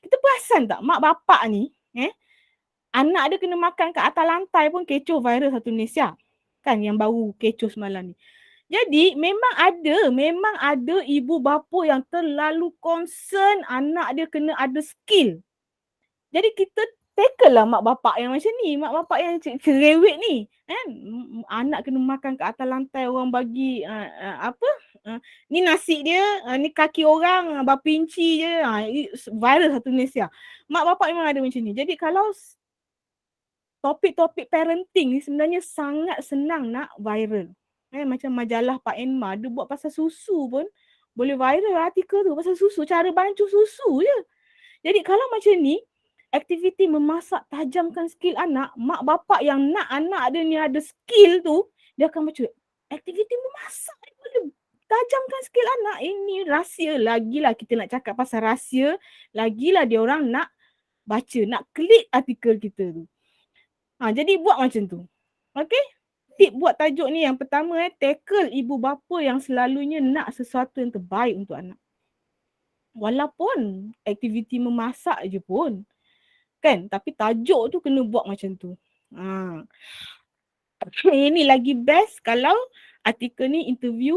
Kita perasan tak mak bapak ni, anak dia kena makan kat atas lantai pun kecoh viral satu Malaysia. Kan yang baru kecoh semalam ni. Jadi memang ada ibu bapa yang terlalu concern anak dia kena ada skill. Jadi kita tackle lah mak bapak yang macam ni, mak bapak yang cerewet ni. Anak kena makan kat atas lantai, orang bagi ni nasi dia, ni kaki orang, berapa inci je, viral satu Malaysia. Mak bapak memang ada macam ni. Jadi kalau topik-topik parenting ni sebenarnya sangat senang nak viral. Macam majalah Pak Enma, dia buat pasal susu pun boleh viral artikel tu pasal susu, cara bancuh susu je. Jadi kalau macam ni, aktiviti memasak tajamkan skill anak, mak bapak yang nak anak dia ni ada skill tu, dia akan baca aktiviti memasak ni boleh tajamkan skill anak. Ini rahsia. Lagilah kita nak cakap pasal rahsia, lagilah dia orang nak baca, nak klik artikel kita tu. Jadi buat macam tu. Okey? Tip buat tajuk ni yang pertama, tackle ibu bapa yang selalunya nak sesuatu yang terbaik untuk anak. Walaupun aktiviti memasak je pun. Kan? Tapi tajuk tu kena buat macam tu. Ini lagi best kalau artikel ni interview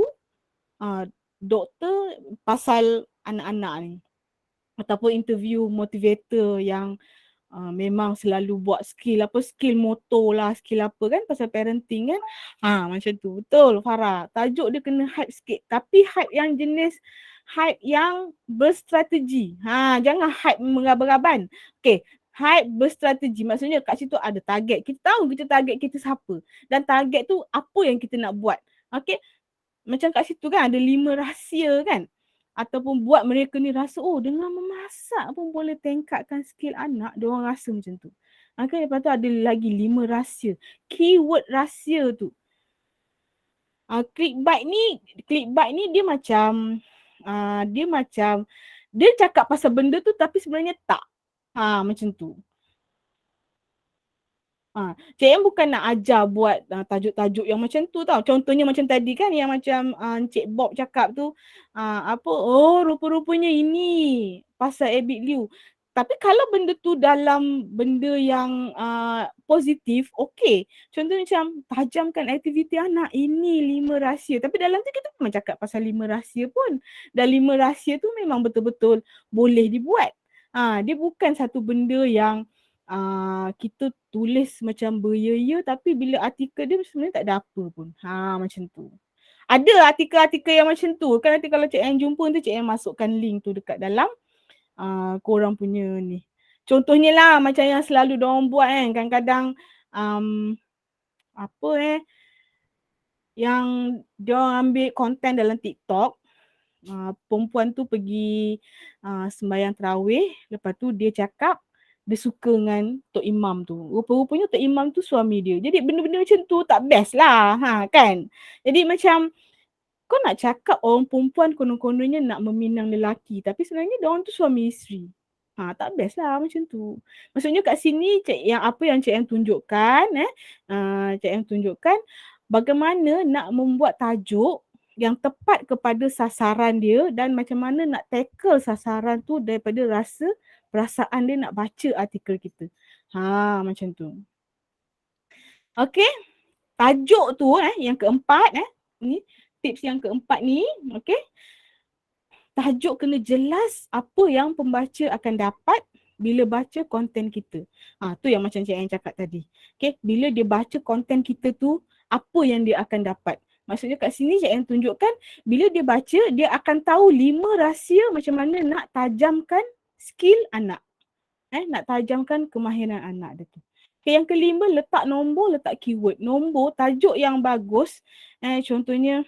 doktor pasal anak-anak ni. Ataupun interview motivator yang memang selalu buat skill motor lah, skill apa kan pasal parenting kan. Macam tu. Betul Farah. Tajuk dia kena hype sikit. Tapi hype yang jenis hype yang berstrategi. Jangan hype meraba-raban. Okay. Hype berstrategi. Maksudnya kat situ ada target. Kita tahu kita target kita siapa. Dan target tu apa yang kita nak buat. Okay. Macam kat situ kan ada 5 rahsia kan. Ataupun buat mereka ni rasa dengan memasak pun boleh tingkatkan skill anak. Dia orang rasa macam tu. Okay, lepas tu ada lagi 5 rahsia. Keyword rahsia tu. Clickbait ni dia macam dia cakap pasal benda tu tapi sebenarnya tak. Macam tu. Cik Em bukan nak ajar buat tajuk-tajuk yang macam tu tau. Contohnya macam tadi kan yang macam Cik Bob cakap tu. Rupa-rupanya ini pasal Abid Liu. Tapi kalau benda tu dalam benda yang positif, okey. Contohnya macam tajamkan aktiviti anak, ini 5 rahsia. Tapi dalam tu kita memang cakap pasal 5 rahsia pun. Dan 5 rahsia tu memang betul-betul boleh dibuat. Dia bukan satu benda yang kita tulis macam beria-ia tapi bila artikel dia sebenarnya tak ada apa pun. Macam tu. Ada artikel-artikel yang macam tu. Kan nanti kalau Cik Ann jumpa tu Cik Ann masukkan link tu dekat dalam korang punya ni. Contohnya lah macam yang selalu diorang buat kan. Kadang-kadang yang diorang ambil konten dalam TikTok. Perempuan tu pergi sembahyang tarawih. Lepas tu dia cakap dia suka dengan Tok Imam tu. Rupa-rupanya Tok Imam tu suami dia. Jadi benda-benda macam tu tak best lah. Kan? Jadi macam kau nak cakap orang perempuan konon-kononnya nak meminang lelaki. Tapi sebenarnya diorang tu suami isteri. Tak best lah macam tu. Maksudnya kat sini apa yang Cik Em tunjukkan. Cik Em tunjukkan bagaimana nak membuat tajuk yang tepat kepada sasaran dia dan macam mana nak tackle sasaran tu daripada rasa perasaan dia nak baca artikel kita. Macam tu. Okey. Tajuk tu yang keempat ni tips yang keempat ni, okey. Tajuk kena jelas apa yang pembaca akan dapat bila baca konten kita. Tu yang macam Cik Ain cakap tadi. Okey, bila dia baca konten kita tu, apa yang dia akan dapat. Maksudnya kat sini Cik Ain tunjukkan bila dia baca, dia akan tahu 5 rahsia macam mana nak tajamkan skill anak. Nak tajamkan kemahiran anak dia tu. Okay, yang kelima, letak nombor, letak keyword. Nombor, tajuk yang bagus. Contohnya,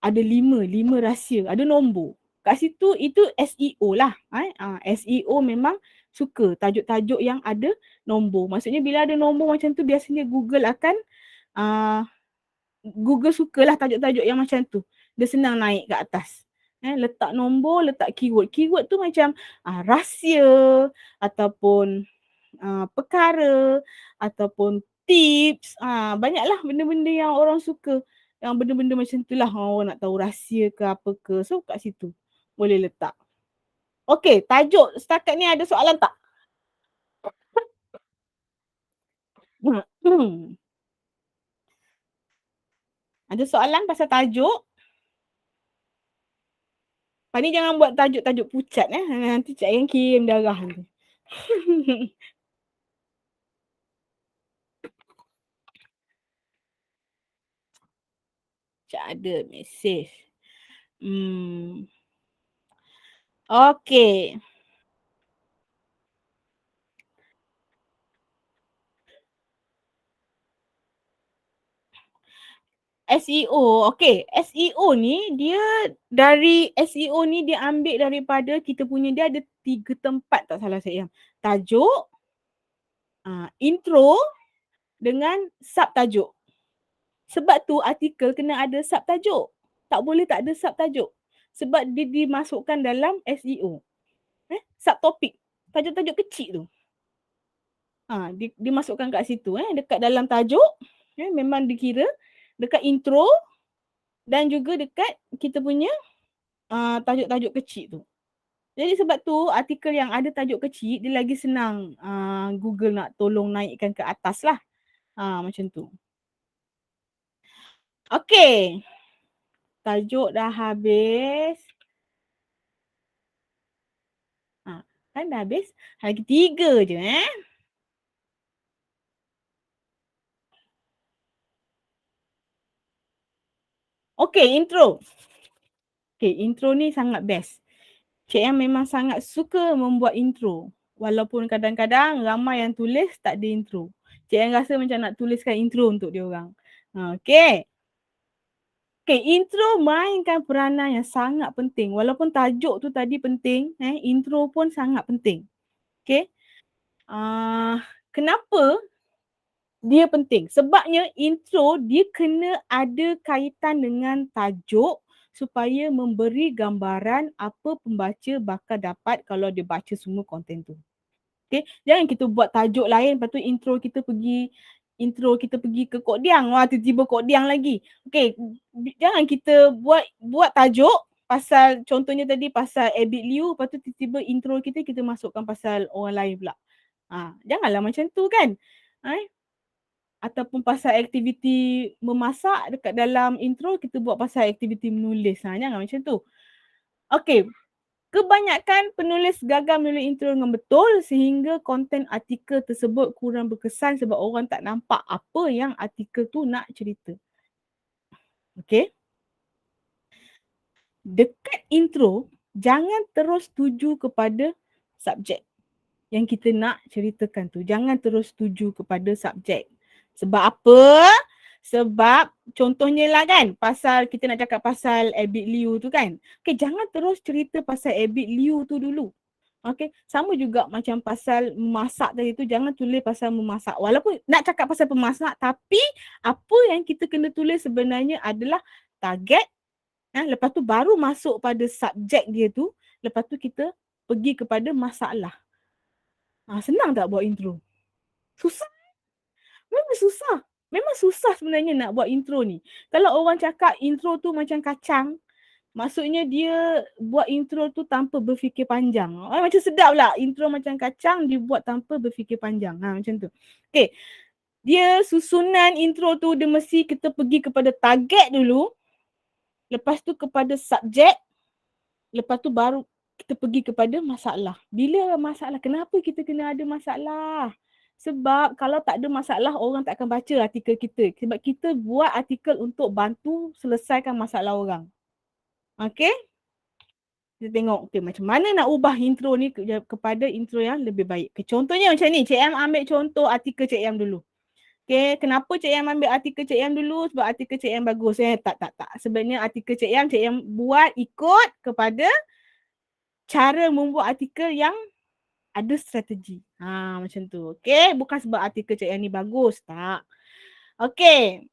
ada 5 rahsia, ada nombor. Kat situ itu SEO lah. SEO memang suka tajuk-tajuk yang ada nombor. Maksudnya bila ada nombor macam tu biasanya Google akan Google sukalah tajuk-tajuk yang macam tu. Dia senang naik ke atas. Letak nombor, letak keyword. Keyword tu macam rahsia ataupun perkara ataupun tips. Banyaklah benda-benda yang orang suka. Yang benda-benda macam tu lah orang nak tahu rahsia ke apa ke. So kat situ boleh letak. Okey, tajuk setakat ni ada soalan tak? Ada soalan pasal tajuk? Pani jangan buat tajuk-tajuk pucat nanti Cik Ayang kirim darah nanti. Cik ada mesej. Okey. SEO. Okey, SEO ni dia dari SEO ni dia ambil daripada kita punya, dia ada 3 tempat tak salah saya. Tajuk, intro dengan subtajuk. Sebab tu artikel kena ada subtajuk. Tak boleh tak ada subtajuk. Sebab dia dimasukkan dalam SEO. Subtopik. Tajuk-tajuk kecil tu. Dimasukkan kat situ. Dekat dalam tajuk, memang dikira. Dekat intro dan juga dekat kita punya tajuk-tajuk kecil tu. Jadi sebab tu artikel yang ada tajuk kecil dia lagi senang Google nak tolong naikkan ke atas lah. Macam tu. Okey. Tajuk dah habis. Kan dah habis. Lagi 3 je Okey, intro. Okey, intro ni sangat best. Cik Yang memang sangat suka membuat intro. Walaupun kadang-kadang ramai yang tulis tak ada intro. Cik Yang rasa macam nak tuliskan intro untuk dia orang. Okey. Okey, intro mainkan peranan yang sangat penting. Walaupun tajuk tu tadi penting, intro pun sangat penting. Okey. Kenapa dia penting? Sebabnya intro dia kena ada kaitan dengan tajuk supaya memberi gambaran apa pembaca bakal dapat kalau dia baca semua konten tu. Okay? Jangan kita buat tajuk lain lepas tu intro kita pergi ke Kok Diang. Tiba-tiba Kok Diang lagi. Okay, jangan kita buat tajuk pasal contohnya tadi pasal Abid Liu, lepas tu tiba-tiba intro kita masukkan pasal orang lain pula. Janganlah macam tu kan. Ataupun pasal aktiviti memasak dekat dalam intro kita buat pasal aktiviti menulis. Jangan macam tu. Okey. Kebanyakan penulis gagal menulis intro dengan betul sehingga konten artikel tersebut kurang berkesan sebab orang tak nampak apa yang artikel tu nak cerita. Okey. Dekat intro, jangan terus tuju kepada subjek yang kita nak ceritakan tu. Jangan terus tuju kepada subjek. Sebab apa? Sebab contohnya lah kan, pasal kita nak cakap pasal Abid Liu tu kan. Okay, jangan terus cerita pasal Abid Liu tu dulu. Okay, sama juga macam pasal memasak tadi tu, jangan tulis pasal memasak. Walaupun nak cakap pasal pemasak, tapi apa yang kita kena tulis sebenarnya adalah target. Lepas tu baru masuk pada subjek dia tu, lepas tu kita pergi kepada masalah. Senang tak buat intro? Susah. Memang susah. Memang susah sebenarnya nak buat intro ni. Kalau orang cakap intro tu macam kacang, maksudnya dia buat intro tu tanpa berfikir panjang. Macam sedap lah intro macam kacang dibuat tanpa berfikir panjang. Macam tu. Okay. Dia susunan intro tu dia mesti kita pergi kepada target dulu. Lepas tu kepada subjek. Lepas tu baru kita pergi kepada masalah. Bila masalah? Kenapa kita kena ada masalah? Sebab kalau tak ada masalah, orang tak akan baca artikel kita. Sebab kita buat artikel untuk bantu selesaikan masalah orang. Okay? Kita tengok macam mana nak ubah intro ni kepada intro yang lebih baik. Contohnya macam ni, Cik Em ambil contoh artikel Cik Em dulu. Okay, kenapa Cik Yang ambil artikel Cik Yang dulu? Sebab artikel Cik Yang bagus. Tak. Sebenarnya artikel Cik Yang buat ikut kepada cara membuat artikel yang ada strategi. Macam tu. Okay, bukan sebab artikel Cik Yang ni bagus. Tak. Okay,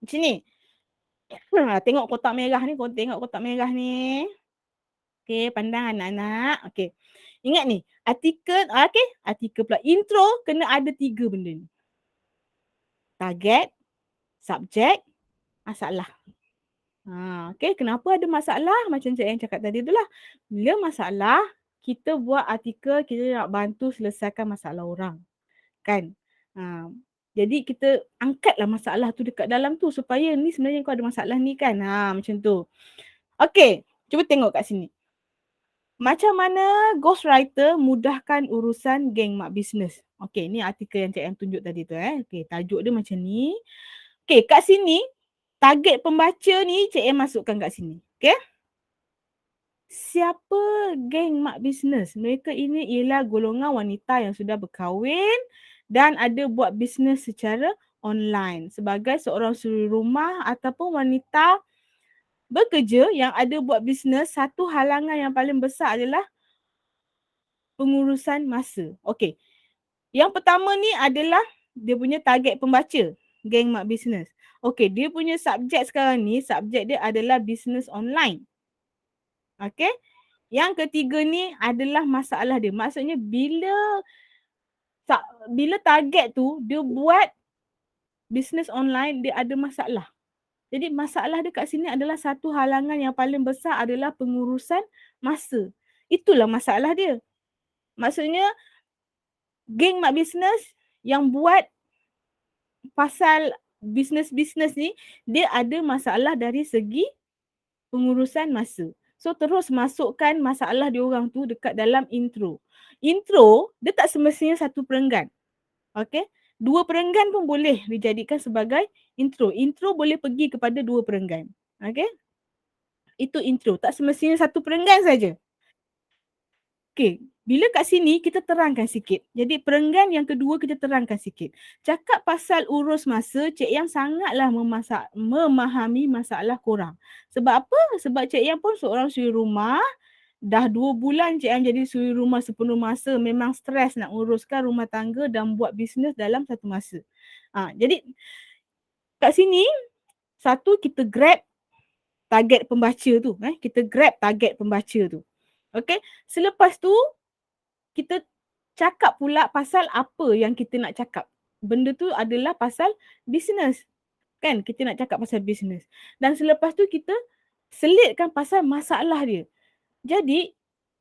macam ni. Tengok kotak merah ni. Tengok kotak merah ni. Okay, pandang anak-anak. Okay. Ingat ni, artikel, okay, artikel pula. Intro kena ada 3 benda ni. Target, subjek, masalah. Okay, kenapa ada masalah? Macam Cik Yang cakap tadi tu lah. Bila masalah, kita buat artikel, kita nak bantu selesaikan masalah orang. Kan? Jadi kita angkatlah masalah tu dekat dalam tu supaya ni sebenarnya kau ada masalah ni kan. Macam tu. Okay, cuba tengok kat sini. Macam mana ghostwriter mudahkan urusan geng mak bisnes? Okay, ni artikel yang Cik Yang tunjuk tadi tu. Okay, tajuk dia macam ni. Okay, kat sini, target pembaca ni Cik Yang masukkan kat sini. Okay. Siapa geng mak bisnes? Mereka ini ialah golongan wanita yang sudah berkahwin dan ada buat bisnes secara online. Sebagai seorang suri rumah ataupun wanita bekerja yang ada buat bisnes, satu halangan yang paling besar adalah pengurusan masa. Okey. Yang pertama ni adalah dia punya target pembaca, geng mak bisnes. Okey, dia punya subjek sekarang ni, subjek dia adalah bisnes online. Okey. Yang ketiga ni adalah masalah dia. Maksudnya bila target tu dia buat bisnes online, dia ada masalah. Jadi masalah dia kat sini adalah satu halangan yang paling besar adalah pengurusan masa. Itulah masalah dia. Maksudnya geng mak bisnes yang buat pasal bisnes-bisnes ni, dia ada masalah dari segi pengurusan masa. So terus masukkan masalah diorang tu dekat dalam intro. Intro, dia tak semestinya satu perenggan. Okay? 2 perenggan pun boleh dijadikan sebagai intro. Intro boleh pergi kepada 2 perenggan. Okay? Itu intro. Tak semestinya satu perenggan saja. Okay, bila kat sini kita terangkan sikit. Jadi perenggan yang kedua kita terangkan sikit. Cakap pasal urus masa, Cik Yang sangatlah memahami masalah korang. Sebab apa? Sebab Cik Yang pun seorang suri rumah. Dah 2 bulan Cik Yang jadi suri rumah sepenuh masa. Memang stres nak uruskan rumah tangga dan buat bisnes dalam satu masa. Jadi kat sini, satu kita grab target pembaca tu. Kita grab target pembaca tu. Okay, selepas tu, kita cakap pula pasal apa yang kita nak cakap. Benda tu adalah pasal bisnes. Kan? Kita nak cakap pasal bisnes. Dan selepas tu kita selitkan pasal masalah dia. Jadi,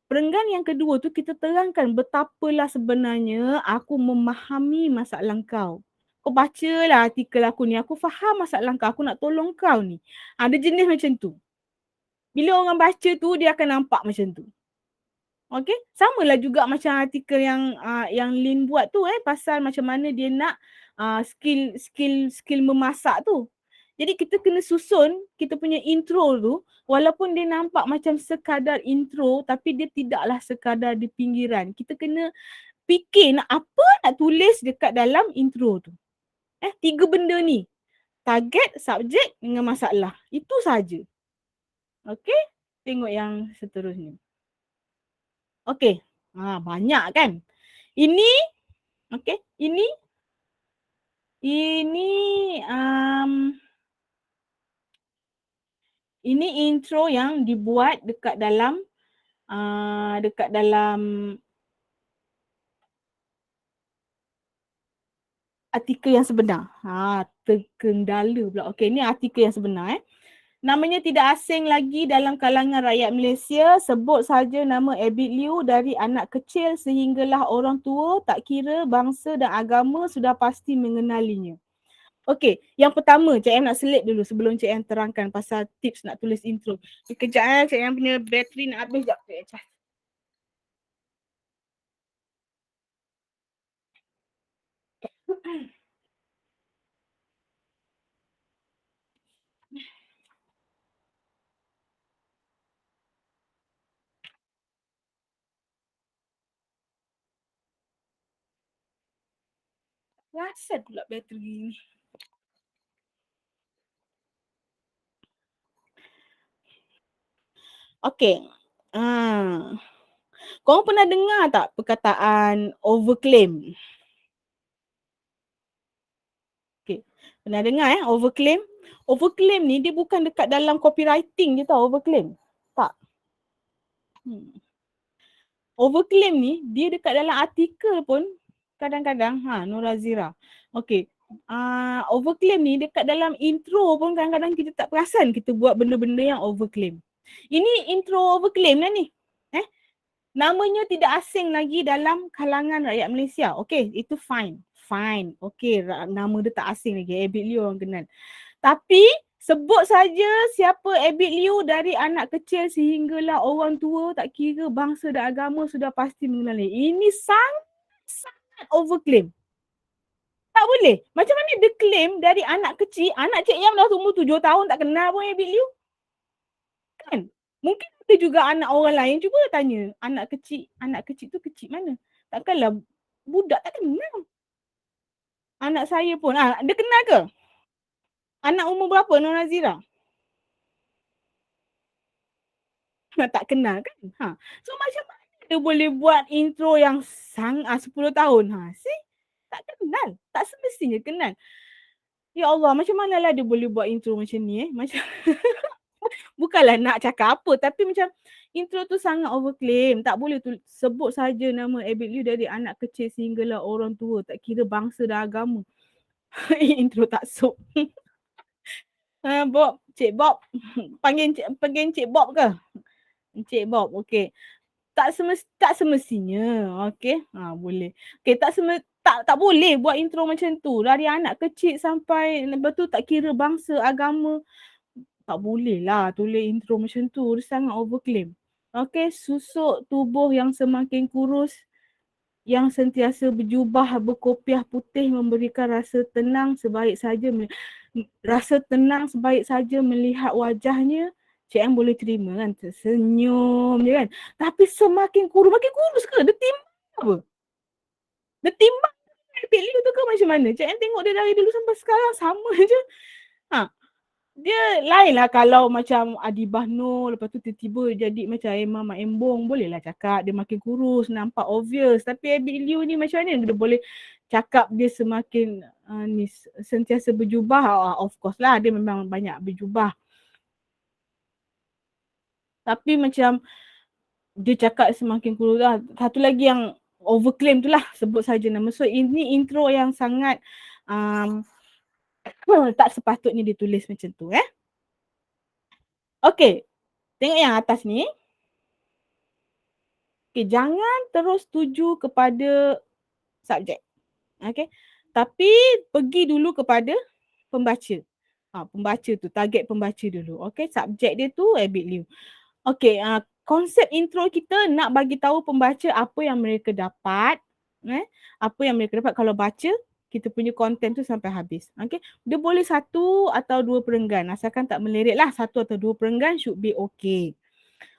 perenggan yang kedua tu kita terangkan betapalah sebenarnya aku memahami masalah kau. Kau bacalah artikel aku ni. Aku faham masalah kau. Aku nak tolong kau ni. Ada jenis macam tu. Bila orang baca tu, dia akan nampak macam tu. Okey, samalah juga macam artikel yang Lin buat tu pasal macam mana dia nak skill memasak tu. Jadi kita kena susun kita punya intro tu walaupun dia nampak macam sekadar intro tapi dia tidaklah sekadar di pinggiran. Kita kena fikir nak apa nak tulis dekat dalam intro tu. 3 benda ni. Target, subjek dengan masalah. Itu saja. Okey, tengok yang seterusnya. Okey. Banyak kan? Ini okey, ini intro yang dibuat dekat dalam artikel yang sebenar. Terkendala pula. Okey, ni artikel yang sebenar Namanya tidak asing lagi dalam kalangan rakyat Malaysia. Sebut saja nama Abid Liu dari anak kecil sehinggalah orang tua tak kira bangsa dan agama sudah pasti mengenalinya. Okey, yang pertama Cik Em nak selip dulu sebelum Cik Em terangkan pasal tips nak tulis intro. Kejap Cik Em punya bateri nak habis jap. Perasan pula bateri ni. Okey. Korang pernah dengar tak perkataan overclaim? Okay. Pernah dengar overclaim? Overclaim ni dia bukan dekat dalam copywriting je tau overclaim. Tak. Overclaim ni dia dekat dalam artikel pun kadang-kadang Nora Zira. Okay. Overclaim ni dekat dalam intro pun kadang-kadang kita tak perasan kita buat benda-benda yang overclaim. Ini intro overclaim lah ni. Namanya tidak asing lagi dalam kalangan rakyat Malaysia. Okay, itu fine. Fine. Okay, nama dia tak asing lagi. Abid Liu orang kenal. Tapi sebut saja siapa Abid Liu dari anak kecil sehinggalah orang tua, tak kira bangsa dan agama sudah pasti mengenali. Ini sangat overclaim. Tak boleh. Macam mana dia claim dari anak kecil, anak Cik Yam dah umur 7 tahun tak kenal pun Abid Liu? Kan? Mungkin ada juga anak orang lain, cuba tanya anak kecil tu kecil mana? Takkanlah budak tak kenal. Anak saya pun, dia kenal ke? Anak umur berapa Nora Zira? Tak kenal kan? So macam mana dia boleh buat intro yang sangat 10 tahun? See? Tak kenal. Tak semestinya kenal. Ya Allah, macam manalah dia boleh buat intro macam ni Macam bukanlah nak cakap apa, tapi macam intro tu sangat overclaim. Tak boleh tu sebut saja nama Abid Liu dari anak kecil sehinggalah orang tua, tak kira bangsa dan agama. Intro tak sok. Bob, Cik Bob. Panggil Cik Bob ke? Cik Bob, okey. Tak semestinya. Okey. Boleh. Okey, tak boleh buat intro macam tu. Dari anak kecil sampai lepas tu tak kira bangsa, agama. Tak boleh lah tulis intro macam tu. Dia sangat overclaim. Okey, susuk tubuh yang semakin kurus, yang sentiasa berjubah berkopiah putih memberikan rasa tenang sebaik saja melihat wajahnya. Cik M boleh terima kan, tersenyum je kan. Tapi makin kurus ke? Dia timbang apa? Dia timbang Abid Liu tu ke macam mana? Cik M tengok dia dari dulu sampai sekarang sama je. Dia lain lah kalau macam Adibah Nur, lepas tu tiba-tiba jadi macam Mama Embong, bolehlah cakap dia makin kurus, nampak obvious. Tapi Abid Liu ni macam mana dia boleh cakap dia semakin sentiasa berjubah? Of course lah, dia memang banyak berjubah. Tapi macam dia cakap semakin kurus lah. Satu lagi yang overclaim tu lah, sebut saja nama. So ini intro yang sangat tak sepatutnya ditulis macam tu Okay, tengok yang atas ni. Okay, jangan terus tuju kepada subjek. Okay, tapi pergi dulu kepada pembaca. Pembaca tu, target pembaca dulu. Okay, subjek dia tu Abid Liu. Okay, konsep intro kita nak bagi tahu pembaca apa yang mereka dapat. Apa yang mereka dapat kalau baca kita punya konten tu sampai habis. Okay, dia boleh 1 atau 2 perenggan. Asalkan tak melirik lah, 1 atau 2 perenggan should be okay.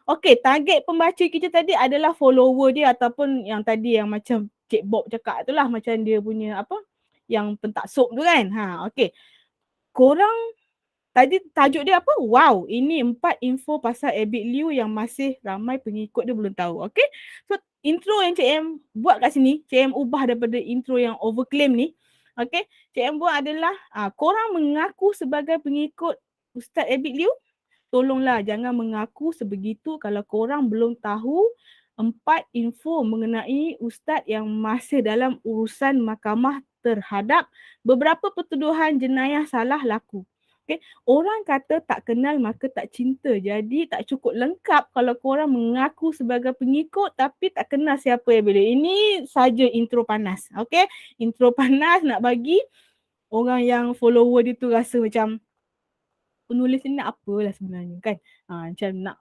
Okay, target pembaca kita tadi adalah follower dia ataupun yang tadi yang macam Cik Bob cakap tu lah, macam dia punya apa, yang pentak sok tu kan. Okay. Korang tadi tajuk dia apa? Wow, ini 4 info pasal Abid Liu yang masih ramai pengikut dia belum tahu. Okay. So intro yang Cik M buat kat sini, Cik M ubah daripada intro yang overclaim ni. Okay. Cik M buat adalah korang mengaku sebagai pengikut Ustaz Abid Liu. Tolonglah jangan mengaku sebegitu kalau korang belum tahu 4 info mengenai ustaz yang masih dalam urusan mahkamah terhadap beberapa pertuduhan jenayah salah laku. Okay. Orang kata tak kenal maka tak cinta. Jadi tak cukup lengkap kalau korang mengaku sebagai pengikut tapi tak kenal siapa yang bila. Ini saja intro panas. Okay. Intro panas nak bagi orang yang follower dia tu rasa macam penulis ni nak apalah sebenarnya kan.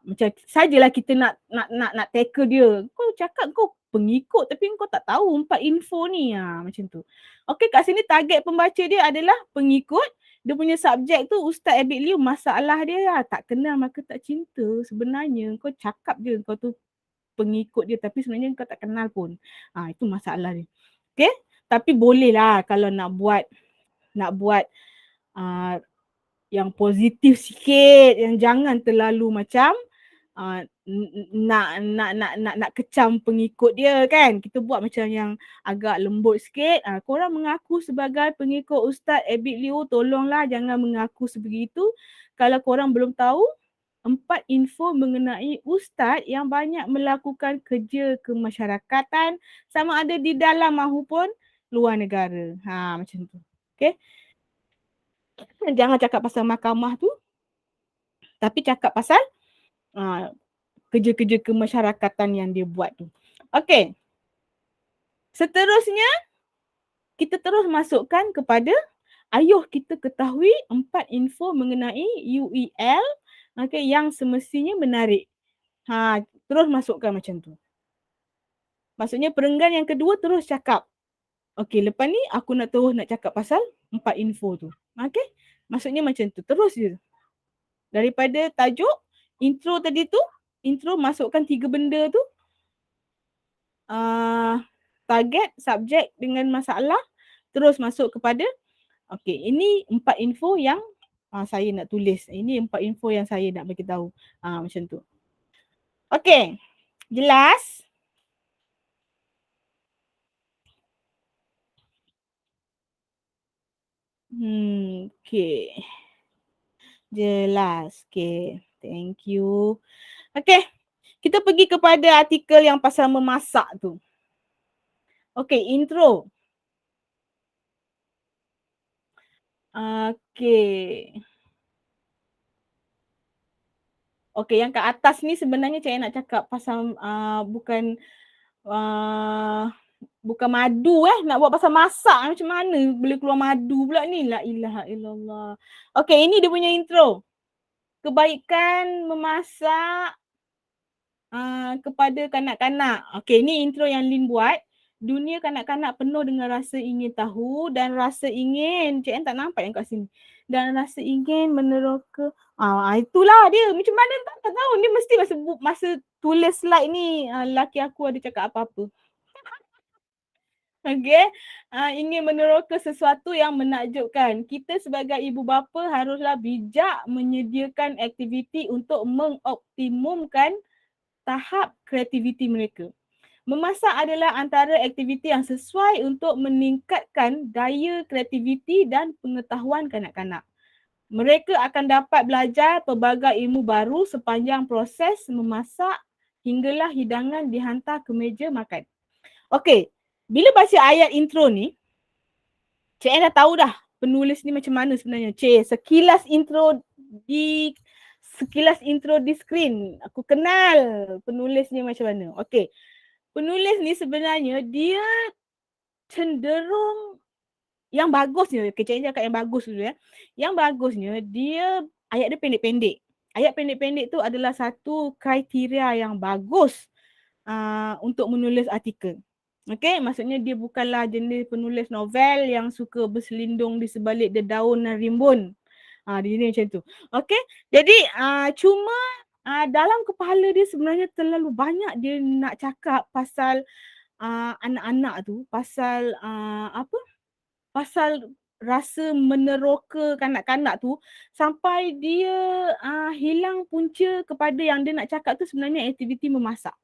Macam sajalah kita nak tackle dia. Kau cakap kau pengikut tapi kau tak tahu 4 info ni. Macam tu. Okey, kat sini target pembaca dia adalah pengikut. Dia punya subjek tu Ustaz Abid Liu, masalah dia tak kenal maka tak cinta. Sebenarnya kau cakap je kau tu pengikut dia tapi sebenarnya kau tak kenal pun. Itu masalah dia. Okey? Tapi boleh lah kalau nak buat yang positif sikit, yang jangan terlalu macam nak kecam pengikut dia kan. Kita buat macam yang agak lembut sikit. Korang mengaku sebagai pengikut Ustaz Abid Liu, tolonglah jangan mengaku sebegitu. Kalau korang belum tahu, 4 info mengenai Ustaz yang banyak melakukan kerja kemasyarakatan sama ada di dalam maupun luar negara. Macam tu. Okay. Jangan cakap pasal mahkamah tu, tapi cakap pasal kerja-kerja kemasyarakatan yang dia buat tu. Okey. Seterusnya, kita terus masukkan kepada ayuh kita ketahui 4 info mengenai UEL yang semestinya menarik. Terus masukkan macam tu. Maksudnya perenggan yang kedua terus cakap. Okey, lepas ni aku nak terus nak cakap pasal 4 info tu. Okey? Maksudnya macam tu. Terus je. Daripada tajuk, intro tadi tu, intro masukkan 3 benda tu. Target, subjek dengan masalah. Terus masuk kepada, okey, ini 4 info yang saya nak tulis. Ini 4 info yang saya nak bagi tahu. Macam tu. Okey. Jelas? Okay. Jelas. Okay. Thank you. Okay. Kita pergi kepada artikel yang pasal memasak tu. Okay. Intro. Okay. Okay. Yang kat atas ni sebenarnya saya nak cakap pasal bukan madu nak buat pasal masak macam mana boleh keluar madu pula ni. La ilaha illallah. Okay, ini dia punya intro. Kebaikan memasak kepada kanak-kanak. Okay, ni intro yang Lin buat. Dunia kanak-kanak penuh dengan rasa ingin tahu dan rasa ingin, Cik N tak nampak yang kat sini. Dan rasa ingin meneroka. Itulah dia. Macam mana tak tahu. Ni mesti masa tulis slide ni laki aku ada cakap apa-apa. Okay. Ingin meneroka sesuatu yang menakjubkan. Kita sebagai ibu bapa haruslah bijak menyediakan aktiviti untuk mengoptimumkan tahap kreativiti mereka. Memasak adalah antara aktiviti yang sesuai untuk meningkatkan daya kreativiti dan pengetahuan kanak-kanak. Mereka akan dapat belajar pelbagai ilmu baru sepanjang proses memasak hinggalah hidangan dihantar ke meja makan. Okey, bila baca ayat intro ni, Cik N dah tahu dah penulis ni macam mana sebenarnya. Sekilas intro di skrin, aku kenal penulis ni macam mana. Okey. Penulis ni sebenarnya dia cenderung yang bagusnya, Cik N cakap yang bagus dulu ya. Yang bagusnya dia ayat dia pendek-pendek. Ayat pendek-pendek tu adalah satu kriteria yang bagus untuk menulis artikel. Okey, maksudnya dia bukanlah jenis penulis novel yang suka berselindung di sebalik dedaun dan rimbun. Dia ni macam tu. Okey, jadi cuma dalam kepala dia sebenarnya terlalu banyak dia nak cakap pasal anak-anak tu, pasal pasal rasa meneroka kanak-kanak tu sampai dia hilang punca kepada yang dia nak cakap tu sebenarnya aktiviti memasak.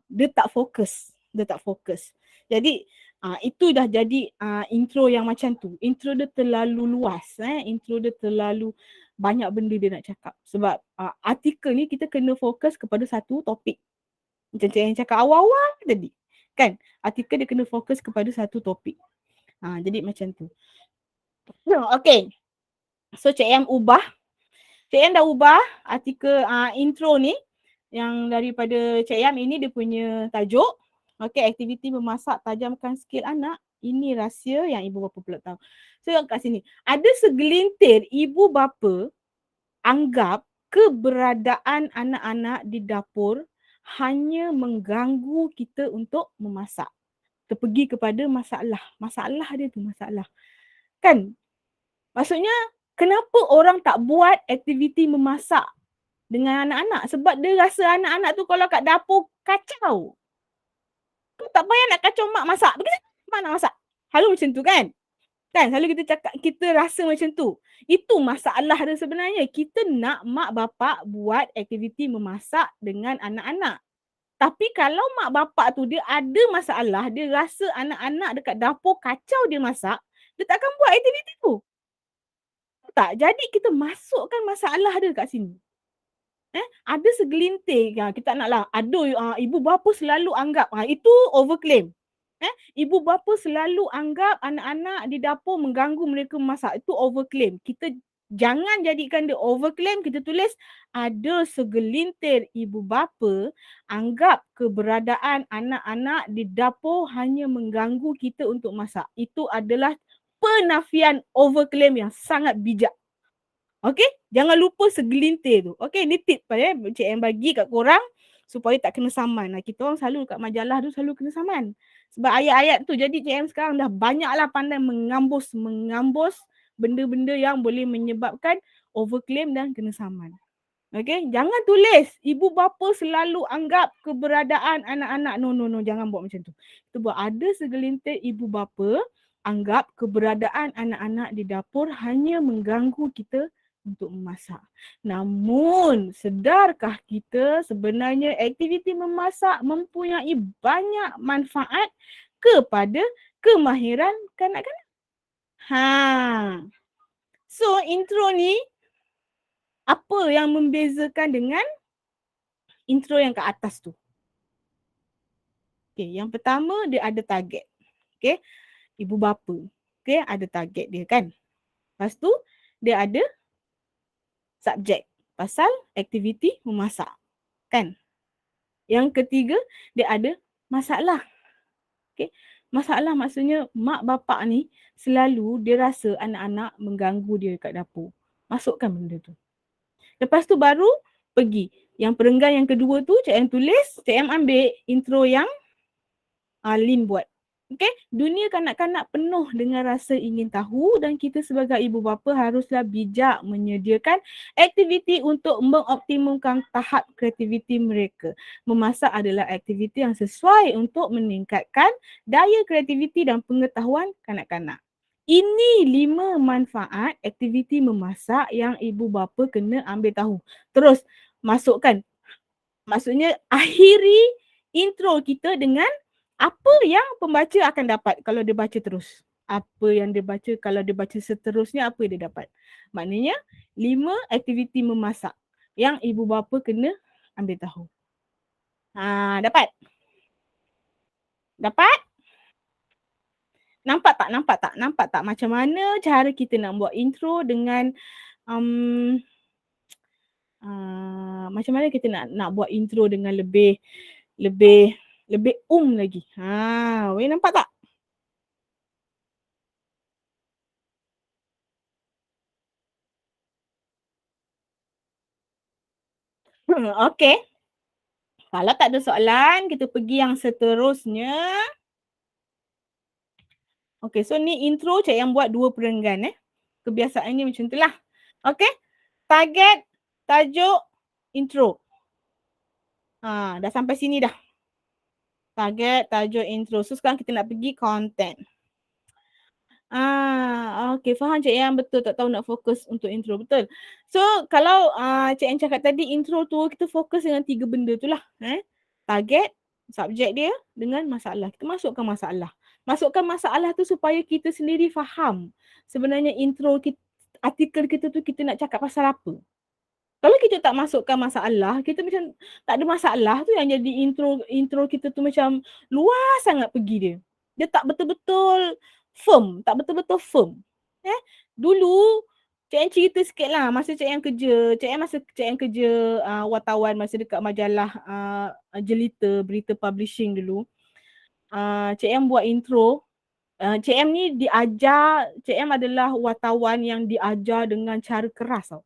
Dia tak fokus. Jadi itu dah jadi intro yang macam tu. Intro dia terlalu luas. Intro dia terlalu banyak benda dia nak cakap. Sebab artikel ni kita kena fokus kepada satu topik. Macam yang cakap awal-awal tadi. Kan? Artikel dia kena fokus kepada satu topik. Jadi macam tu. Okay. So Cik M ubah. Cik M dah ubah artikel intro ni. Yang daripada Cik M ini dia punya tajuk. Okay, aktiviti memasak tajamkan skill anak. Ini rahsia yang ibu bapa pula tahu. So kat sini. Ada segelintir ibu bapa anggap keberadaan anak-anak di dapur hanya mengganggu kita untuk memasak. Terpergi kepada masalah. Masalah dia tu, masalah. Kan? Maksudnya, kenapa orang tak buat aktiviti memasak dengan anak-anak? Sebab dia rasa anak-anak tu kalau kat dapur kacau. Kau tak payah nak kacau mak masak. Mak nak masak. Selalu macam tu kan? Kan selalu kita cakap, kita rasa macam tu. Itu masalah dia sebenarnya. Kita nak mak bapak buat aktiviti memasak dengan anak-anak. Tapi kalau mak bapak tu dia ada masalah, dia rasa anak-anak dekat dapur kacau dia masak, dia takkan buat aktiviti tu. Tak? Jadi kita masukkan masalah dia kat sini. Ada segelintir, kita tak naklah, aduh ibu bapa selalu anggap, itu overclaim. Ibu bapa selalu anggap anak-anak di dapur mengganggu mereka memasak, itu overclaim. Kita jangan jadikan dia overclaim, kita tulis ada segelintir ibu bapa anggap keberadaan anak-anak di dapur hanya mengganggu kita untuk masak. Itu adalah penafian overclaim yang sangat bijak. Okey, jangan lupa segelintir tu. Okey, ni tip Cik M bagi kat korang supaya tak kena saman. Kita orang selalu kat majalah tu selalu kena saman. Sebab ayat-ayat tu, jadi Cik M sekarang dah banyaklah pandai mengambus benda-benda yang boleh menyebabkan overclaim dan kena saman. Okey, jangan tulis ibu bapa selalu anggap keberadaan anak-anak. No, jangan buat macam tu. Kita buat ada segelintir ibu bapa anggap keberadaan anak-anak di dapur hanya mengganggu kita untuk memasak. Namun, sedarkah kita sebenarnya aktiviti memasak mempunyai banyak manfaat kepada kemahiran kanak-kanak? So, intro ni apa yang membezakan dengan intro yang kat atas tu? Okay, yang pertama dia ada target. Okay, ibu bapa. Okay, ada target dia kan. Lepas tu, dia ada subjek pasal aktiviti memasak kan. Yang ketiga, dia ada masalah. Okay. Masalah maksudnya mak bapak ni selalu dia rasa anak-anak mengganggu dia kat dapur. Masukkan benda tu. Lepas tu baru pergi. Yang perenggan yang kedua tu Cik M tulis, Cik M ambil intro yang Lin buat. Okay, dunia kanak-kanak penuh dengan rasa ingin tahu dan kita sebagai ibu bapa haruslah bijak menyediakan aktiviti untuk mengoptimumkan tahap kreativiti mereka. Memasak adalah aktiviti yang sesuai untuk meningkatkan daya kreativiti dan pengetahuan kanak-kanak. Ini 5 manfaat aktiviti memasak yang ibu bapa kena ambil tahu. Terus masukkan, maksudnya akhiri intro kita dengan apa yang pembaca akan dapat kalau dia baca terus. Apa yang dia baca, kalau dia baca seterusnya apa dia dapat. Maknanya 5 aktiviti memasak yang ibu bapa kena ambil tahu. Dapat? Dapat? Nampak tak macam mana cara kita nak buat intro dengan macam mana kita nak buat intro dengan lebih lagi. Weh nampak tak? Okey. Kalau tak ada soalan, kita pergi yang seterusnya. Okey, so ni intro Cik yang buat 2 perenggan Kebiasaannya macam itulah. Okey. Target, tajuk, intro. Dah sampai sini dah. Target, tajuk, intro. So sekarang kita nak pergi content. Okey, faham Cik Yang, betul, tak tahu nak fokus untuk intro, betul. So kalau Cik Yang cakap tadi intro tu kita fokus dengan 3 benda tu lah. Target, subjek dia dengan masalah. Kita masukkan masalah. Masukkan masalah tu supaya kita sendiri faham sebenarnya intro kita, artikel kita tu kita nak cakap pasal apa. Kalau kita tak masukkan masalah, kita macam tak ada masalah tu yang jadi intro kita tu macam luas sangat pergi dia. Dia tak betul-betul firm. Dulu Cik Yang cerita sikit lah masa Cik Yang kerja, wartawan masa dekat majalah Jelita, Berita Publishing dulu. Cik Yang buat intro. Cik M ni diajar, Cik M adalah wartawan yang diajar dengan cara keras tau.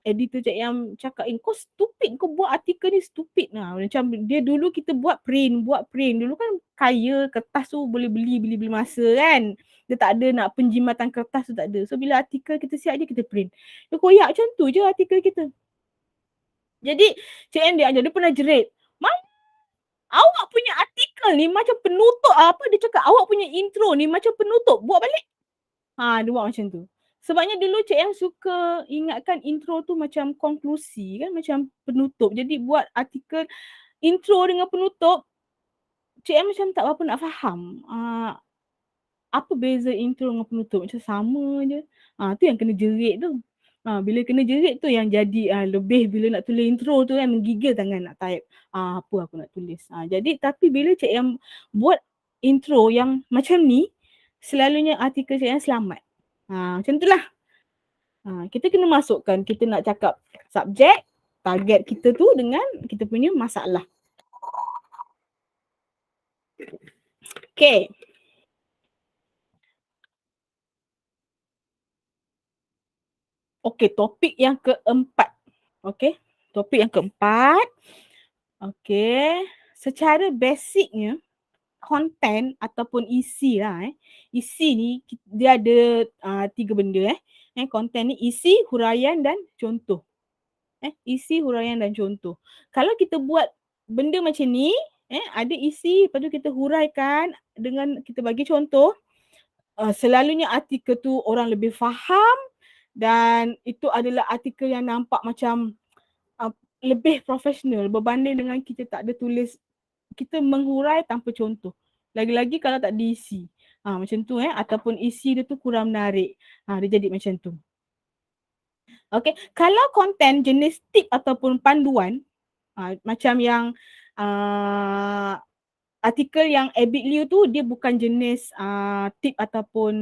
Editor Cik Yang cakap, kau stupid, kau buat artikel ni stupid lah. Macam dia dulu kita buat print. Dulu kan kaya, kertas tu boleh beli masa kan. Dia tak ada nak penjimatan kertas tu tak ada. So bila artikel kita siap je kita print. Dia koyak macam tu je artikel kita. Jadi Cik M dia ajar, dia pernah jerit. Awak punya artikel artikel ni macam penutup apa dia cakap, awak punya intro ni macam penutup, buat balik. Dia buat macam tu. Sebabnya dulu Cik Yang suka ingatkan intro tu macam konklusi kan, macam penutup. Jadi buat artikel intro dengan penutup, Cik Yang macam tak berapa nak faham. Apa beza intro dengan penutup? Macam sama je. Tu yang kena jerit tu. Bila kena jerit tu yang jadi lebih bila nak tulis intro tu kan menggigil tangan nak type. Apa aku nak tulis. Jadi tapi bila Cik Yang buat intro yang macam ni, selalunya artikel Cik Yang selamat. Macam itulah. Kita kena masukkan, kita nak cakap subjek, target kita tu dengan kita punya masalah. Okay. Okay, topik yang keempat. Okay, topik yang keempat. Okay, secara basicnya konten ataupun isi lah isi ni dia ada 3 benda konten ni isi, huraian dan contoh. Isi, huraian dan contoh. Kalau kita buat benda macam ni, ada isi, lepas tu kita huraikan dengan kita bagi contoh, selalunya artikel tu orang lebih faham dan itu adalah artikel yang nampak macam lebih profesional berbanding dengan kita tak ada tulis, kita menghurai tanpa contoh. Lagi-lagi kalau tak diisi. Macam tu ataupun isi dia tu kurang menarik. Dia jadi macam tu. Okay, kalau konten jenis tip ataupun panduan, macam yang artikel yang Abid Liu tu dia bukan jenis tip ataupun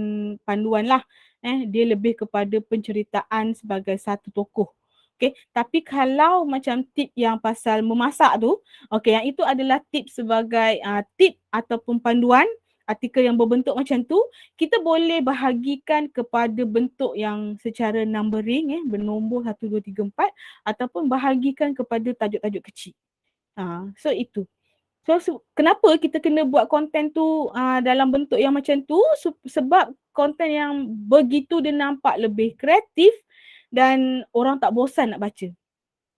panduan lah. Dia lebih kepada penceritaan sebagai satu tokoh. Okay, tapi kalau macam tip yang pasal memasak tu, okay, yang itu adalah tip sebagai tip ataupun panduan, artikel yang berbentuk macam tu, kita boleh bahagikan kepada bentuk yang secara numbering, bernombor 1, 2, 3, 4 ataupun bahagikan kepada tajuk-tajuk kecil. So itu. So kenapa kita kena buat konten tu dalam bentuk yang macam tu? Sebab konten yang begitu dia nampak lebih kreatif dan orang tak bosan nak baca.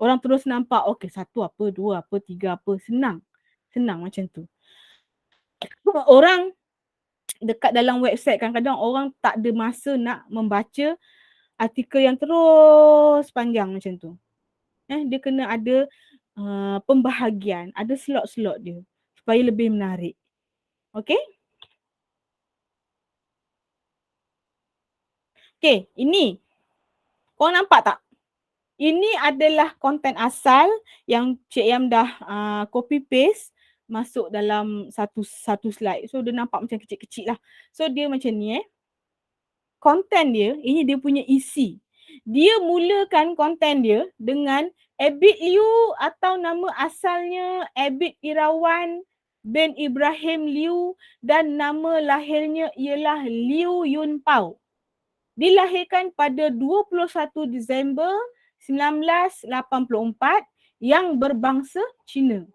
Orang terus nampak, okay, 1 apa, 2 apa, 3 apa, senang. Senang macam tu. Orang dekat dalam website kadang-kadang orang tak ada masa nak membaca artikel yang terus panjang macam tu. Dia kena ada pembahagian, ada slot-slot dia supaya lebih menarik. Okay? Okay, ini. Korang nampak tak? Ini adalah konten asal yang Cik Yam dah copy paste masuk dalam satu slide. So dia nampak macam kecil-kecil lah. So dia macam ni konten dia, ini dia punya isi. Dia mulakan konten dia dengan Abid Liu atau nama asalnya Abid Irawan bin Ibrahim Liu dan nama lahirnya ialah Liu Yun Pao. Dilahirkan pada 21 Disember 1984 yang berbangsa Cina.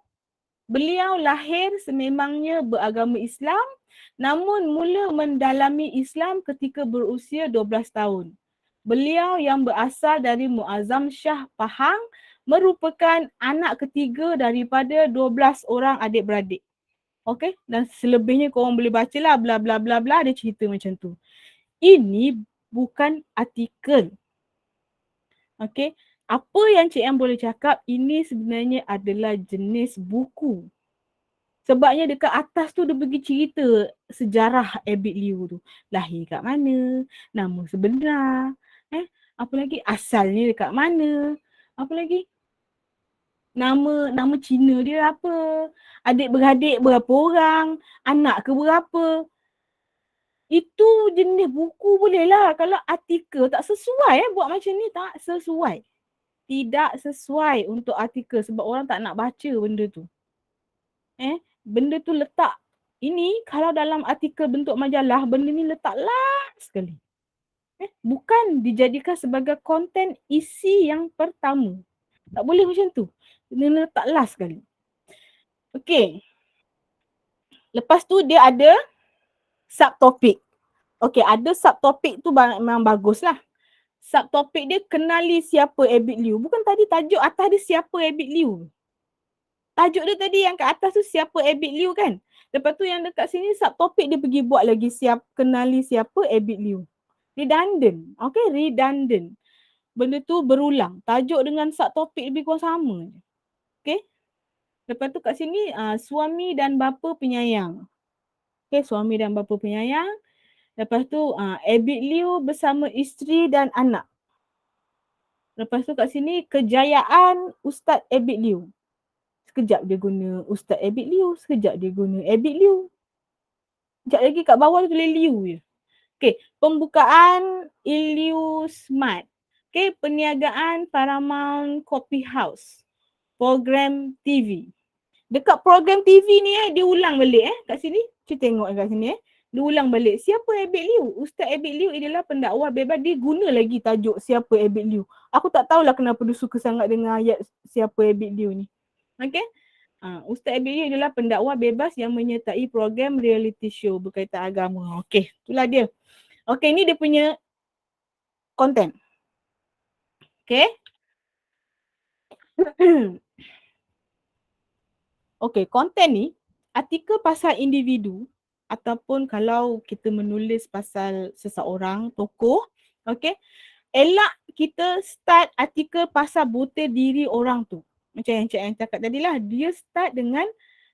Beliau lahir sememangnya beragama Islam namun mula mendalami Islam ketika berusia 12 tahun. Beliau yang berasal dari Muazzam Shah Pahang merupakan anak ketiga daripada 12 orang adik-beradik. Okay, dan selebihnya korang boleh bacalah bla bla bla bla, dia cerita macam tu. Ini bukan artikel. Okay, apa yang Cik Yang boleh cakap ini sebenarnya adalah jenis buku. Sebabnya dekat atas tu dia bagi cerita sejarah Abid Liu tu. Lahir kat mana, nama sebenar, apa lagi asalnya dekat mana, apa lagi nama Cina dia apa, adik-beradik berapa orang, anak ke berapa. Itu jenis buku boleh lah. Kalau artikel tak sesuai buat macam ni, tak sesuai. Tidak sesuai untuk artikel sebab orang tak nak baca benda tu. Benda tu letak. Ini kalau dalam artikel bentuk majalah, benda ni letak last sekali. Bukan dijadikan sebagai konten isi yang pertama. Tak boleh macam tu. Dia letak last sekali. Okay. Lepas tu dia ada subtopik. Okay, ada subtopik tu memang bagus lah. Subtopik dia kenali siapa Abid Liu. Bukan tadi tajuk atas dia siapa Abid Liu. tajuk dia tadi yang kat atas tu siapa Abid Liu kan. Lepas tu yang dekat sini subtopik dia pergi buat lagi kenali siapa Abid Liu. Redundant. Okay, redundant. Benda tu berulang. Tajuk dengan subtopik lebih kurang sama je. Okay. Lepas tu kat sini suami dan bapa penyayang. Okay, suami dan bapa penyayang. Lepas tu Abid Liu bersama isteri dan anak. Lepas tu kat sini kejayaan Ustaz Abid Liu. Sekejap dia guna Ustaz Abid Liu, sekejap dia guna Abid Liu. Sekejap lagi kat bawah dia tulis Liu je. Okay, pembukaan Liu Smart. Okay, perniagaan Paramount Coffee House. Program TV. Dekat program TV ni dia ulang balik kat sini. Cuba tengok kat sini Dia ulang balik. Siapa Abid Liu? Ustaz Abid Liu adalah pendakwa bebas. Dia guna lagi tajuk siapa Abid Liu. Aku tak tahulah kenapa dia suka sangat dengan ayat siapa Abid Liu ni. Okay. Ustaz Abid Liu adalah pendakwa bebas yang menyertai program reality show berkaitan agama. Okay, itulah dia. Okay, ni dia punya konten. Okay. Okay, konten ni artikel pasal individu ataupun kalau kita menulis pasal seseorang, tokoh, okay, elak kita start artikel pasal butir diri orang tu. Macam yang Cik Ain cakap tadi lah, dia start dengan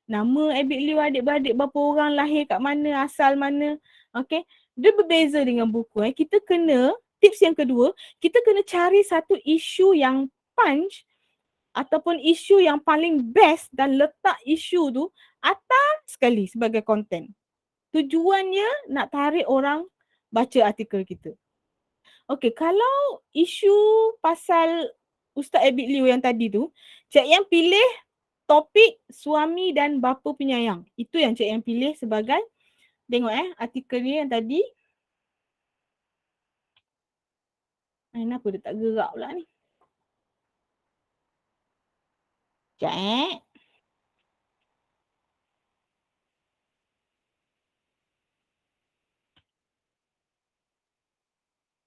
nama Abid Liu, adik-beradik berapa orang, lahir kat mana, asal mana. Okay, dia berbeza dengan buku. Kita kena, tips yang kedua, kita kena cari satu isu yang punch ataupun isu yang paling best dan letak isu tu atas sekali sebagai konten. Tujuannya nak tarik orang baca artikel kita. Okey, kalau isu pasal Ustaz Abid Liu yang tadi tu, Cik Yang pilih topik suami dan bapa penyayang. Itu yang Cik Yang pilih sebagai, tengok artikel ni yang tadi. Kenapa dia tak gerak pula ni? Cik.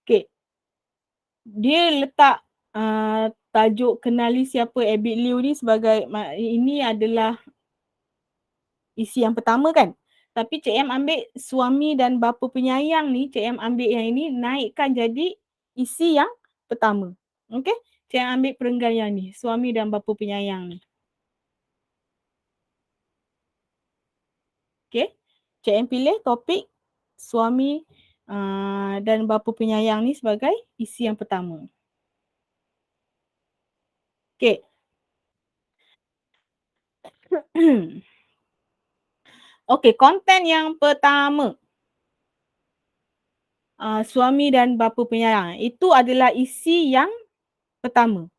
Okay. Dia letak tajuk kenali siapa Abid Liu ni sebagai, ini adalah isi yang pertama kan. Tapi Cik Em ambil suami dan bapa penyayang ni, Cik Em ambil yang ini naikkan jadi isi yang pertama. Okay. Cik Em ambil perenggan yang ni, suami dan bapa penyayang ni. Okay. Cik Em pilih topik suami dan bapa penyayang ni sebagai isi yang pertama. Okay. Okay, konten yang pertama. Suami dan bapa penyayang. Itu adalah isi yang pertama.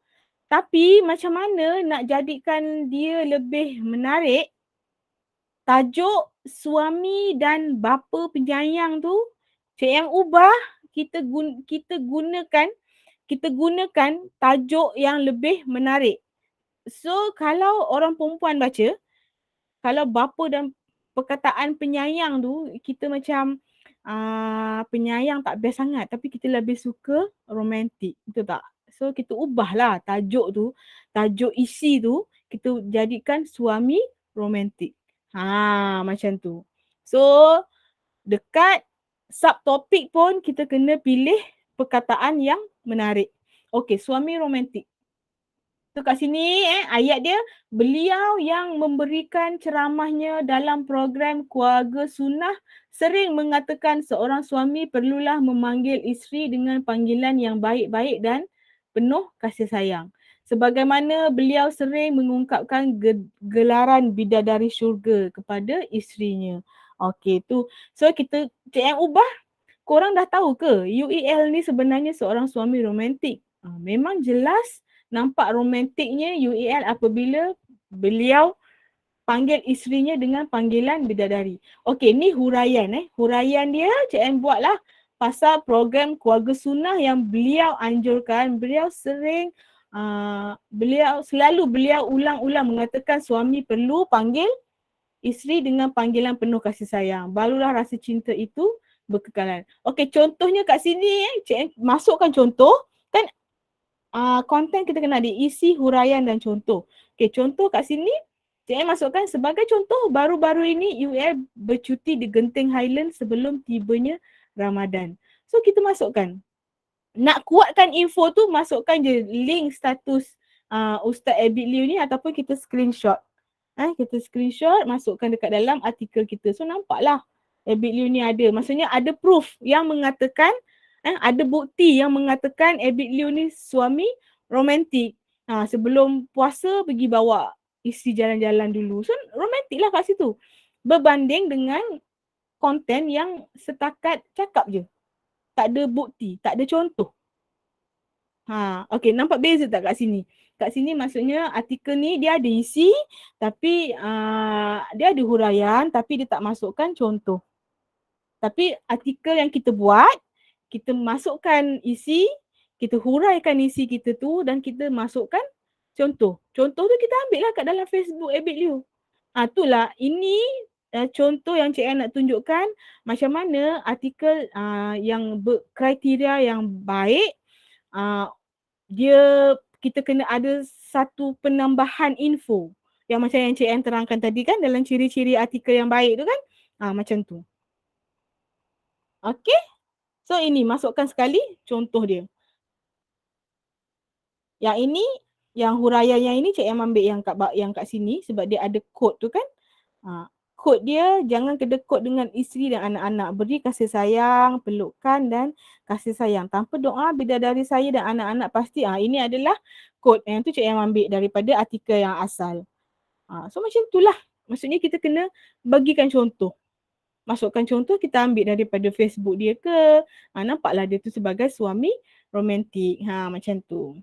Tapi macam mana nak jadikan dia lebih menarik, tajuk suami dan bapa penyayang tu, Cik Yang ubah, kita gunakan tajuk yang lebih menarik. So kalau orang perempuan baca, kalau bapa dan perkataan penyayang tu, kita macam penyayang tak best sangat, tapi kita lebih suka romantik, betul tak? So kita ubahlah tajuk tu, tajuk isi tu, kita jadikan suami romantik. Macam tu. So dekat subtopik pun kita kena pilih perkataan yang menarik. Okey, suami romantik. So kat sini ayat dia, beliau yang memberikan ceramahnya dalam program Keluarga Sunnah sering mengatakan seorang suami perlulah memanggil isteri dengan panggilan yang baik-baik dan penuh kasih sayang. Sebagaimana beliau sering mengungkapkan gelaran bidadari syurga kepada isterinya. Okey tu. So kita Cik Yang ubah, korang dah tahu ke UEL ni sebenarnya seorang suami romantik? Memang jelas nampak romantiknya UEL apabila beliau panggil isterinya dengan panggilan bidadari. Okey, ni huraian Huraian dia Cik Em buatlah pasal program Keluarga Sunnah yang beliau anjurkan. Beliau sering beliau ulang-ulang mengatakan suami perlu panggil isteri dengan panggilan penuh kasih sayang. Barulah rasa cinta itu berkekalan. Okey, contohnya kat sini Cik Em masukkan contoh kan. Konten kita kena ada isi, huraian dan contoh. Okey, contoh kat sini Cik masukkan sebagai contoh baru-baru ini UiA bercuti di Genting Highlands sebelum tibanya Ramadan. So kita masukkan. Nak kuatkan info tu masukkan je link status Ustaz Abid Liu ni ataupun kita screenshot. Kita screenshot masukkan dekat dalam artikel kita. So nampaklah Abid Liu ni ada. Maksudnya ada proof yang mengatakan ada bukti yang mengatakan Abid Liu ni suami romantik. Sebelum puasa pergi bawa isi jalan-jalan dulu. So romantik lah kat situ. Berbanding dengan konten yang setakat cakap je. Tak ada bukti, tak ada contoh. Okay, nampak beza tak kat sini? Kat sini maksudnya artikel ni dia ada isi tapi dia ada huraian tapi dia tak masukkan contoh. Tapi artikel yang kita buat, kita masukkan isi, kita huraikan isi kita tu dan kita masukkan contoh. Contoh tu kita ambil lah kat dalam Facebook Abid Liu. Itulah, ini contoh yang Cik Ann nak tunjukkan macam mana artikel yang berkriteria yang baik, kita kena ada satu penambahan info. Yang macam yang Cik Ann terangkan tadi kan dalam ciri-ciri artikel yang baik tu kan. Macam tu. Okay. So ini masukkan sekali contoh dia. Yang ini, yang huraian yang ini Cik Ann ambil yang kat sini sebab dia ada kod tu kan. Kod dia jangan kena kod dengan isteri dan anak-anak. Beri kasih sayang, pelukkan dan kasih sayang. Tanpa doa bidadari saya dan anak-anak pasti. Ini adalah kod. Yang tu Cik Ann ambil daripada artikel yang asal. So macam itulah. Maksudnya kita kena bagikan contoh. Masukkan contoh kita ambil daripada Facebook dia ke. Nampaklah dia tu sebagai suami romantik. Macam tu.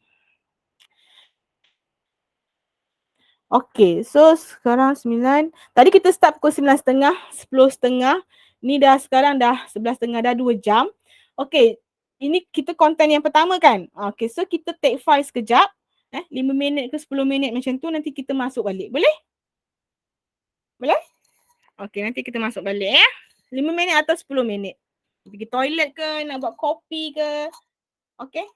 Okay, so sekarang 9. Tadi kita start pukul 9.30, 10.30. Ni dah sekarang dah 11.30, dah 2 jam. Okay, ini kita konten yang pertama kan. Okay, so kita take file sekejap. 5 minit ke 10 minit macam tu, nanti kita masuk balik. Boleh? Boleh? Okay, nanti kita masuk balik 5 minit atau 10 minit. Pergi toilet ke, nak buat kopi ke. Okay?